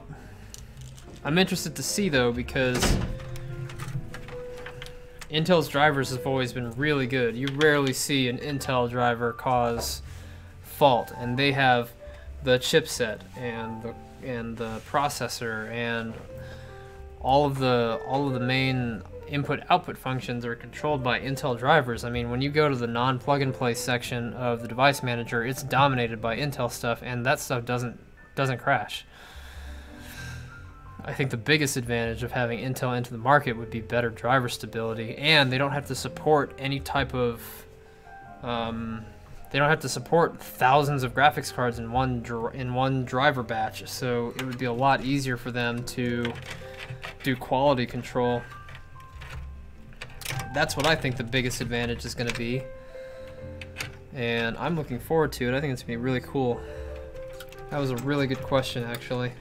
S1: I'm interested to see, though, because Intel's drivers have always been really good. You rarely see an Intel driver cause fault, and they have the chipset and the processor and all of the main input-output functions are controlled by Intel drivers. I mean, when you go to the non-plug-and-play section of the device manager, it's dominated by Intel stuff, and that stuff doesn't crash. I think the biggest advantage of having Intel into the market would be better driver stability, and they don't have to support any type of they don't have to support thousands of graphics cards in one driver batch, so it would be a lot easier for them to do quality control. That's what I think the biggest advantage is going to be, and I'm looking forward to it. I think it's going to be really cool. That was a really good question, actually.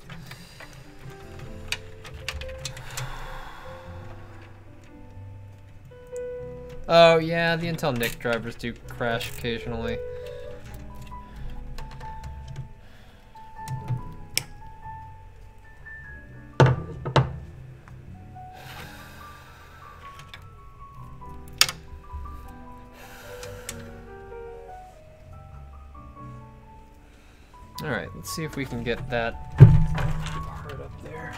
S1: Oh yeah, the Intel NIC drivers do crash occasionally. Alright, let's see if we can get that part up there.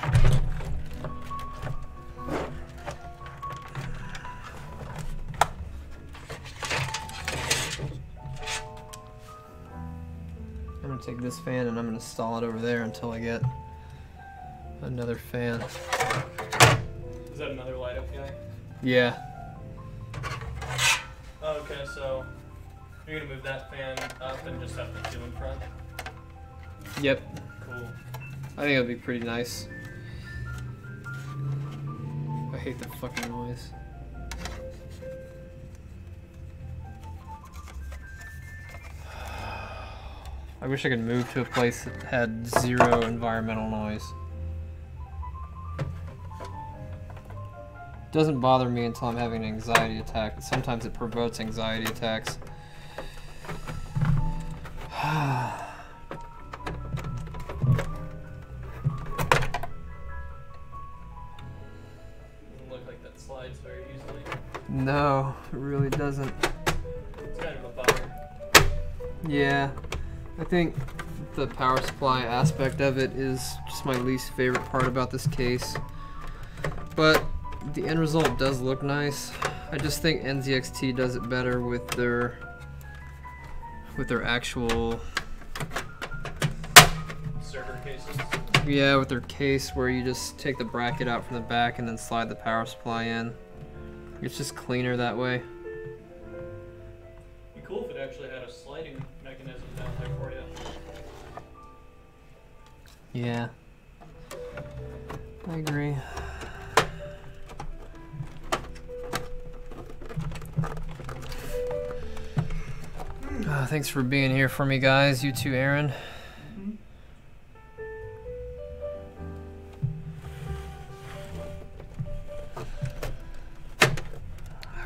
S1: I'm gonna take this fan and I'm gonna stall it over there until I get another fan.
S2: Is that another light up guy?
S1: Yeah.
S2: Oh, okay, so you're gonna move that fan up and just have the two in front?
S1: Yep.
S2: Cool.
S1: I think it'll be pretty nice. I hate the fucking noise. I wish I could move to a place that had zero environmental noise. Doesn't bother me until I'm having an anxiety attack, but sometimes it provokes anxiety attacks.
S2: Slides very easily.
S1: No, it really doesn't.
S2: It's kind of a bummer.
S1: Yeah, I think the power supply aspect of it is just my least favorite part about this case. But the end result does look nice. I just think NZXT does it better with their actual
S2: server cases.
S1: Yeah, with their case where you just take the bracket out from the back and then slide the power supply in. It's just cleaner that way.
S2: It'd be cool if it actually had a sliding mechanism down there for you.
S1: Yeah. I agree. Thanks for being here for me, guys. You too, Aaron.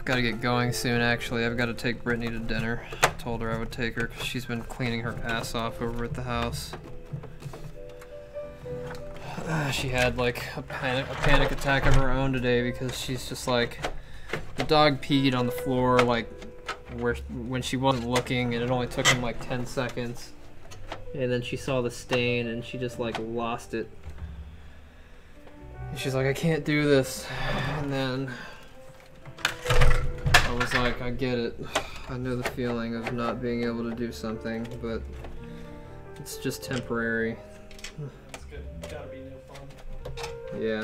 S1: Gotta get going soon, actually. I've got to take Brittany to dinner. I told her I would take her because she's been cleaning her ass off over at the house. She had like a panic attack of her own today because she's just like, the dog peed on the floor like when she wasn't looking, and it only took him like 10 seconds. And then she saw the stain and she just like lost it. And she's like, I can't do this. And then I was like, I get it. I know the feeling of not being able to do something, but it's just temporary.
S2: That's good. Gotta be no fun.
S1: Yeah.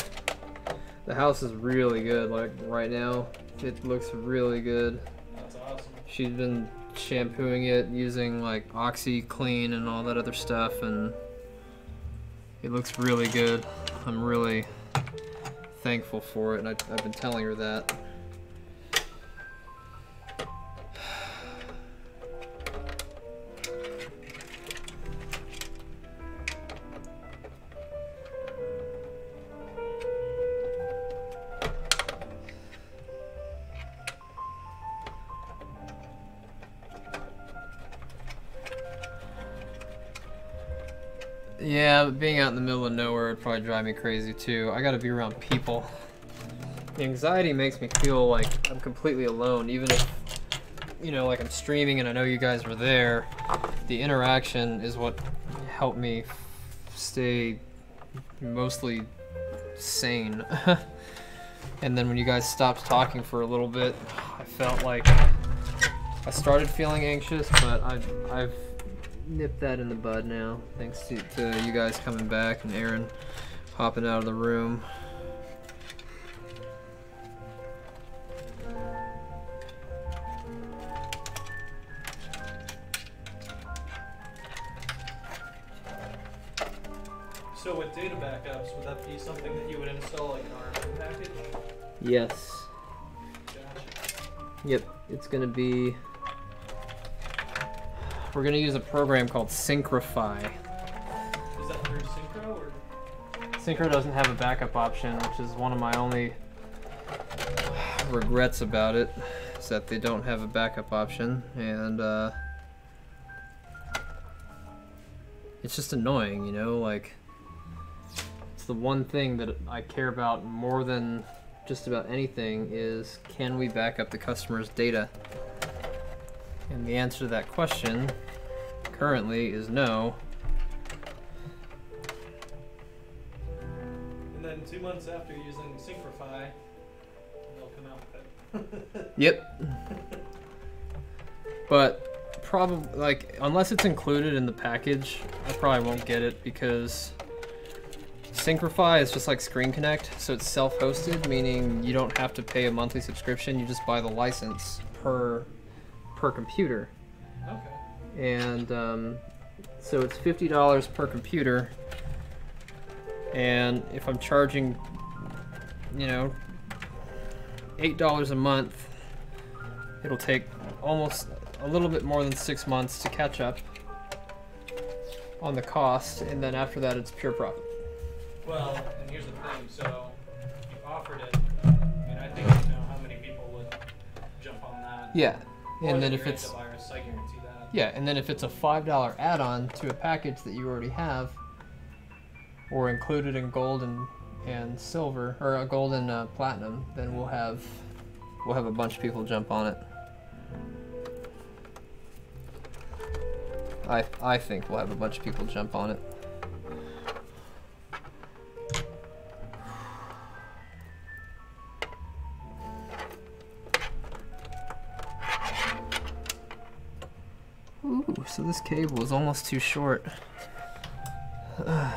S1: The house is really good. Like right now, it looks really good.
S2: That's awesome.
S1: She's been shampooing it using like OxyClean and all that other stuff, and it looks really good. I'm really thankful for it, and I've been telling her that. Yeah, but being out in the middle of nowhere would probably drive me crazy too. I gotta be around people. The anxiety makes me feel like I'm completely alone, even if, you know, like I'm streaming and I know you guys were there. The interaction is what helped me stay mostly sane. And then when you guys stopped talking for a little bit, I felt like I started feeling anxious, but I've nipped that in the bud now, thanks to you guys coming back and Aaron hopping out of the room.
S2: So with data backups, would that be something that you would install like an RMM package?
S1: Yes.
S2: Gotcha.
S1: Yep, it's gonna be... We're gonna use a program called Synchrify.
S2: Is that through Synchro or?
S1: Synchro doesn't have a backup option, which is one of my only regrets about it, is that they don't have a backup option, and it's just annoying, you know, like, it's the one thing that I care about more than just about anything is, can we back up the customer's data? And the answer to that question currently is no.
S2: And then 2 months after using Synchify, they'll come out with it.
S1: Yep. But probably, like, unless it's included in the package, I probably won't get it because Synchify is just like Screen Connect, so it's self-hosted, meaning you don't have to pay a monthly subscription, you just buy the license per computer.
S2: Okay.
S1: And so it's $50 per computer, and if I'm charging, you know, $8 a month, it'll take almost a little bit more than 6 months to catch up on the cost, and then after that it's pure profit.
S2: Well, and here's the thing, so you offered it, and I think you know how many people would jump on that.
S1: Yeah.
S2: More
S1: And then
S2: than
S1: if
S2: your
S1: it's
S2: antivirus, I guarantee that.
S1: yeah, and then if it's a $5 add-on to a package that you already have, or included in gold and silver, or a gold and platinum, then we'll have a bunch of people jump on it. I think we'll have a bunch of people jump on it. Ooh, so this cable is almost too short. I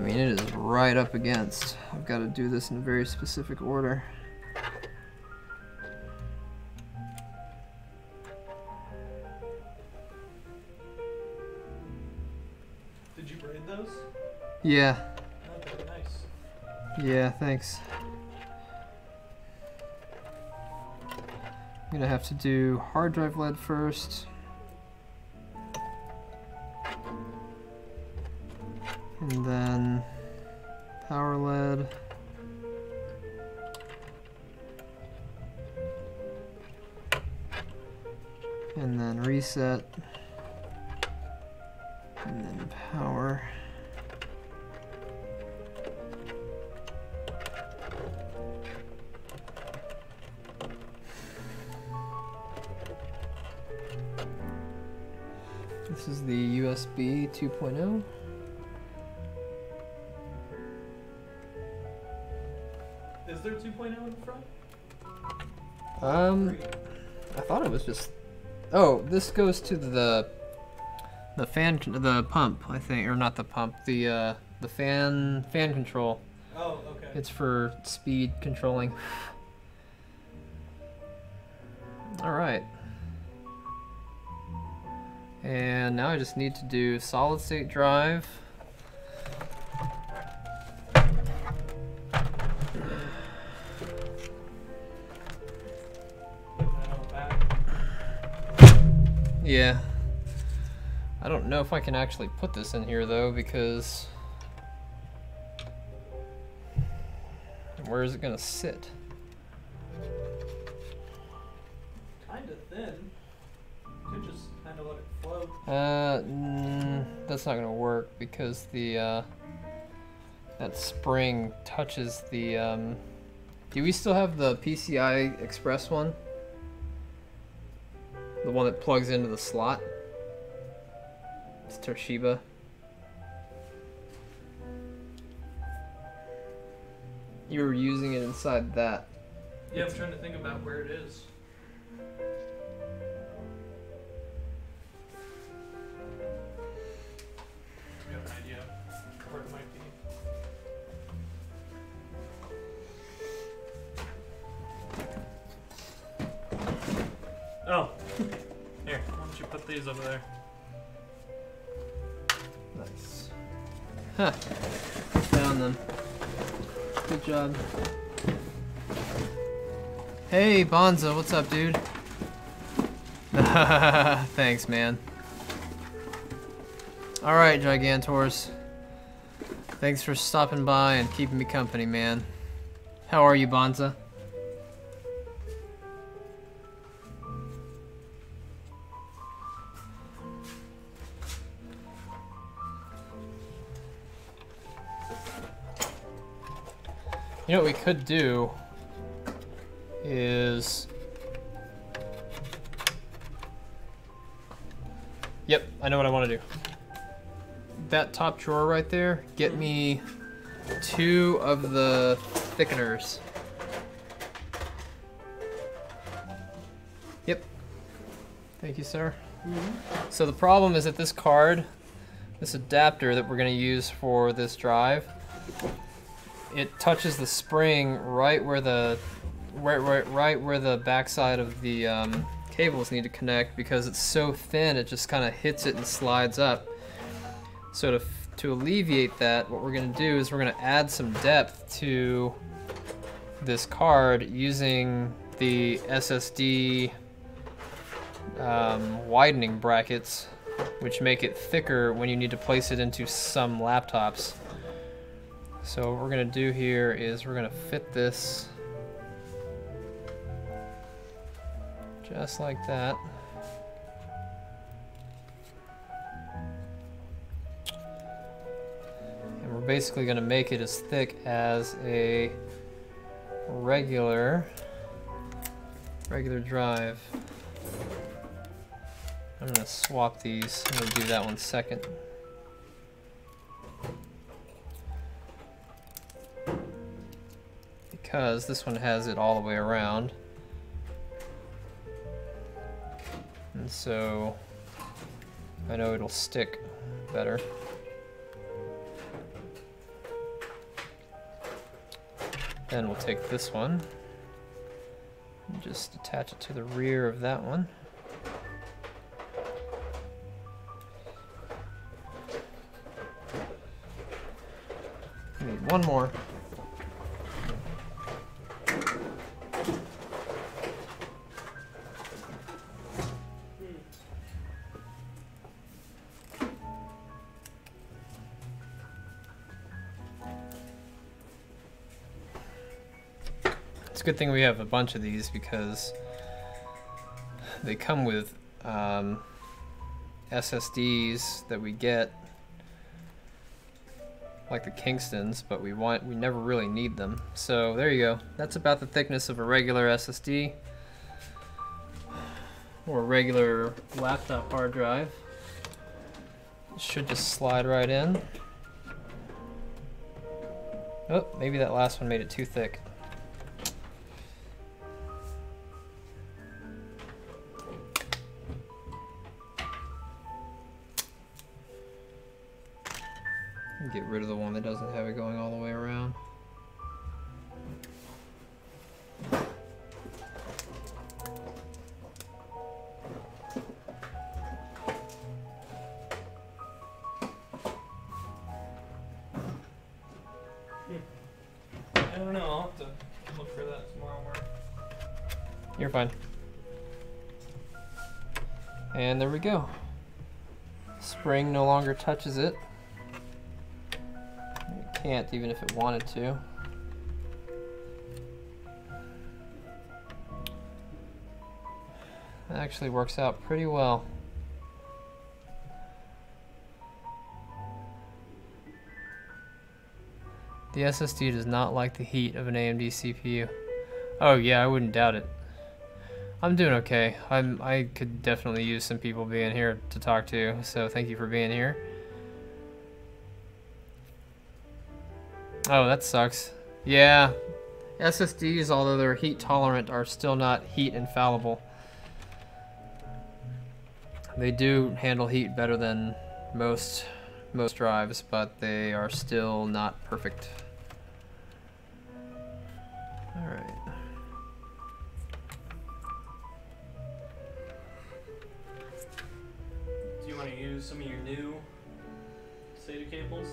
S1: mean, it is right up against. I've got to do this in a very specific order.
S2: Did you braid those?
S1: Yeah.
S2: Oh, they're nice.
S1: Yeah, thanks. I'm gonna have to do hard drive lead first. And then power lead. and then reset, and then power. This is the USB 2.0.
S2: Is there 2.0 in the front?
S1: I thought it was just. Oh, this goes to the pump, I think, or not the pump, the fan control.
S2: Oh, okay.
S1: It's for speed controlling. All right. And now I just need to do solid state drive. Yeah. I don't know if I can actually put this in here though, because where is it gonna sit?
S2: Kinda thin. Could just kinda let it float.
S1: That's not gonna work because the that spring touches the do we still have the PCI Express one? The one that plugs into the slot? It's Toshiba. You were using it inside that.
S2: Yeah, I'm trying to think about where it is. I have an idea where it might be. Oh, here, why don't you put these over there?
S1: Nice. Huh. Found them. Good job. Hey, Bonzo, what's up, dude? Thanks, man. Alright, Gigantors. Thanks for stopping by and keeping me company, man. How are you, Bonza? You know what we could do is... Yep, I know what I want to do. That top drawer right there, get me 2 of the thickeners. Yep. Thank you, sir. So the problem is that this card, this adapter that we're going to use for this drive, it touches the spring right where the right where the backside of the cables need to connect, because it's so thin it just kind of hits it and slides up. So to alleviate that, what we're going to do is we're going to add some depth to this card using the SSD widening brackets, which make it thicker when you need to place it into some laptops. So what we're going to do here is we're going to fit this just like that. And we're basically going to make it as thick as a regular drive. I'm going to swap these. I'm going to do that one second. Because this one has it all the way around. And so I know it'll stick better. Then we'll take this one and just attach it to the rear of that one. We need one more. It's a good thing we have a bunch of these because they come with SSDs that we get, like the Kingstons, but we never really need them. So there you go. That's about the thickness of a regular SSD or a regular laptop hard drive. It should just slide right in. Oh, maybe that last one made it too thick. Get rid of the one that doesn't have it going all the way around.
S2: I don't know, I'll have to look for that tomorrow morning.
S1: You're fine. And there we go. Spring no longer touches it. It can't even if it wanted to. That actually works out pretty well. The SSD does not like the heat of an AMD CPU. Oh yeah, I wouldn't doubt it. I'm doing okay. I could definitely use some people being here to talk to, so thank you for being here. Oh, that sucks. Yeah, SSDs, although they're heat tolerant, are still not heat infallible. They do handle heat better than most drives, but they are still not perfect. All right.
S2: Do you want to use some of your new SATA cables?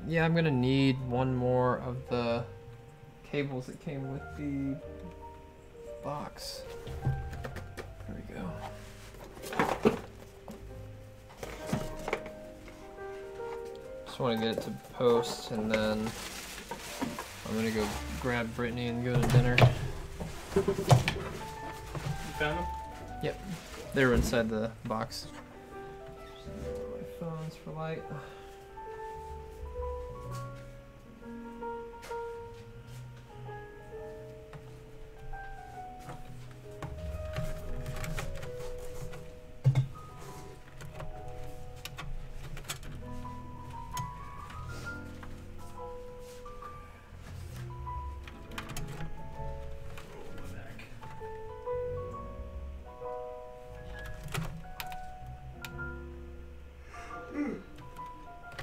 S1: Yeah, I'm gonna need one more of the cables that came with the box. There we go. Just want to get it to post, and then I'm gonna go grab Brittany and go to dinner.
S2: You found them?
S1: Yep, they were inside the box. My phone's for light.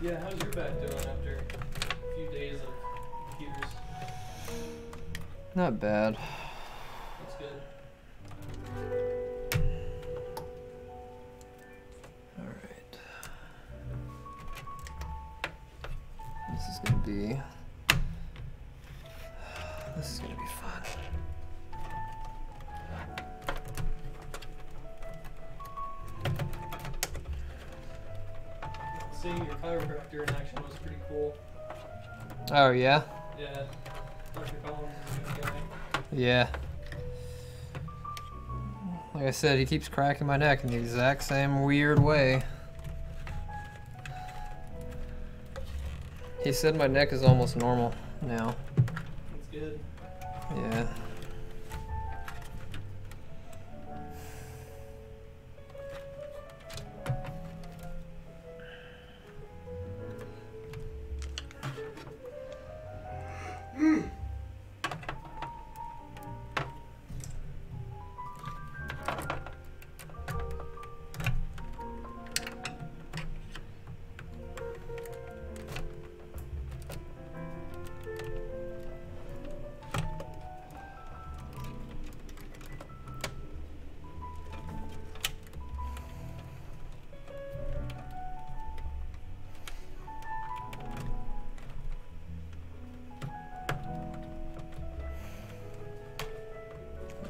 S2: Yeah, how's your back doing after a few days of computers?
S1: Not bad.
S2: That's good.
S1: Alright. This is gonna be fun.
S2: Seeing your chiropractor in action was pretty cool.
S1: Oh yeah?
S2: Yeah, Dr. Collins is a good guy.
S1: Yeah. Like I said, he keeps cracking my neck in the exact same weird way. He said my neck is almost normal now.
S2: That's good.
S1: Yeah.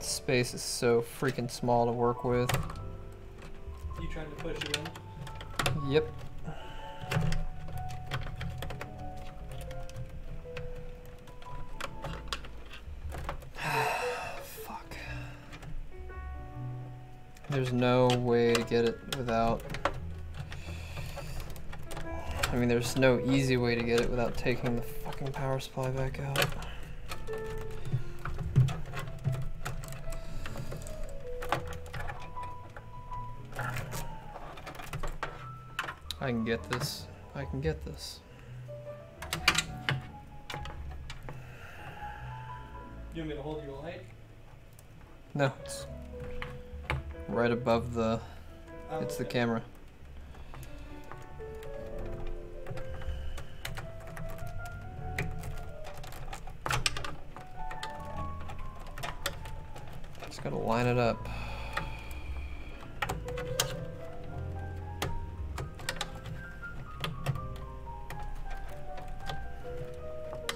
S1: Space is so freaking small to work with.
S2: You trying to push it in?
S1: Yep. Fuck. There's no way to get it without... I mean, there's no easy way to get it without taking the fucking power supply back out. I can get this. I can get this.
S2: You want me to hold your light?
S1: No, it's right above the...
S2: Oh,
S1: it's the
S2: okay.
S1: camera. Just gotta line it up.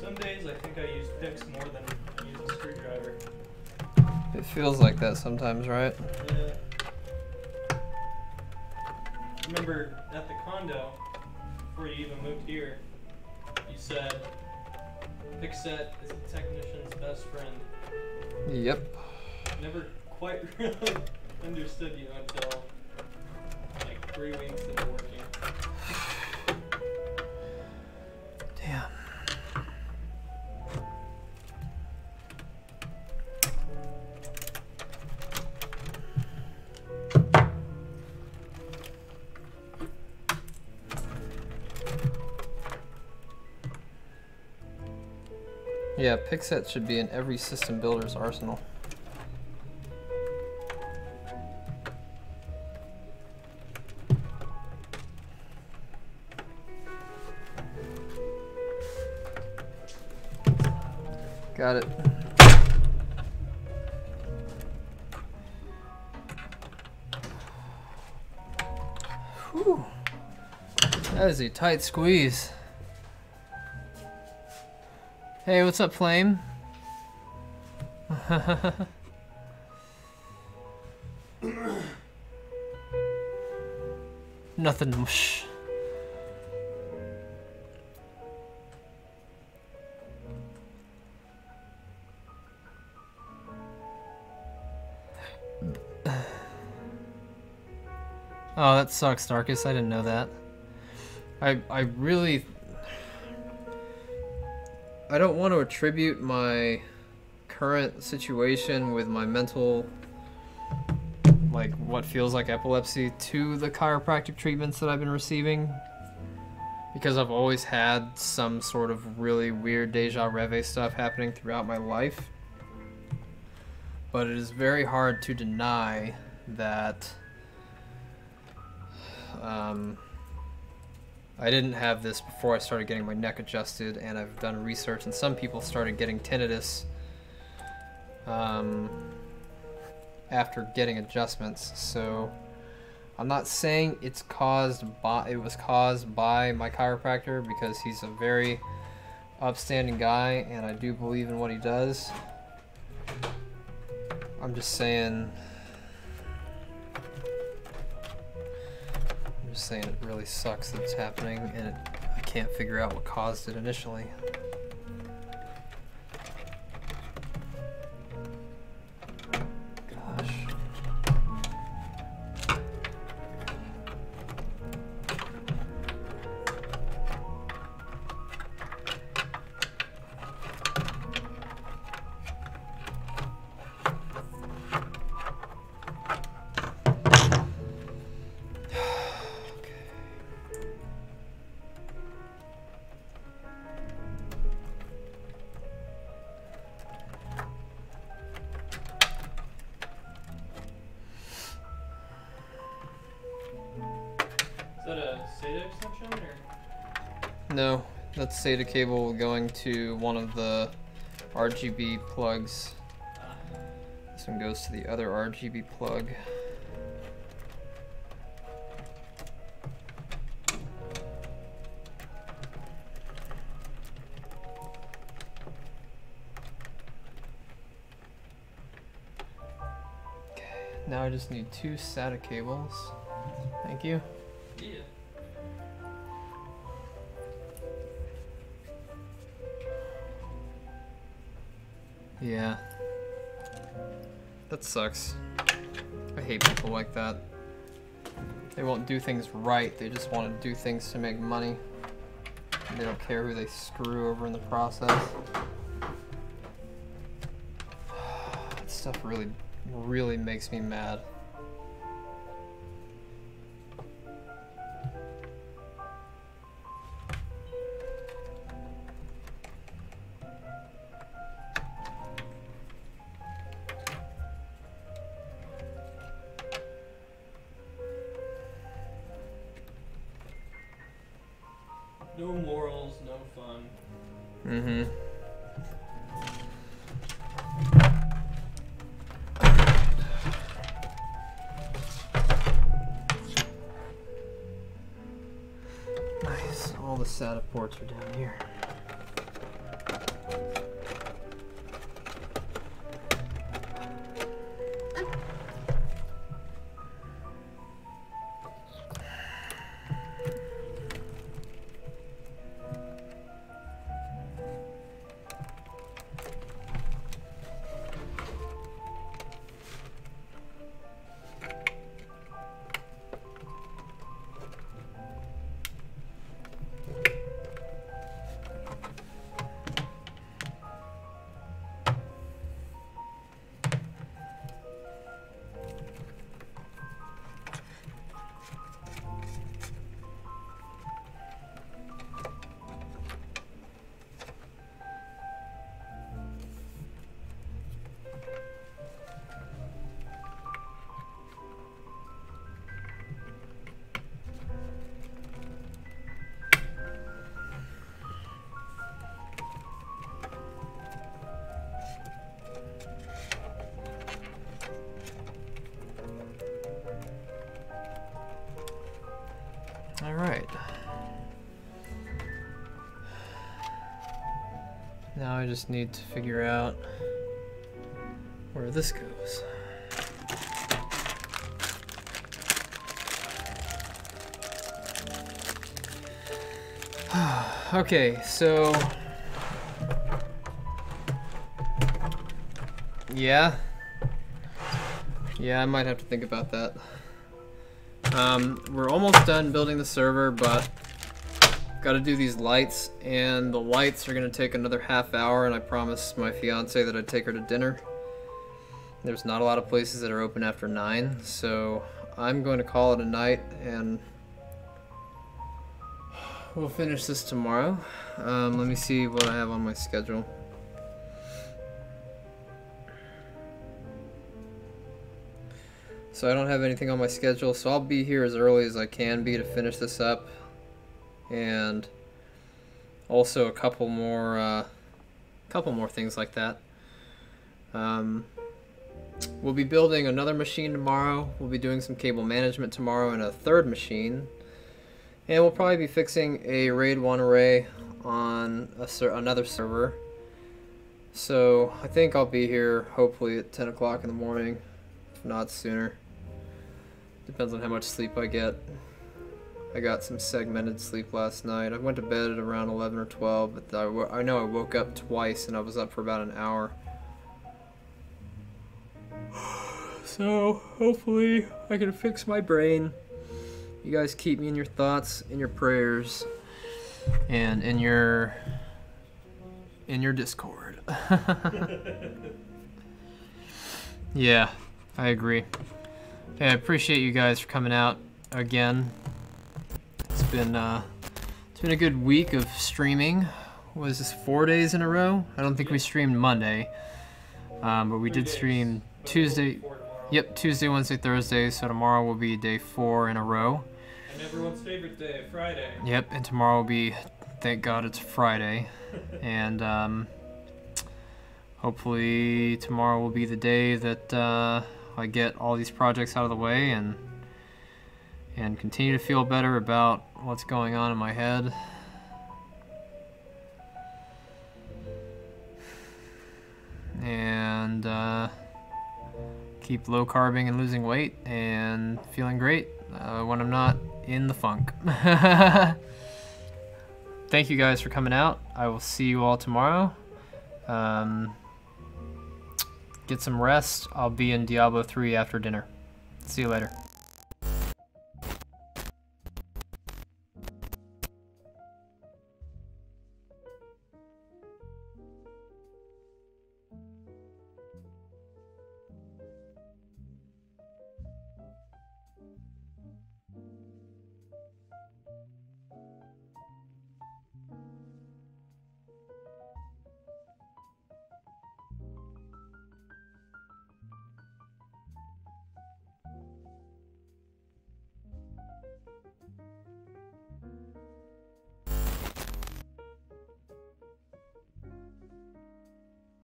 S2: Some days I think I use picks more than use a screwdriver.
S1: It feels like that sometimes, right?
S2: Yeah. Remember at the condo, before you even moved here, you said Pixet is the technician's best friend.
S1: Yep.
S2: Never quite really understood you until like 3 weeks into working.
S1: Damn. Yeah, Pixet should be in every system builder's arsenal. Got it. Whew. That is a tight squeeze. Hey, what's up, Flame? Nothing. Whoosh. Oh, that sucks, Darkus. I didn't know that. I really... I don't want to attribute my current situation with my mental, like what feels like epilepsy, to the chiropractic treatments that I've been receiving, because I've always had some sort of really weird deja vu stuff happening throughout my life. But it is very hard to deny that I didn't have this before I started getting my neck adjusted, and I've done research, and some people started getting tinnitus after getting adjustments. So I'm not saying it was caused by my chiropractor, because he's a very upstanding guy and I do believe in what he does. I'm just saying it really sucks that it's happening, and I can't figure out what caused it initially. Gosh.
S2: Is that a SATA extension or?
S1: No, that's SATA cable going to one of the RGB plugs. This one goes to the other RGB plug. Okay, now I just need 2 SATA cables. Thank you.
S2: Yeah.
S1: Yeah. That sucks. I hate people like that. They won't do things right, they just want to do things to make money. And they don't care who they screw over in the process. That stuff really, really makes me mad.
S2: No morals, no fun.
S1: Mm-hmm. Nice. All the SATA ports are down here. All right. Now I just need to figure out where this goes. Okay, so yeah, I might have to think about that. We're almost done building the server, but got to do these lights, and the lights are going to take another half hour, and I promised my fiance that I'd take her to dinner. There's not a lot of places that are open after 9, so I'm going to call it a night, and we'll finish this tomorrow. Let me see what I have on my schedule. So I don't have anything on my schedule, so I'll be here as early as I can be to finish this up. And also a couple more things like that. We'll be building another machine tomorrow. We'll be doing some cable management tomorrow and a third machine. And we'll probably be fixing a RAID 1 array on another server. So I think I'll be here hopefully at 10 o'clock in the morning, if not sooner. Depends on how much sleep I get. I got some segmented sleep last night. I went to bed at around 11 or 12, but I know I woke up twice and I was up for about an hour. So hopefully I can fix my brain. You guys keep me in your thoughts, in your prayers, and in your Discord. Yeah, I agree. Okay, I appreciate you guys for coming out again. It's been a good week of streaming. Was this 4 days in a row? I don't think we streamed Monday, but we did stream Tuesday. Yep, Tuesday, Wednesday, Thursday. So tomorrow will be day 4 in a row.
S2: And everyone's favorite day, Friday.
S1: Yep, and tomorrow will be, thank God it's Friday, and hopefully tomorrow will be the day that I get all these projects out of the way and continue to feel better about what's going on in my head. And keep low carbing and losing weight and feeling great when I'm not in the funk. Thank you guys for coming out. I will see you all tomorrow. Get some rest. I'll be in Diablo 3 after dinner. See you later.